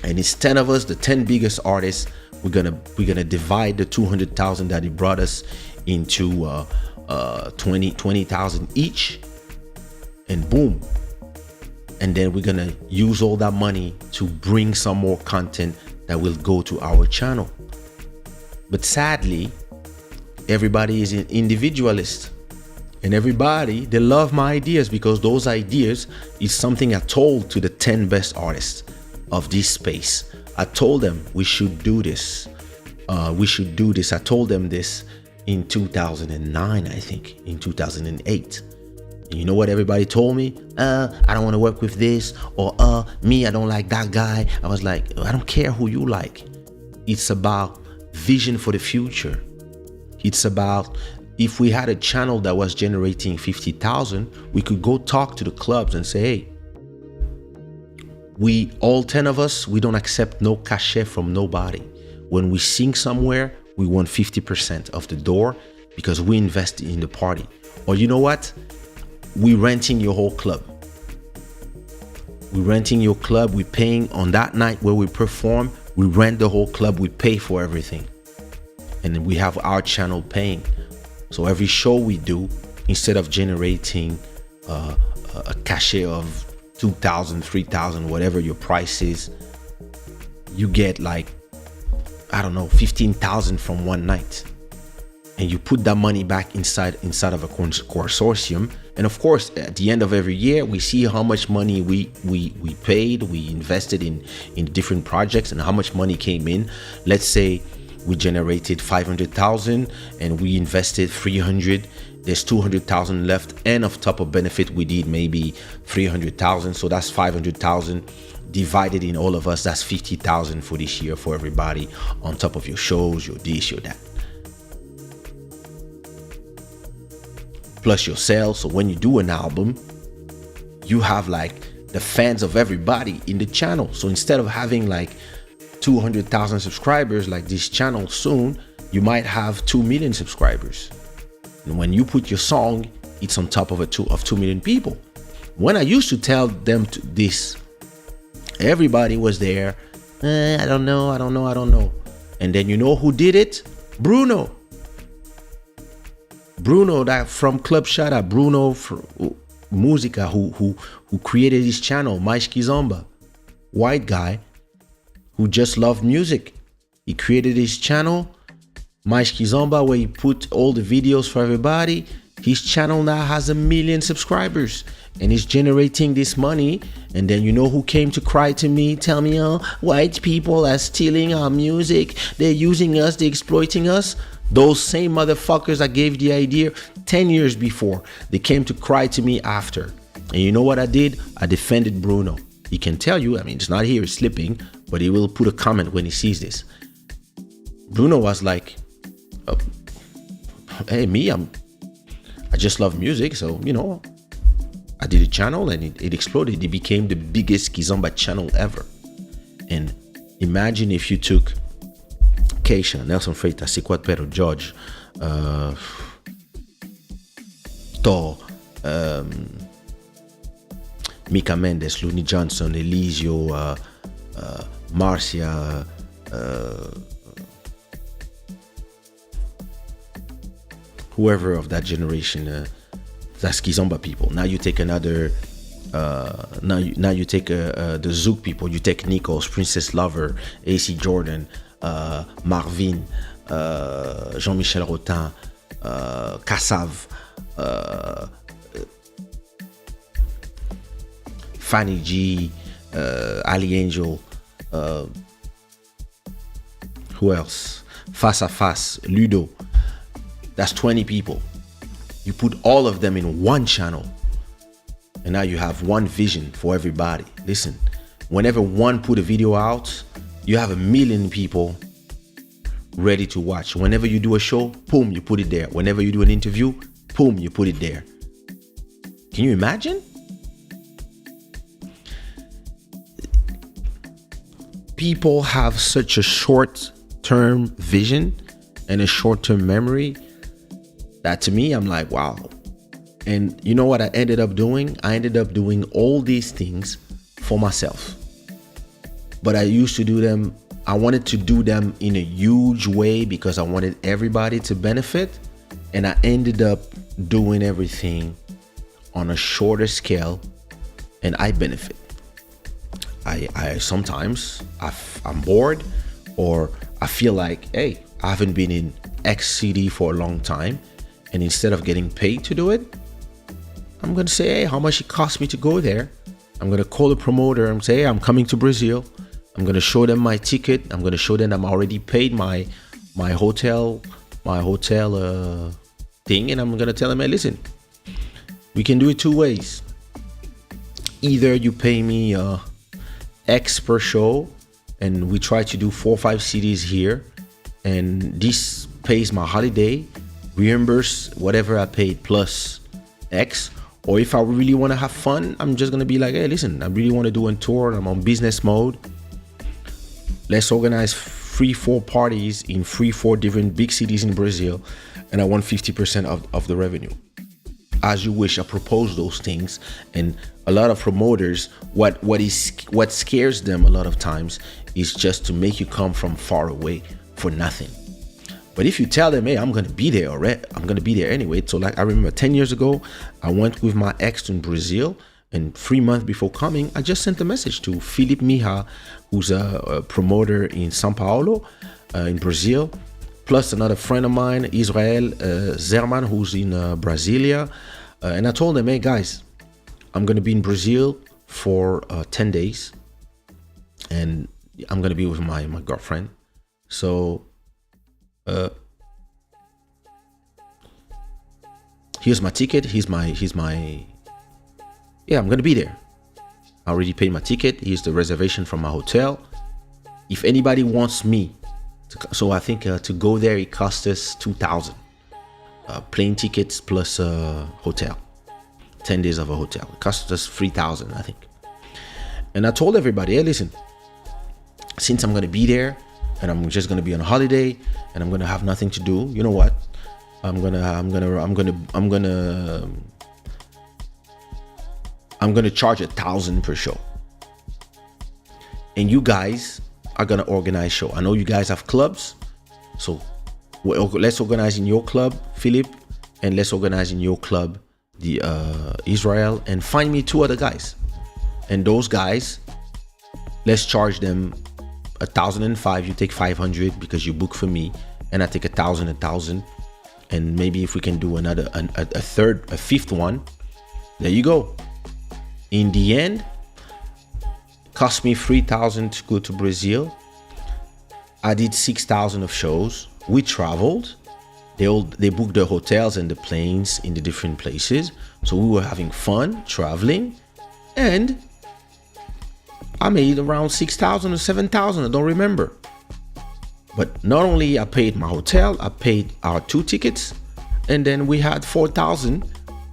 And it's 10 of us, the 10 biggest artists. We're gonna divide the 200,000 that he brought us into 20,000 each, and boom. And then we're gonna use all that money to bring some more content that will go to our channel. But sadly, everybody is an individualist, and everybody, they love my ideas because those ideas is something I told to the 10 best artists of this space. I told them we should do this. I told them this in 2009, I think, in 2008. And you know what everybody told me? I don't want to work with this, or me, I don't like that guy. I was like, I don't care who you like. It's about vision for the future. It's about, if we had a channel that was generating 50,000, we could go talk to the clubs and say, hey, we, all 10 of us, we don't accept no cachet from nobody. When we sing somewhere, we want 50% of the door because we invest in the party. Or you know what? We renting your whole club. We renting your club. We paying on that night where we perform. We rent the whole club. We pay for everything. And then we have our channel paying. So every show we do, instead of generating a cachet of 2,000, 3,000, whatever your price is, you get like, I don't know, 15,000 from one night. And you put that money back inside of a consortium. And of course, at the end of every year, we see how much money we paid, we invested in different projects, and how much money came in. Let's say we generated 500,000 and we invested 300. There's 200,000 left, and of top of benefit, we did maybe 300,000. So that's 500,000 divided in all of us. That's 50,000 for this year for everybody, on top of your shows, your this, your that, plus your sales. So when you do an album, you have like the fans of everybody in the channel. So instead of having like 200,000 subscribers like this channel soon, you might have 2 million subscribers. And when you put your song, it's on top of 2 million people. When I used to tell them this, everybody was there. I don't know. And then you know who did it? Bruno, that from Club Shada, Bruno Musica, who created this channel, Mais Kizomba, white guy who just loved music. He created his channel, Mais Kizomba, where he put all the videos for everybody. His channel now has 1 million subscribers and he's generating this money. And then you know who came to cry to me, tell me, oh, white people are stealing our music, they're using us, they're exploiting us. Those same motherfuckers that gave the idea 10 years before, they came to cry to me after. And you know what I did? I defended Bruno. He can tell you, I mean, it's not here, it's slipping, but he will put a comment when he sees this. Bruno was like, hey, I just love music, so, you know, I did a channel and it exploded. It became the biggest Kizomba channel ever. And imagine if you took Kaysha, Nelson Freitas, Sequat Pero, George, Thor, Mika Mendes, Looney Johnson, Elisio, Marcia, whoever of that generation, that's Kizomba people. Now you take another, now you take the Zouk people. You take Nikos, Princess Lover, AC Jordan, Marvin, Jean-Michel Rotin, Kassav, Fanny G, Ali Angel, who else? Face à Face, Ludo. That's 20 people. You put all of them in one channel, and now you have one vision for everybody. Listen, whenever one put a video out, you have 1 million people ready to watch. Whenever you do a show, boom, you put it there. Whenever you do an interview, boom, you put it there. Can you imagine? People have such a short-term vision and a short-term memory that to me, I'm like, wow. And you know what I ended up doing? I ended up doing all these things for myself. But I used to do them, I wanted to do them in a huge way because I wanted everybody to benefit. And I ended up doing everything on a shorter scale and I benefit. I sometimes I'm bored or I feel like, hey, I haven't been in X CD for a long time. And instead of getting paid to do it, I'm going to say, hey, how much it cost me to go there. I'm going to call the promoter and say, hey, I'm coming to Brazil. I'm going to show them my ticket. I'm going to show them I'm already paid my hotel thing. And I'm going to tell them, hey, listen, we can do it 2 ways. Either you pay me X per show and we try to do 4 or 5 CDs here. And this pays my holiday, reimburse whatever I paid plus X. Or if I really want to have fun, I'm just going to be like, hey, listen, I really want to do a tour. I'm on business mode. Let's organize 3-4 parties in 3-4 different big cities in Brazil. And I want 50% of the revenue. As you wish, I propose those things. And a lot of promoters, what scares them a lot of times is just to make you come from far away for nothing. But if you tell them, hey, I'm going to be there already, I'm going to be there anyway. So like I remember 10 years ago, I went with my ex to Brazil, and 3 months before coming, I just sent a message to Felipe Mija, who's a promoter in São Paulo, in Brazil, plus another friend of mine, Israel Zerman, who's in Brasilia. And I told them, hey guys, I'm going to be in Brazil for 10 days and I'm going to be with my girlfriend. So here's my ticket. Here's my I'm going to be there. I already paid my ticket. Here's the reservation from my hotel. If anybody wants me so I think to go there, it cost us $2,000. Plane tickets plus hotel. 10 days of a hotel. It cost us $3,000, I think. And I told everybody, hey, listen, since I'm gonna be there and I'm just gonna be on holiday and I'm gonna have nothing to do, you know what? I'm gonna charge 1,000 per show. And you guys are gonna organize show. I know you guys have clubs, so let's organize in your club, Philip, and let's organize in your club, the Israel, and find me 2 other guys. And those guys, let's charge them 1,005. You take 500 because you book for me, and I take 1,000. And maybe if we can do another, a fifth one, there you go. In the end, it cost me 3,000 to go to Brazil. I did 6,000 of shows. We traveled. They booked the hotels and the planes in the different places. So we were having fun traveling, and I made around 6,000 or 7,000. I don't remember. But not only I paid my hotel, I paid our 2 tickets, and then we had 4,000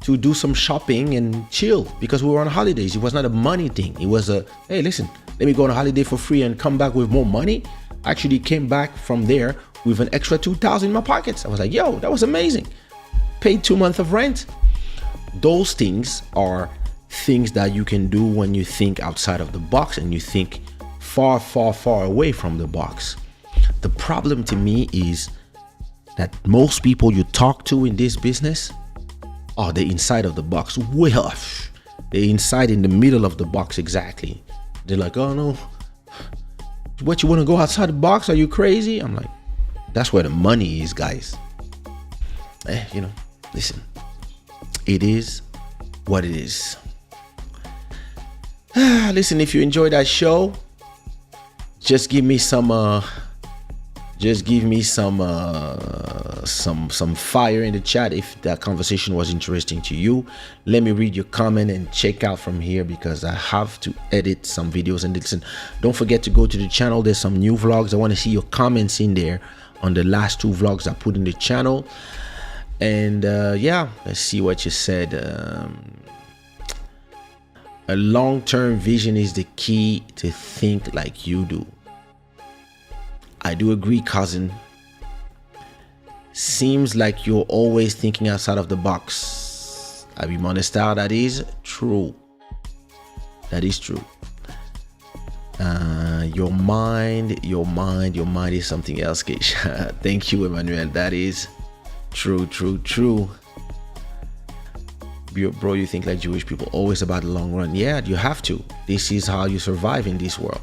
to do some shopping and chill because we were on holidays. It was not a money thing. It was a, hey, listen, let me go on a holiday for free and come back with more money. I actually came back from there with an extra 2,000 in my pockets. I was like, yo, that was amazing. Paid 2 months of rent. Those things are things that you can do when you think outside of the box and you think far, far, far away from the box. The problem to me is that most people you talk to in this business are the inside of the box, way off. They're inside in the middle of the box exactly. They're like, oh no, what, you want to go outside the box? Are you crazy? I'm like, that's where the money is, guys. Listen, it is what it is. Listen, if you enjoyed that show, just give me some fire in the chat if that conversation was interesting to you. Let me read your comment and check out from here because I have to edit some videos. And listen, don't forget to go to the channel. There's some new vlogs. I want to see your comments in there on the last 2 vlogs I put in the channel. And yeah, let's see what you said. A long-term vision is the key to think like you do. I do agree, cousin. Seems like you're always thinking outside of the box. I be honest, that is true. That is true. Your mind is something else, Kaysha. Thank you, Emmanuel. That is true. Bro, you think like Jewish people, always about the long run. Yeah, you have to. This is how you survive in this world.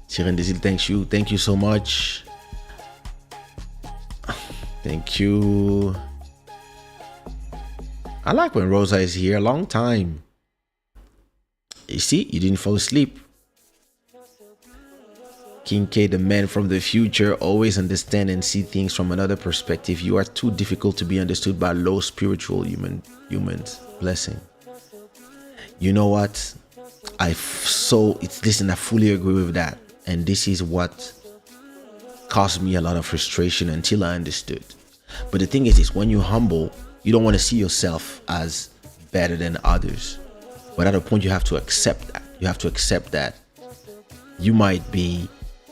Siren Desil, thank you so much. Thank you. I like when Rosa is here. Long time. You see, you didn't fall asleep. King K, the man from the future, always understand and see things from another perspective. You are too difficult to be understood by low spiritual humans. Blessing. You know what? Listen, I fully agree with that. And this is what caused me a lot of frustration until I understood. But the thing is when you're humble, you don't want to see yourself as better than others. But at a point, you have to accept that. You have to accept that you might be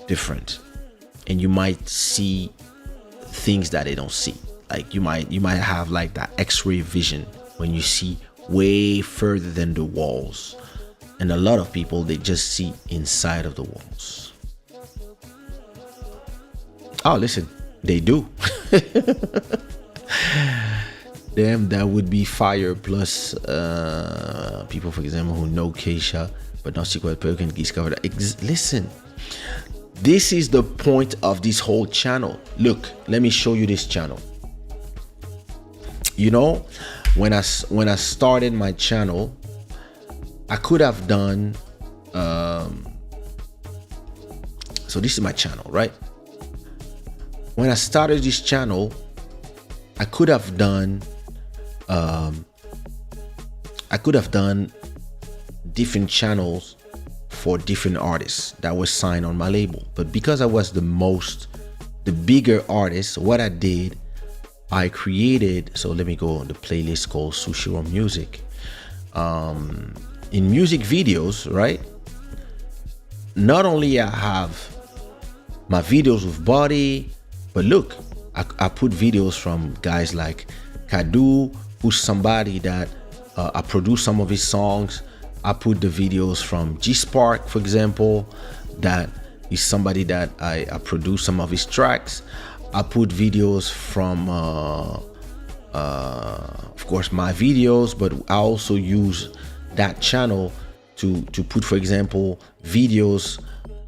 different and you might see things that they don't see. Like you might have like that X-ray vision when you see way further than the walls. And a lot of people, they just see inside of the walls. Oh, listen, they do. Damn, that would be fire. Plus people, for example, who know Kaysha but not secret people can discover that. Listen, this is the point of this whole channel. Look, let me show you this channel. You know, when I started my channel, I could have done so this is my channel, right? When I started this channel, I could have done different channels for different artists that were signed on my label. But because I was the bigger artist, what I did, I created, so let me go on the playlist called Sushiraw Music. In music videos, right? Not only I have my videos with body, but look, I put videos from guys like Kadu, who's somebody that I produce some of his songs. I put the videos from G Spark, for example, that is somebody that I produce some of his tracks. I put videos from, of course, my videos, but I also use that channel to put, for example, videos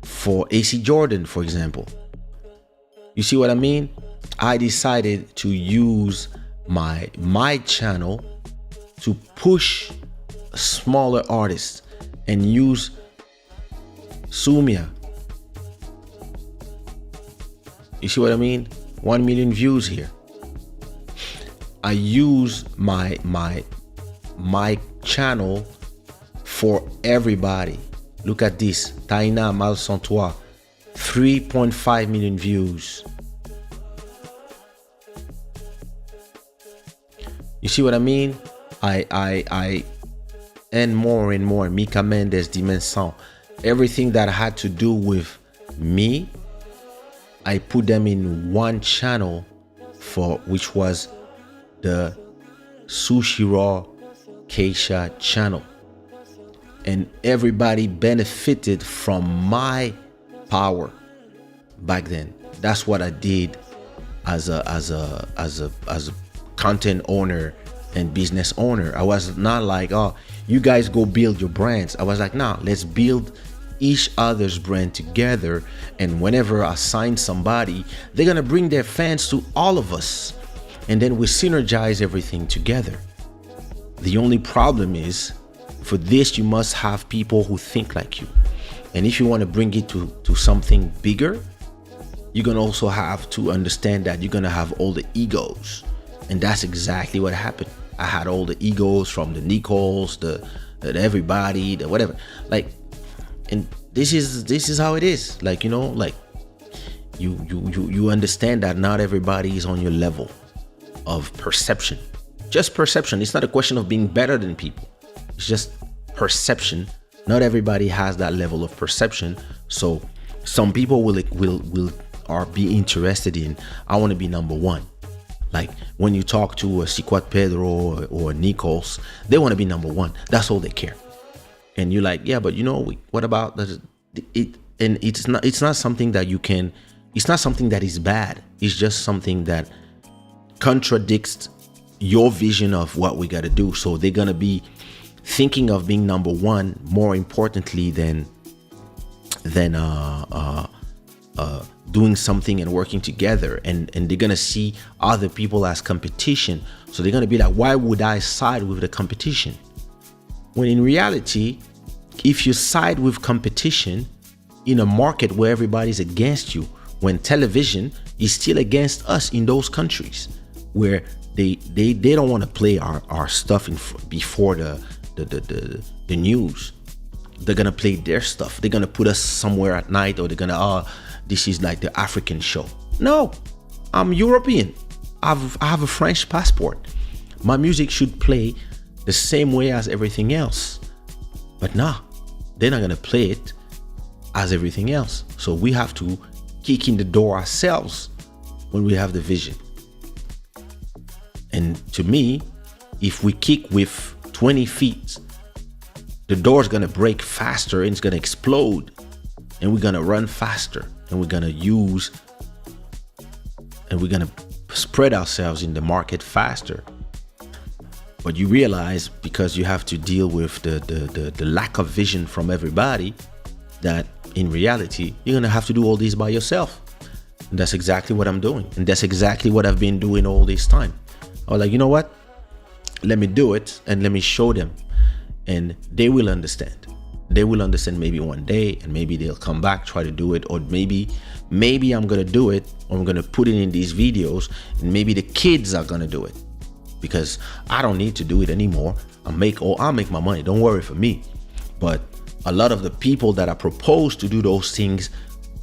for AC Jordan, for example. You see what I mean? I decided to use my channel to push smaller artists and use Sumia. You see what I mean? 1 million views here. I use my channel for everybody. Look at this. Taina Malsantois, 3.5 million views. You see what I mean? I and more. Mika Mendes, Dimension. Everything that had to do with me, I put them in one channel, for which was the Sushiraw Kaysha channel, and everybody benefited from my power back then. That's what I did as a content owner and business owner. I was not like, oh, you guys go build your brands. I was like, nah, let's build each other's brand together, and whenever I sign somebody, they're gonna bring their fans to all of us, and then we synergize everything together. The only problem is, for this you must have people who think like you, and if you want to bring it to something bigger, you're gonna also have to understand that you're gonna have all the egos, and that's exactly what happened. I had all the egos from the Nicoles, the everybody, the whatever, like. And this is how it is. Like, you know, like you understand that not everybody is on your level of perception. Just perception. It's not a question of being better than people. It's just perception. Not everybody has that level of perception. So some people will be interested in, I want to be number one. Like when you talk to a Siquat Pedro or Nicoles, they want to be number one. That's all they care. And you're like, yeah, but you know, what about it? And it's not something that you can. It's not something that is bad. It's just something that contradicts your vision of what we got to do. So they're gonna be thinking of being number one more importantly than doing something and working together. And they're gonna see other people as competition. So they're gonna be like, why would I side with the competition? When in reality, if you side with competition in a market where everybody's against you, when television is still against us in those countries where they don't want to play our stuff before the news, they're gonna play their stuff. They're gonna put us somewhere at night, or they're gonna, this is like the African show. No, I'm European. I have a French passport. My music should play the same way as everything else. But nah, they're not gonna play it as everything else. So we have to kick in the door ourselves when we have the vision. And to me, if we kick with 20 feet, the door's gonna break faster and it's gonna explode, and we're gonna run faster, and we're gonna spread ourselves in the market faster. But you realize, because you have to deal with the lack of vision from everybody, that in reality, you're gonna have to do all this by yourself. And that's exactly what I'm doing. And that's exactly what I've been doing all this time. I was like, you know what? Let me do it and let me show them. And they will understand. They will understand maybe one day, and maybe they'll come back, try to do it. Or maybe I'm gonna do it, or I'm gonna put it in these videos, and maybe the kids are gonna do it. Because I don't need to do it anymore. I'll make my money. Don't worry for me. But a lot of the people that are proposed to do those things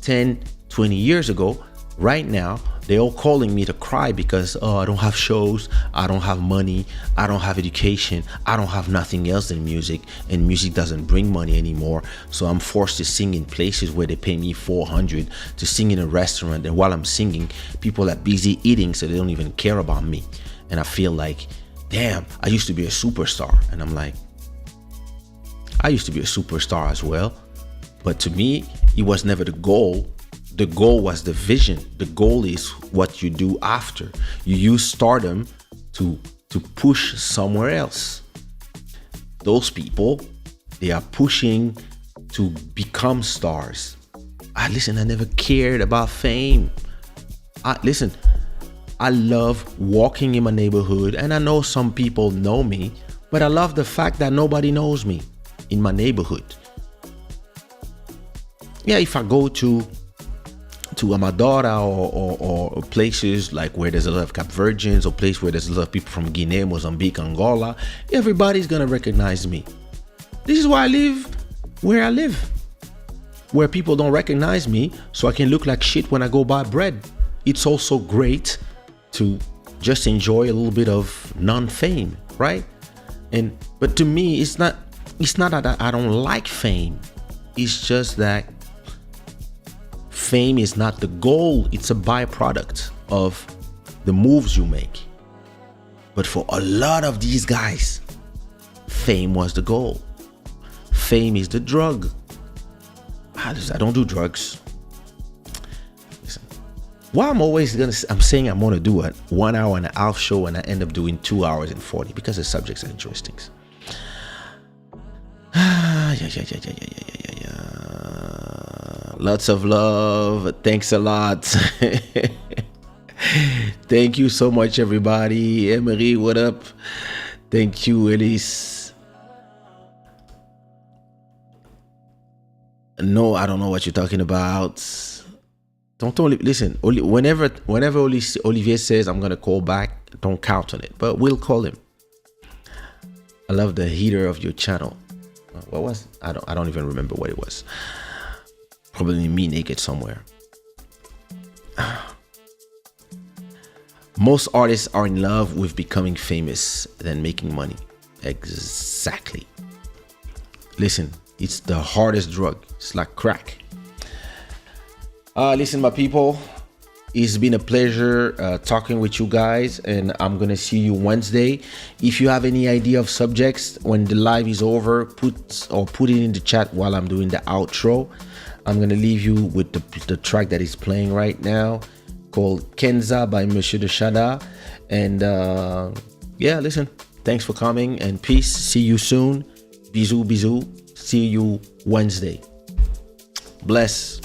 10, 20 years ago, right now, They're all calling me to cry because, oh, I don't have shows, I don't have money, I don't have education, I don't have nothing else than music, and music doesn't bring money anymore. So I'm forced to sing in places where they pay me $400 to sing in a restaurant, and while I'm singing, people are busy eating, so they don't even care about me. And I feel like, damn, I used to be a superstar. And I'm like, I used to be a superstar as well, but to me, it was never the goal. The goal was the vision. The goal is what you do after. You use stardom to push somewhere else. Those people, they are pushing to become stars. Listen, I never cared about fame. Listen, I love walking in my neighborhood, and I know some people know me, but I love the fact that nobody knows me in my neighborhood. Yeah, if I go to Amadora or places like where there's a lot of Cap Virgins, or place where there's a lot of people from Guinea, Mozambique, Angola, everybody's gonna recognize me. This is why I live where I live, where people don't recognize me, so I can look like shit when I go buy bread. It's also great to just enjoy a little bit of non-fame, right? But to me, it's not that I don't like fame. It's just that fame is not the goal. It's a byproduct of the moves you make. But for a lot of these guys, fame was the goal. Fame is the drug. I don't do drugs. Listen, why I'm saying I'm gonna do a 1 hour and a half show, and I end up doing 2 hours and 40 because the subjects are interesting. Yeah. Lots of love. Thanks a lot. Thank you so much, everybody. Emery, what up? Thank you, Elise. No, I don't know what you're talking about. Listen. Whenever Olivier says I'm gonna call back, don't count on it. But we'll call him. I love the heater of your channel. What was? I don't even remember what it was. Probably me naked somewhere. Most artists are in love with becoming famous than making money. Exactly. Listen, it's the hardest drug. It's like crack. Listen, my people, it's been a pleasure talking with you guys, and I'm gonna see you Wednesday. If you have any idea of subjects when the live is over, put it in the chat while I'm doing the outro. I'm gonna leave you with the track that is playing right now, called Kenza by Monsieur de Shada. And yeah, listen, thanks for coming, and peace. See you soon. Bisous. See you Wednesday. Bless.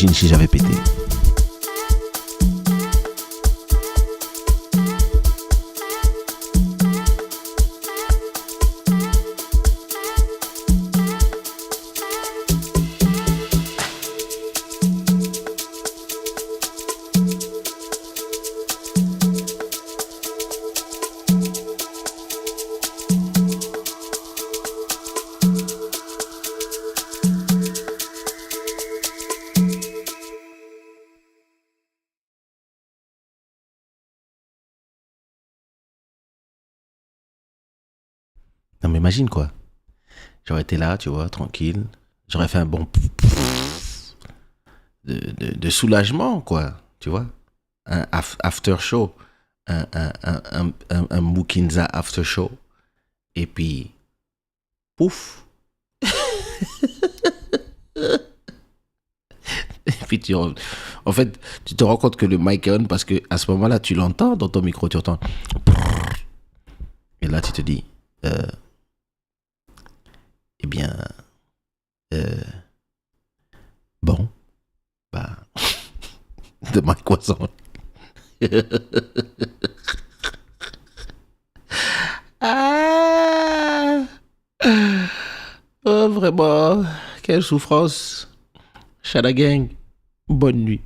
Imagine si j'avais pété. Non mais imagine quoi. J'aurais été là, tu vois, tranquille. J'aurais fait un bon de soulagement, quoi. Tu vois. Un after show. Un Mukinza after show. Et puis, pouf. Et puis en fait, tu te rends compte que le mic est on parce que à ce moment-là, tu l'entends dans ton micro, tu entends. Et là, tu te dis, eh bien, bon, bah, the mic was on. Ah, oh, vraiment, quelle souffrance. Shada gang, bonne nuit.